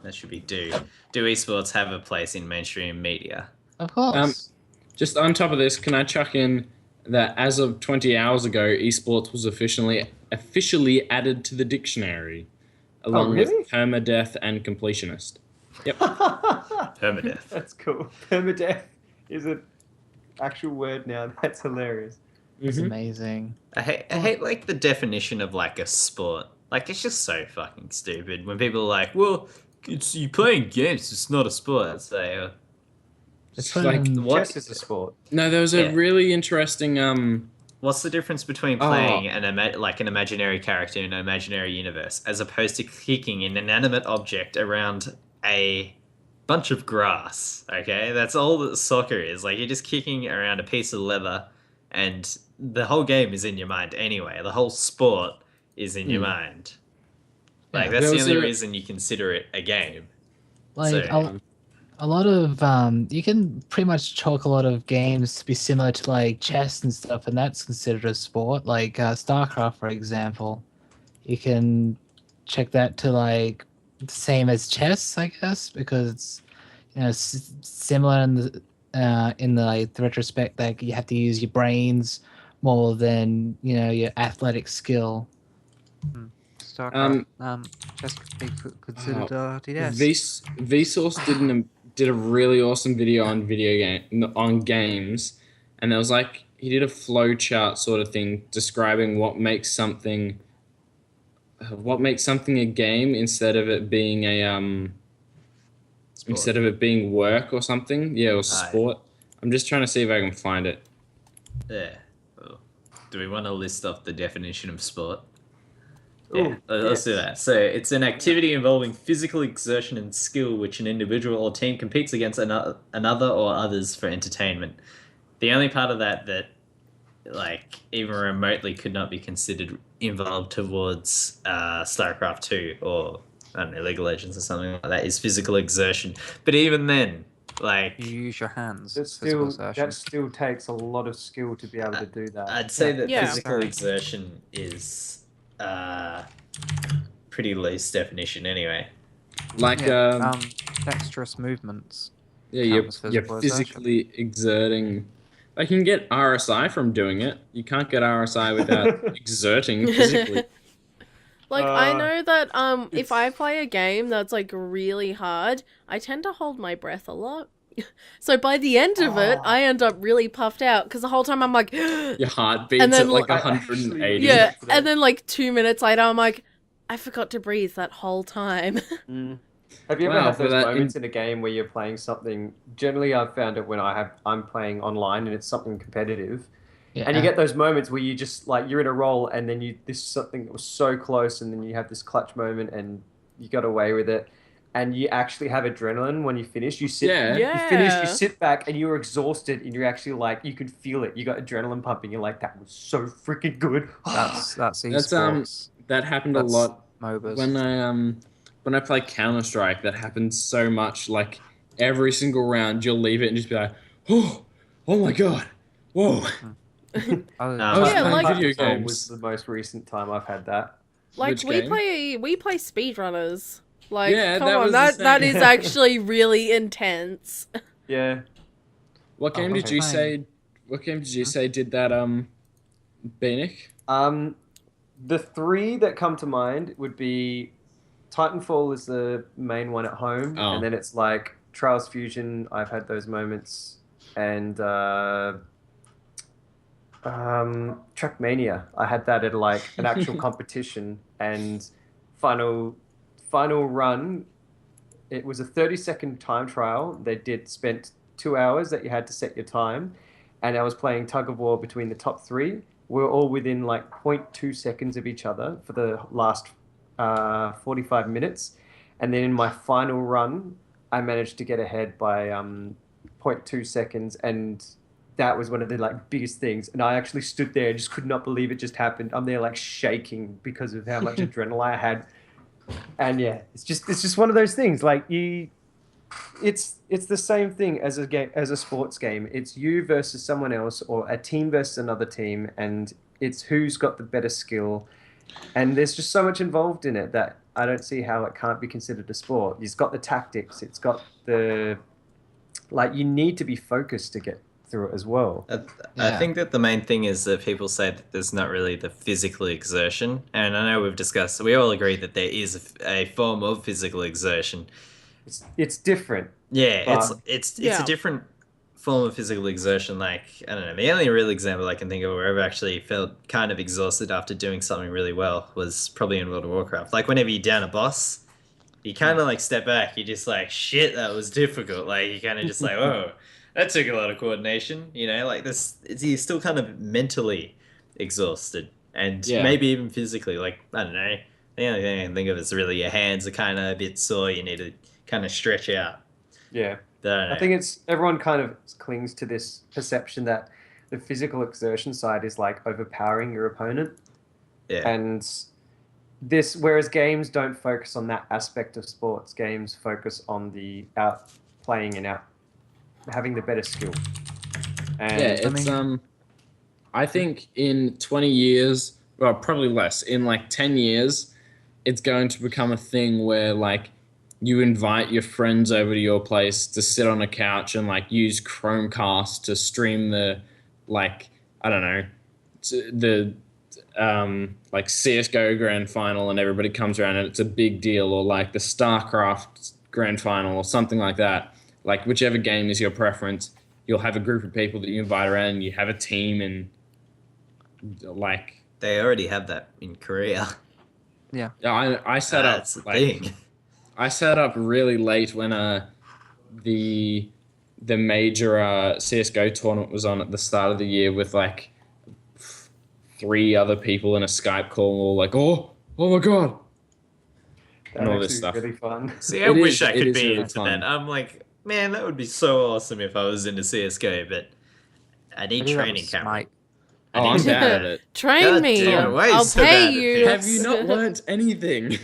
that should be do esports have a place in mainstream media? Of course. Just on top of this, can I chuck in that as of 20 hours ago, esports was officially added to the dictionary, along really? with permadeath and completionist. Yep. Permadeath. That's cool. Permadeath is an actual word now. That's hilarious. It's Mhm. amazing. I hate like the definition of like a sport. Like it's just so fucking stupid when people are like, well, it's you playing games. It's not a sport. I'd say. It's like when What? Chess is a sport. no, there was a Yeah. really interesting. What's the difference between Oh. playing like an imaginary character in an imaginary universe as opposed to kicking an inanimate object around a bunch of grass? Okay, that's all that soccer is. Like you're just kicking around a piece of leather, and the whole game is in your mind anyway. The whole sport is in your mind. Like Yeah. that's There the was only a- reason you consider it a game. like So- a lot of you can pretty much chalk a lot of games to be similar to like chess and stuff, and that's considered a sport. Like StarCraft, for example, you can check that to like the same as chess, I guess, because it's similar in the like the retrospect that you have to use your brains more than your athletic skill. StarCraft, chess could be considered RTS. Vsauce did a really awesome video on games, and there was like he did a flow chart sort of thing describing what makes something a game instead of it being work or something. Yeah, or sport. I'm just trying to see if I can find it. Yeah. Well, do we want to list off the definition of sport? Ooh, Yeah, let's do yes. that. So it's an activity involving physical exertion and skill which an individual or team competes against another or others for entertainment. The only part of that like even remotely could not be considered involved towards StarCraft 2 or I don't know, League of Legends or something like that is physical exertion. But even then, like You use your hands. That physical still exertion. that still takes a lot of skill to be able to do that. I'd say that Yeah. physical exertion is pretty loose definition anyway. Like Yeah, dexterous movements. yeah, count you're as physical exertion. physically exerting. I can get RSI from doing it. You can't get RSI without exerting physically. Like I Uh, know that if I play a game that's like really hard, I tend to hold my breath a lot. So by the end of it, I end up really puffed out because the whole time I'm like, Your heart beats And then, at like like, 180. yeah, and then like 2 minutes later, I'm like, I forgot to breathe that whole time. Mm. Have you ever Wow, had for those that moments in a game where you're playing something? Generally, I've found it when I'm playing online and it's something competitive, Yeah. and you get those moments where you just like you're in a role and then this is something that was so close and then you have this clutch moment and you got away with it, and you actually have adrenaline when you finish. You sit, Yeah. you finish, you Yeah. sit back and you're exhausted and you're actually like you can feel it. You got adrenaline pumping. You're like that was so freaking good. That's That's esports. that happened That's a lot MOBAs. when I play Counter-Strike. That happens so much. Like every single round, you'll leave it and just be like, oh my god, whoa. Oh, Yeah, like- video Titanfall games. was the most recent time I've had that. Like Which we game? play speedrunners. Like Yeah, come that on, was the that same. is actually really intense. Yeah. What game did okay. you say? What game did you say did that? Beatnik? The three that come to mind would be Titanfall is the main one at home, Oh. and then it's like Trials Fusion. I've had those moments, and Trackmania. I had that at like an actual competition, and final run. It was a 30-second time trial. Spent 2 hours that you had to set your time, and I was playing tug of war between the top three. We were all within like 0.2 seconds of each other for the last 45 minutes, and then in my final run, I managed to get ahead by 0.2 seconds, and that was one of the like biggest things. And I actually stood there and just could not believe it just happened. I'm there like shaking because of how much adrenaline I had. And yeah, it's just one of those things. Like it's the same thing as a game, as a sports game. It's you versus someone else, or a team versus another team, and it's who's got the better skill. And there's just so much involved in it that I don't see how it can't be considered a sport. It's got the tactics. It's got the you need to be focused to get through it as well. I Yeah. think that the main thing is that people say that there's not really the physical exertion, and I know we all agree that there is a form of physical exertion. It's different. Yeah, But- it's Yeah. a different form of physical exertion. Like I don't know, the only real example I can think of where I've actually felt kind of exhausted after doing something really well was probably in World of Warcraft. Like whenever you down a boss, you kind of like step back. You're just like, shit, that was difficult. Like you kind of just like, oh, that took a lot of coordination. You know, like this, you're still kind of mentally exhausted, and Yeah. maybe even physically. Like I don't know. The only thing I can think of is really your hands are kind of a bit sore. You need to kind of stretch out. Yeah. But I don't know. I think it's everyone kind of clings to this perception that the physical exertion side is like overpowering your opponent. Yeah. And this, whereas games don't focus on that aspect of sports, games focus on the out playing and out having the better skill. And Yeah, it's I think in 20 years, well, probably less, in like 10 years, it's going to become a thing where like you invite your friends over to your place to sit on a couch and like use Chromecast to stream the like I don't know the like CS:GO grand final, and everybody comes around and it's a big deal, or like the StarCraft grand final or something like that. Like whichever game is your preference, you'll have a group of people that you invite around and you have a team, and like They already have that in Korea. I set up That's the like thing. I set up really late when the major CS:GO tournament was on at the start of the year with like 3 other people in a Skype call, all like, oh my god, and all this stuff. really fun. See, I It wish is- I it could is be really into fun. that. I'm like, man, that would be so awesome if I was into CS:GO, but I need Maybe that training, was Cameron. Smite. Oh, I'm bad at it. Train God me. damn it, why are you I'll so pay bad at you. this? Have you not learnt anything?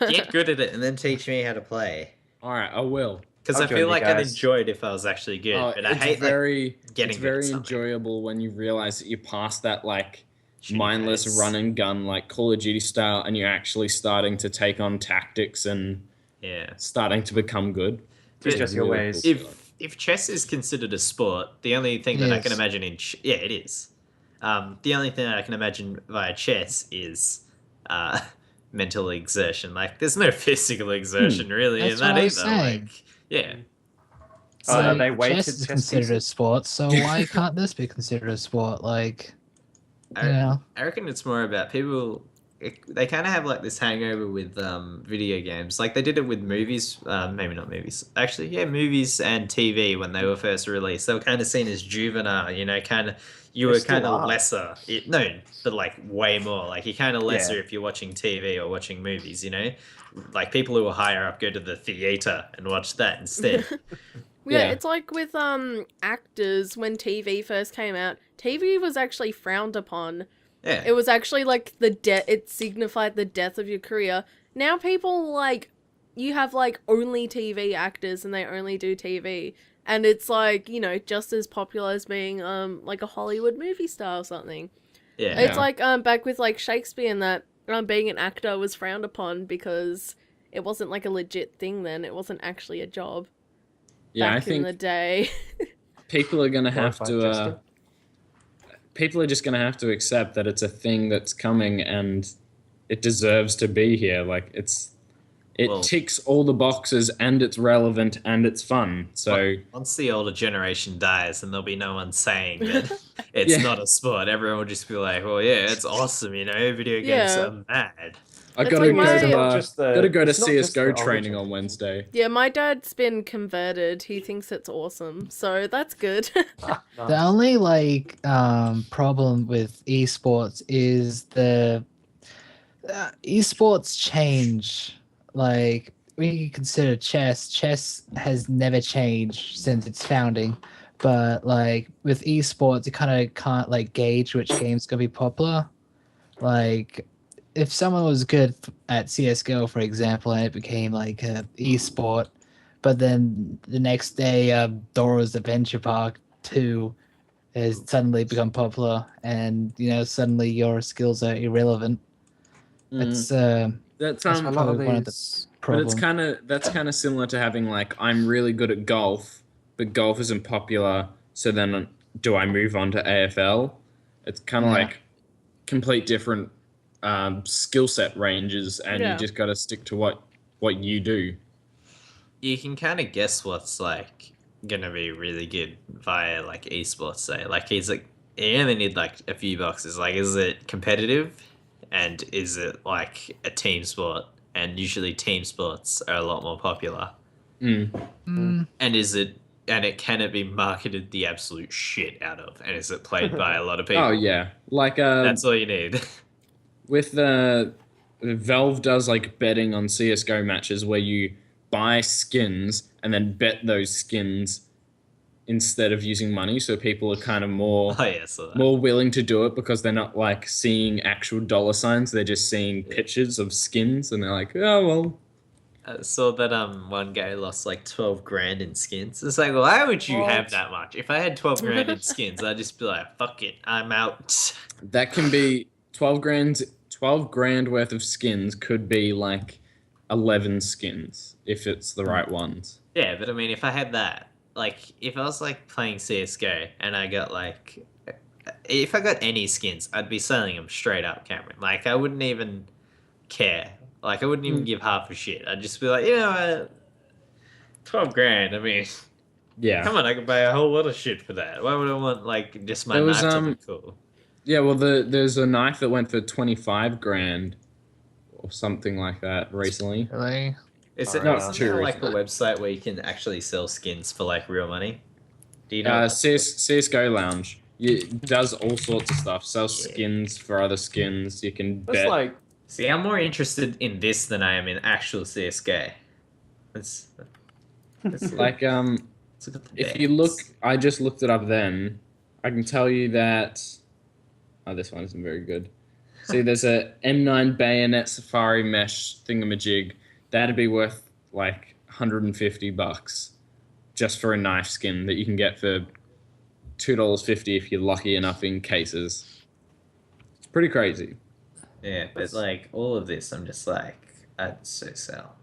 Get good at it and then teach me how to play. All right, I will. Because I'll I join feel you like I'd guys. enjoy it if I was actually good, Oh, but I it's hate very, getting it's good at very something. enjoyable when you realize that you're past that like Shooting mindless pace. run and gun like Call of Duty style, and you're actually starting to take on tactics and Yeah. starting to become good. It's But just your really ways. cool. If chess is considered a sport, the only thing It that I can is. imagine yeah, it is. The only thing that I can imagine via chess is mental exertion. Like, there's no physical exertion really That's in that what I was either. saying. Like, yeah. Oh, are Like, they weighted chess is chess considered a pieces? sport, so why can't this be considered a sport? Like, you know, I reckon it's more about people. They kind of have like this hangover with video games. Like they did it with movies, maybe not movies. Actually, yeah, movies and TV when they were first released. They were kind of seen as juvenile, you know, kind of. You They were still kind of are. lesser. No, but like way more. Like you're kind of lesser Yeah. if you're watching TV or watching movies, you know? Like people who are higher up go to the theater and watch that instead. Yeah, Yeah. it's like with actors when TV first came out. TV was actually frowned upon. Yeah. It was actually like it signified the death of your career. Now people like you have like only TV actors and they only do TV. And it's like, you know, just as popular as being like a Hollywood movie star or something. Yeah. It's like back with like Shakespeare and that being an actor was frowned upon because it wasn't like a legit thing then. It wasn't actually a job. Yeah, Back I think in the day. people are gonna have Glorified to. jester. People are just gonna have to accept that it's a thing that's coming and it deserves to be here. Like it Well- ticks all the boxes and it's relevant and it's fun. So Once the older generation dies, then there'll be no one saying that it's Yeah. not a sport. Everyone will just be like, well, yeah, it's awesome, you know? Video games Yeah. are mad. I It's gotta like go my- to Not just the- gotta go to it's not just CS:GO the older training on generation. Wednesday. Yeah, my dad's been converted. He thinks it's awesome. So that's good. the only like problem with esports is the esports change. Like when you consider chess, chess has never changed since its founding. But like with esports, you kind of can't like gauge which game's gonna be popular. Like if someone was good at CS:GO, for example, and it became like a esport, but then the next day, Dora's Adventure Park 2 has suddenly become popular, and you know suddenly your skills are irrelevant. It's That's that's A lot probably of one of the these. but it's problems. that's kind of similar to having like I'm really good at golf, but golf isn't popular. So then do I move on to AFL? It's kind of Yeah. like complete different skill set ranges, and Yeah. you just got to stick to what you do. You can kind of guess what's like gonna be really good via like esports, say. Like he's like, you only need like a few boxes. Like, is it competitive, and is it like a team sport? and usually team sports are a lot more popular. Mm. And can it be marketed the absolute shit out of? And is it played by a lot of people? Oh yeah, like That's all you need. with Valve does like betting on CS:GO matches where you buy skins and then bet those skins instead of using money, so people are kind of more Oh yeah, so that. more willing to do it because they're not like seeing actual dollar signs, they're just seeing pictures of skins and they're like, oh well. I saw that one guy lost like 12 grand in skins. It's like, why would you have that much? If I had 12 grand in skins, I'd just be like, fuck it, I'm out. That can be 12 grand worth of skins could be like 11 skins if it's the right ones. Yeah, but I mean, if I had that, like, if I was like playing CSGO and I got like, if I got any skins, I'd be selling them straight up, Cameron. Like, I wouldn't even care. Like, I wouldn't even give half a shit. I'd just be like, 12 grand. I mean, Yeah. come on, I could buy a whole lot of shit for that. Why would I want like just my There was, knife to look cool? Yeah, well, there's a knife that went for 25 grand or something like that recently. Really? Is it No, isn't true. there like a website where you can actually sell skins for like real money? Do you know? CS:GO Lounge. It does all sorts of stuff. Sells skins for other skins. You can That's bet. like See, I'm more interested in this than I am in actual CS:GO. Let's Like let's look at the if you decks. look, I just looked it up then. I can tell you that. Oh, this one isn't very good. See, there's a M9 bayonet safari mesh thingamajig. That'd be worth like $150 just for a knife skin that you can get for $2.50 if you're lucky enough in cases. It's pretty crazy. Yeah, but like all of this, I'm just like, I'd so sell.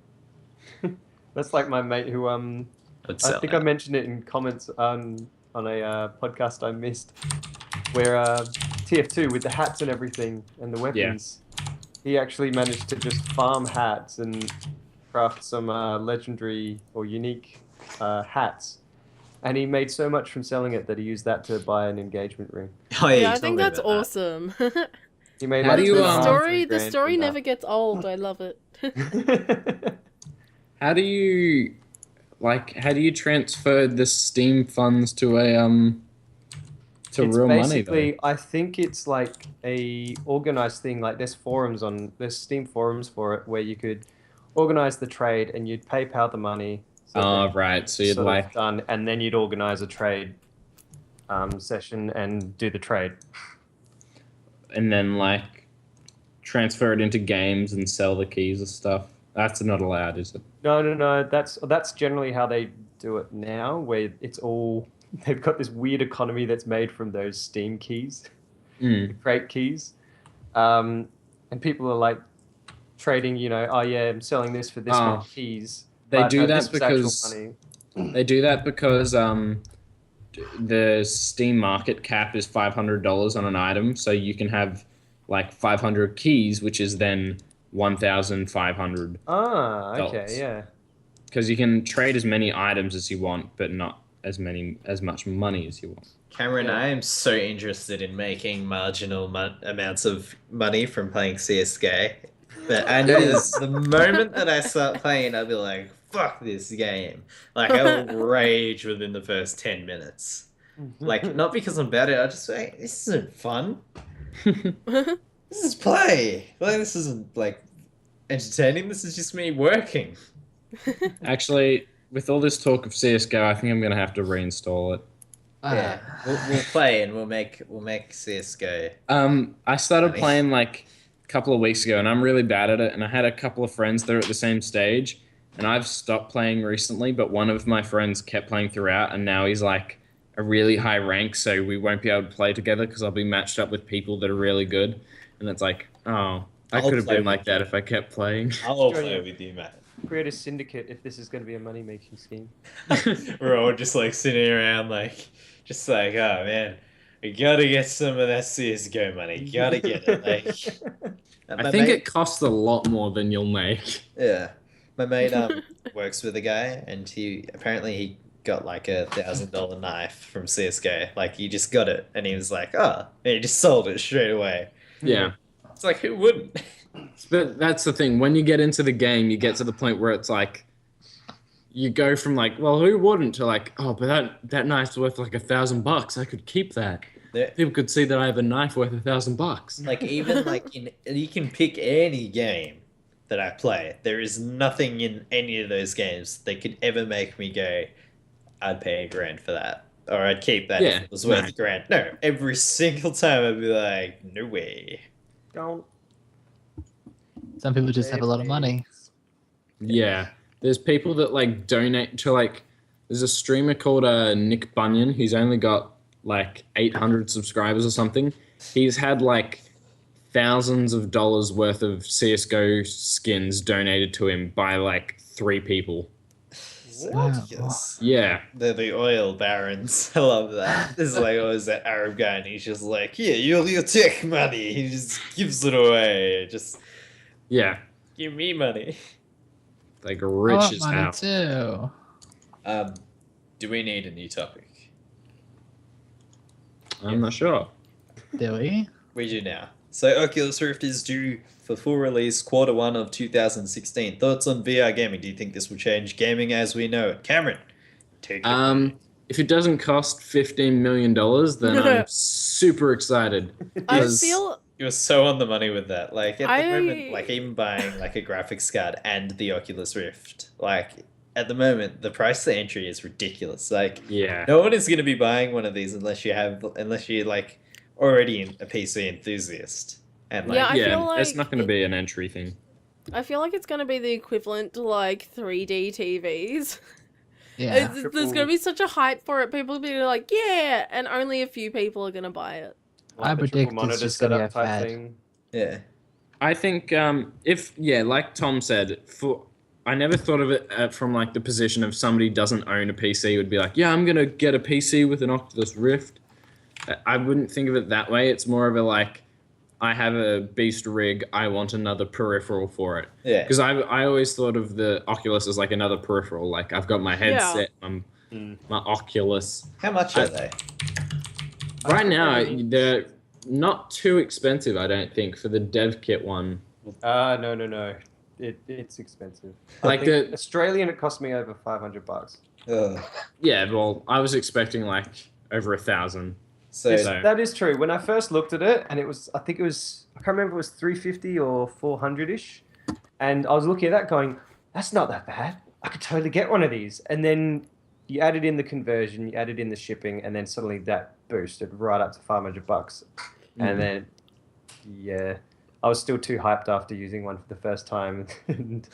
that's like my mate who I'd sell I think that. I mentioned it in comments on a podcast I missed, where TF2 with the hats and everything and the weapons, he actually managed to just farm hats and craft some legendary or unique hats, and he made so much from selling it that he used that to buy an engagement ring. Oh, Yeah, you I told think me that's about that. awesome. He made How like do you, the 2.5, story, the 3 story grand never gets old. I love it. from that. How do you transfer the Steam funds to a to It's real money though? basically, I think it's like a organized thing. Like there's Steam forums for it where you could organize the trade and you'd PayPal the money. So Oh, that right. So it's you'd sort of like done, and then you'd organize a trade session and do the trade. and then like transfer it into games and sell the keys and stuff. That's not allowed, is it? No. That's generally how they do it now, where it's all they've got this weird economy that's made from those Steam keys, crate keys, and people are like trading. Oh yeah, I'm selling this for this many keys. They But do no, that this was actual because money. they do that because the Steam market cap is $500 on an item, so you can have like 500 keys, which is then 1,500. Ah, okay, dollars. yeah. Because you can trade as many items as you want, but not as much money as you want. Cameron, Yeah. I am so interested in making marginal amounts of money from playing CS:GO. But I know the moment that I start playing, I'll be like, fuck this game. Like, I will rage within the first 10 minutes. Like, not because I'm bad at it, I just like, this isn't fun. This is play. Like, this isn't, like, entertaining. This is just me working. Actually, with all this talk of CS:GO, I think I'm gonna have to reinstall it. Yeah, we'll play and we'll make CS:GO. I started Funny. playing like a couple of weeks ago, and I'm really bad at it. And I had a couple of friends that are at the same stage, and I've stopped playing recently. But one of my friends kept playing throughout, and now he's like a really high rank, so we won't be able to play together because I'll be matched up with people that are really good. And it's like, oh, I I'll could have play been like with that you. if I kept playing. I'll Sure, play yeah. with you, Matt. Create a syndicate if this is going to be a money-making scheme. We're all just like sitting around, like, just like, oh man, we gotta get some of that CS:GO money. Gotta get it. Like, I think it costs a lot more than you'll make. Yeah, my mate works with a guy, and he got like $1,000 knife from CS:GO. Like, he just got it, and he was like, oh, and he just sold it straight away. Yeah. It's like, who wouldn't? But that's the thing. When you get into the game, you get to the point where it's like, you go from like, well, who wouldn't, to like, oh, but that knife's worth like $1,000. I could keep that. People could see that I have a knife worth $1,000. Like even like you can pick any game that I play. There is nothing in any of those games that could ever make me go, I'd pay $1,000 for that. Or I'd keep that if it was worth $1,000. No, every single time I'd be like, no way. Don't. Some people just have a lot of money. Yeah. There's people that like donate to like, there's a streamer called Nick Bunyan who's only got like 800 subscribers or something. He's had like thousands of dollars worth of CSGO skins donated to him by like 3 people. Ridiculous. Yeah. They're the oil barons. I love that. This is like always that Arab guy, and he's just like, yeah, your tech money. He just gives it away. Just give me money. Like rich as money hell. too. Do we need a new topic? I'm not sure. Do we? We do now. So Oculus Rift is due for full release Q1 of 2016. Thoughts on VR gaming? Do you think this will change gaming as we know it? Cameron, take it. If it doesn't cost $15 million, then I'm super excited. I feel You're so on the money with that. Like at the moment, like even buying like a graphics card and the Oculus Rift, like at the moment, the price to entry is ridiculous. Like no one is going to be buying one of these unless you're like already a PC enthusiast. And like, I feel like it's not going to be an entry thing. I feel like it's going to be the equivalent to like 3D TVs. Yeah. There's going to be such a hype for it. People will be like, yeah, and only a few people are going to buy it. I predict it's just going to be a fad. Yeah. I think like Tom said, I never thought of it from like the position of somebody doesn't own a PC would be like, yeah, I'm going to get a PC with an Oculus Rift. I wouldn't think of it that way. It's more of a like, I have a beast rig, I want another peripheral for it. Yeah. Because I always thought of the Oculus as like another peripheral. Like I've got my headset, my Oculus. How much are they? Right now, they're not too expensive, I don't think, for the dev kit one. No. It's expensive. Like the Australian, it cost me over $500. Yeah, well, I was expecting like over 1,000. So that is true. When I first looked at it, and I can't remember if it was 350 or 400-ish, and I was looking at that going, that's not that bad. I could totally get one of these. And then you added in the conversion, you added in the shipping, and then suddenly that boosted right up to $500. And then, I was still too hyped after using one for the first time. And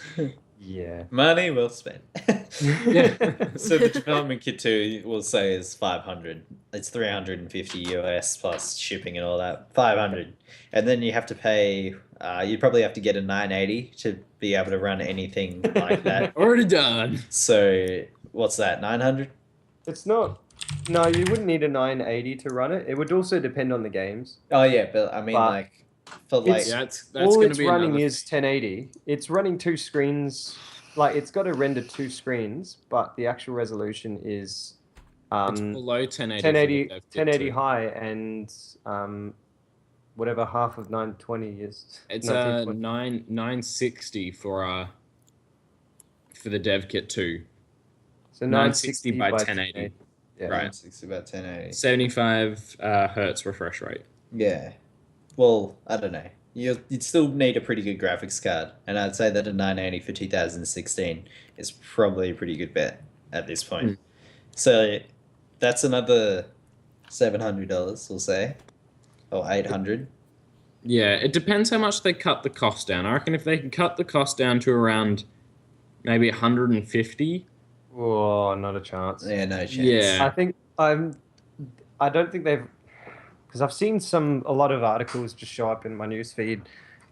money well spent. So the development kit too, we'll say, is 500. It's 350 US plus shipping and all that. 500, and then you have to pay. You probably have to get a 980 to be able to run anything like that. Already done. So what's that? 900? It's not. No, you wouldn't need a 980 to run it. It would also depend on the games. Oh yeah, but I mean that's all gonna it's be running is 1080. It's running 2 screens. Like it's got to render 2 screens, but the actual resolution is it's below 1080. 1080 high, and whatever half of 920 is. It's 960 for the dev kit too. So 960 by 1080. Yeah, right. 960 by 1080. 75 hertz refresh rate. Yeah. Well, I don't know. You'd still need a pretty good graphics card, and I'd say that a 980 for 2016 is probably a pretty good bet at this point. So that's another $700, we'll say, or $800. Yeah, it depends how much they cut the cost down. I reckon if they can cut the cost down to around maybe 150. Oh, not a chance. Yeah, no chance. Yeah, I don't think they've. Because I've seen a lot of articles just show up in my newsfeed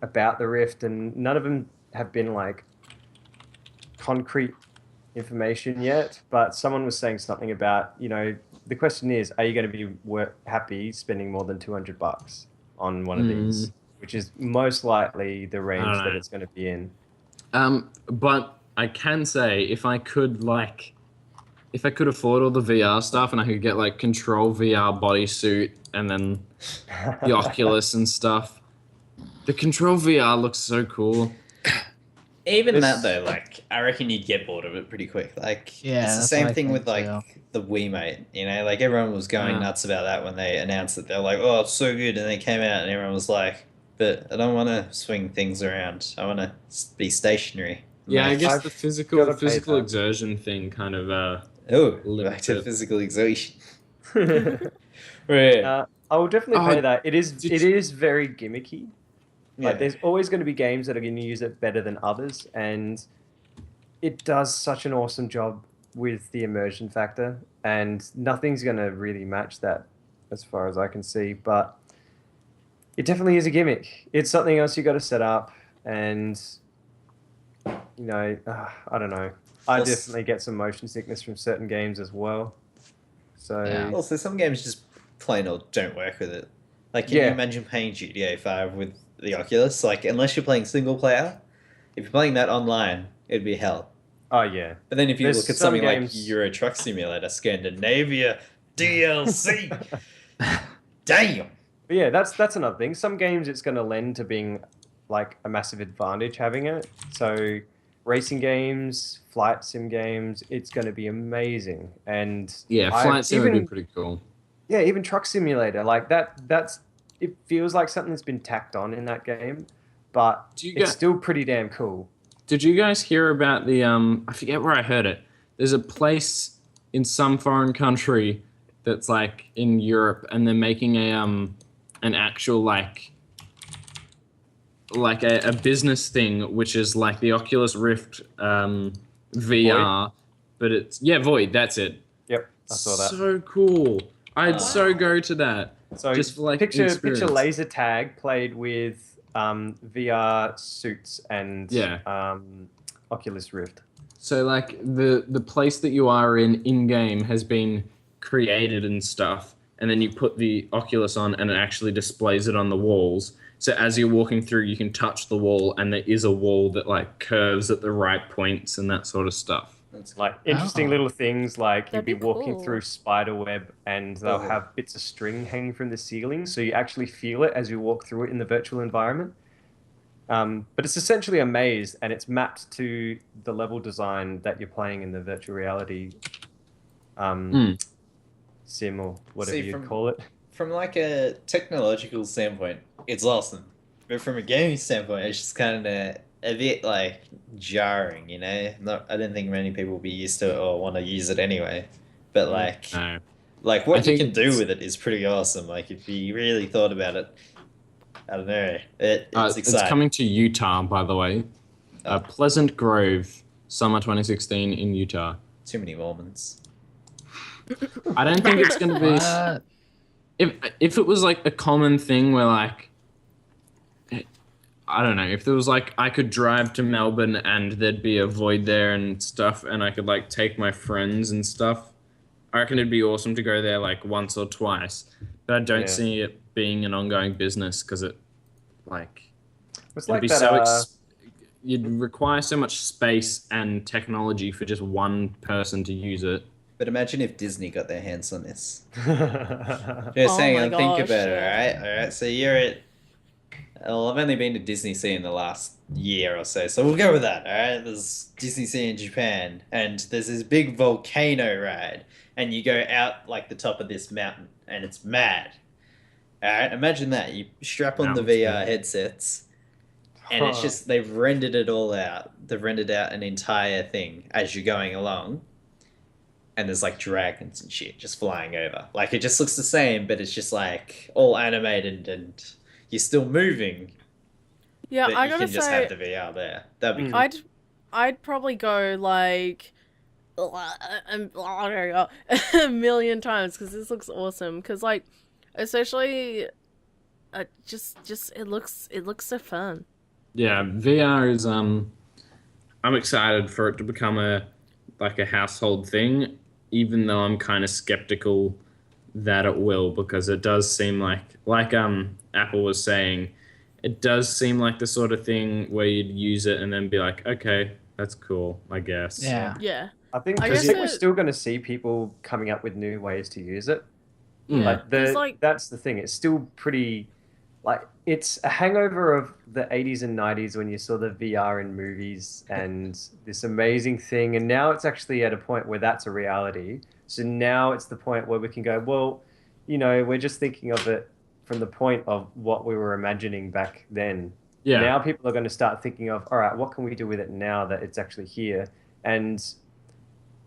about the Rift, and none of them have been like concrete information yet. But someone was saying something about, the question is, are you going to be happy spending more than $200 on one of these? Which is most likely the range that it's going to be in. But I can say if I could afford all the VR stuff and I could get like Control VR bodysuit and then the Oculus and stuff, The Control VR looks so cool. Even This- that though, like I reckon you'd get bored of it pretty quick. Like Yeah, it's the that's same what I thing with think like too. the Wiimote. You know, like everyone was going Yeah. nuts about that when they announced it. They're like, "Oh, it's so good," and they came out and everyone was like, "But I don't want to swing things around. I want to be stationary." Yeah, I Like, guess I've the gotta physical pay that. exertion thing kind of oh, Limit back to it. physical exertion. Right. I will definitely Oh, pay that. It is did it you- is very gimmicky. Like Yeah. there's always going to be games that are going to use it better than others, and it does such an awesome job with the immersion factor, and nothing's going to really match that as far as I can see. But it definitely is a gimmick. It's something else you got to set up, and you know, I don't know. I Plus- definitely get some motion sickness from certain games as well. So Yeah. Also, some games just plain old don't work with it. Like, can you Yeah. imagine playing GTA 5 with the Oculus? Like, unless you're playing single player, if you're playing that online, it'd be hell. oh yeah. But then if you There's look at some something like games- Euro Truck Simulator, Scandinavia DLC, damn. But yeah, that's another thing. Some games it's going to lend to being like a massive advantage having it. So racing games, flight sim games, it's going to be amazing. And yeah, I- flight sim would be even pretty cool. yeah, even truck simulator like that's it feels like something that's been tacked on in that game, but Do you it's get- still pretty damn cool. Did you guys hear about the I forget where I heard it. There's a place in some foreign country that's like in Europe, and they're making a an actual like a business thing, which is like the Oculus Rift VR, but it's Void, that's it. Yep, I saw that. So cool. I'd so go to that. So just for, like, picture experience. laser tag played with VR suits and Yeah. Oculus Rift. So like the place that you are in game has been created and stuff, and then you put the Oculus on and it actually displays it on the walls. So as you're walking through, you can touch the wall, and there is a wall that like curves at the right points and that sort of stuff. That's Like interesting Oh. little things like That'd you'd be be walking cool. through spider web and they'll Oh. have bits of string hanging from the ceiling, so you actually feel it as you walk through it in the virtual environment. But it's essentially a maze, and it's mapped to the level design that you're playing in the virtual reality sim or whatever See, you'd from- call it. From like a technological standpoint, it's awesome. But from a gaming standpoint, it's just kind of a bit like jarring, you know. I don't think many people will be used to it or want to use it anyway. But like, No. like I what you think can do it's- with it is pretty awesome. Like if you really thought about it, I don't know. It's exciting. It's coming to Utah, by the way. Pleasant Grove, summer 2016 in Utah. Too many Mormons. I don't think it's going to be. What? If it was like a common thing where like, I don't know, if there was like I could drive to Melbourne and there'd be a void there and stuff, and I could like take my friends and stuff, I reckon it'd be awesome to go there like once or twice. But I don't Yeah. see it being an ongoing business because it like It's it'd like be that. so you'd require so much space and technology for just one person to use it. But imagine if Disney got their hands on this. Oh Just saying, my think gosh, about it, yeah. alright? So you're at. Well, I've only been to Disney Sea in the last year or so, so we'll go with that, alright? There's Disney Sea in Japan, and there's this big volcano ride, and you go out like the top of this mountain, and it's mad. Alright, imagine that. You strap on the Mountains, VR headsets, and it's just, they've rendered it all out. They've rendered out an entire thing as you're going along. And there's like dragons and shit just flying over. Like it just looks the same, but it's just like all animated and you're still moving. Yeah, But I you gotta can just say, have the VR there. That'd be cool. I'd probably go like a million times because this looks awesome. Because like, especially, just it looks so fun. Yeah, VR is I'm excited for it to become a household thing, even though I'm kind of skeptical that it will, because it does seem like Apple was saying, it does seem like the sort of thing where you'd use it and then be like, okay, that's cool, I guess. Yeah. Yeah, I think I we're guess still going to see people coming up with new ways to use it. Mm. Like There's, like- that's the thing. It's still pretty like it's a hangover of the 80s and 90s when you saw the VR in movies and this amazing thing. And now it's actually at a point where that's a reality. So now it's the point where we can go, well, we're just thinking of it from the point of what we were imagining back then. Yeah. Now people are going to start thinking of, all right, what can we do with it now that it's actually here? And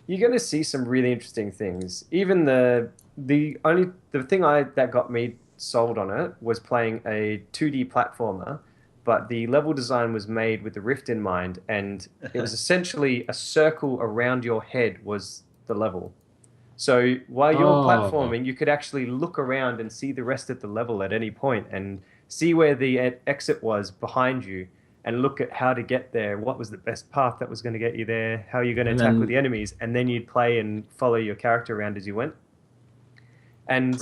you're going to see some really interesting things. Even the thing that got me sold on it was playing a 2D platformer, but the level design was made with the Rift in mind, and it was essentially a circle around your head was the level. So while you're platforming, you could actually look around and see the rest of the level at any point and see where the exit was behind you and look at how to get there, what was the best path that was going to get you there, how you're going to tackle the enemies, and then you'd play and follow your character around as you went. And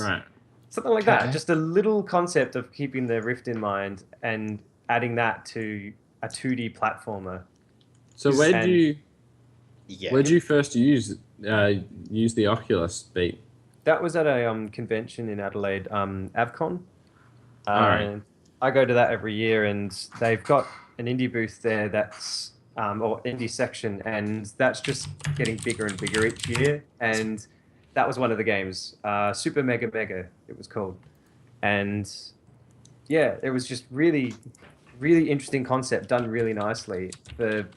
something like that, just a little concept of keeping the Rift in mind and adding that to a 2D platformer. So where'd you first use the Oculus Beat? That was at a convention in Adelaide, Avcon. Alright. I go to that every year, and they've got an indie booth there that's or indie section, and that's just getting bigger and bigger each year. And that was one of the games, Super Mega Mega, it was called. And yeah, it was just really, really interesting concept, done really nicely for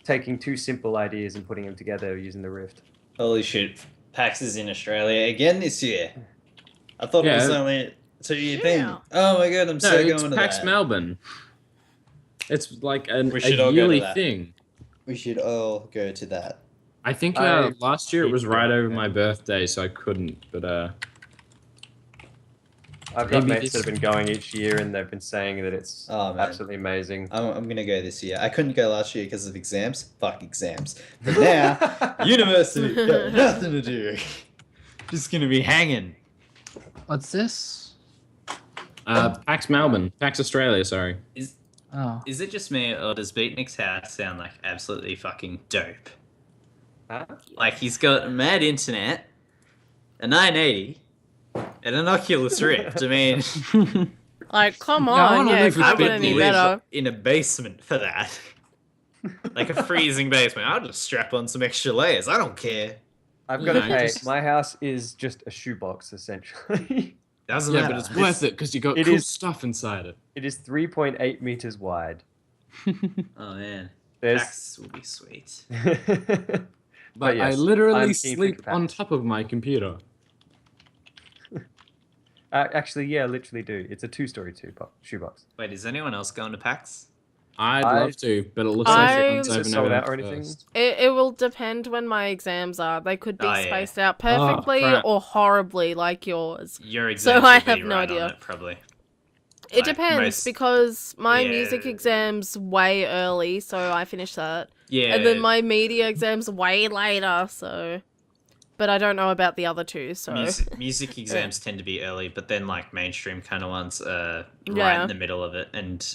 taking two simple ideas and putting them together using the Rift. Holy shit. PAX is in Australia again this year. I thought it was only a 2-year thing. Oh my god, I'm so going to PAX that. Melbourne. It's like a all yearly go to thing. We should all go to that. I think last year it was right over my birthday, so I couldn't. But I've got mates that have been going each year, and they've been saying that it's absolutely amazing. I'm going to go this year. I couldn't go last year because of exams. Fuck exams. But now, university, got nothing to do. Just going to be hanging. What's this? PAX Melbourne. PAX Australia, sorry. Is it just me, or does Beatnik's house sound like absolutely fucking dope? Huh? Like, he's got mad internet, a 980, and an Oculus Rift. I mean... Like, come on, if you I get would any live better. in a basement for that. Like a freezing basement. I'll just strap on some extra layers. I don't care. I've got to pay. My house is just a shoebox, essentially. Doesn't matter. But it's worth it because you got stuff inside it. It is 3.8 meters wide. Oh, man. There's... PAX will be sweet. But yes, I literally I'm keen sleep for on PAX. top of my computer. Actually, yeah, I literally do. It's a 2-story shoebox. Wait, is anyone else going to PAX? I'd love to, but it looks like it's Is it over sold out or November anything? 1st. It will depend when my exams are. They could be Oh, yeah. spaced out perfectly crap. or horribly like yours. Your exams I will be have no right on idea. it, probably. It Like, depends most- because my Yeah. music exam's way early, so I finished that. Yeah. And then my media exam's way later, so... But I don't know about the other two, so... Music exams tend to be early, but then, like, mainstream kind of ones are right Yeah. in the middle of it. And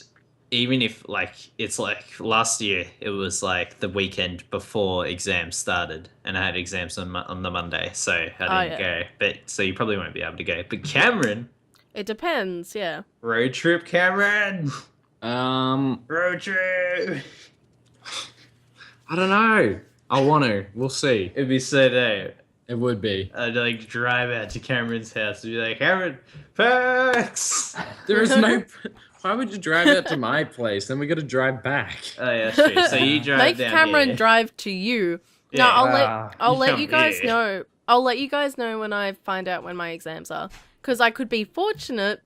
even if, like, it's like last year, it was, like, the weekend before exams started, and I had exams on the Monday, so I didn't go. But so you probably won't be able to go. But Cameron... It depends, yeah. Road trip, Cameron! Road trip! I don't know. I want to. We'll see. It'd be so dope. It would be. I'd like drive out to Cameron's house and be like, Cameron, PAX! There is no. Why would you drive out to my place? Then we got to drive back. Oh yeah, true. So you drive Make down Cameron here. drive to you. Yeah. No, I'll you let come you guys here. know. I'll let you guys know when I find out when my exams are, because I could be fortunate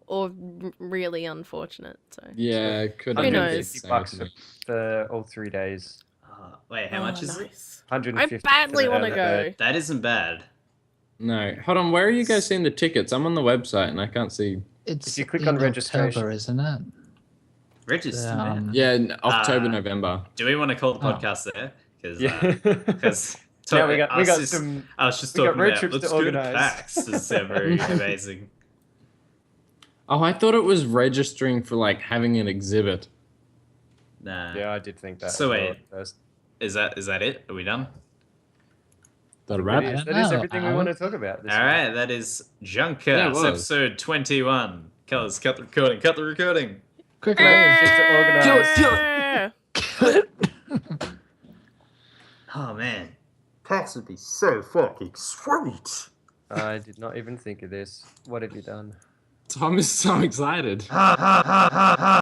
or really unfortunate. So Yeah, could Who have been knows? the $50 same. for all 3 days. Wait, how much is it? nice. 150. I badly want to go. That isn't bad. No, hold on. Where are you guys seeing the tickets? I'm on the website and I can't see. It's If you click in on registration. October, isn't it? Register, man. Yeah, October, Uh, November. Do we want to call the podcast there? Because Yeah. Yeah, we got some. I was just we got talking road about trips let's to go to organise. PAX. This is very amazing. Oh, I thought it was registering for like having an exhibit. Nah. Yeah, I did think that. So as well wait. at first. Is that it? Are we done? That a That wrap? is, don't that is know, everything we Alan. want to talk about. This All week. right, that is Yeah, it JunkCast was. episode 21. Colors, cut the recording. Cut the recording. Quickly. Shit to organize. Oh man, PAX would be so fucking sweet. I did not even think of this. What have you done? Tom is so excited.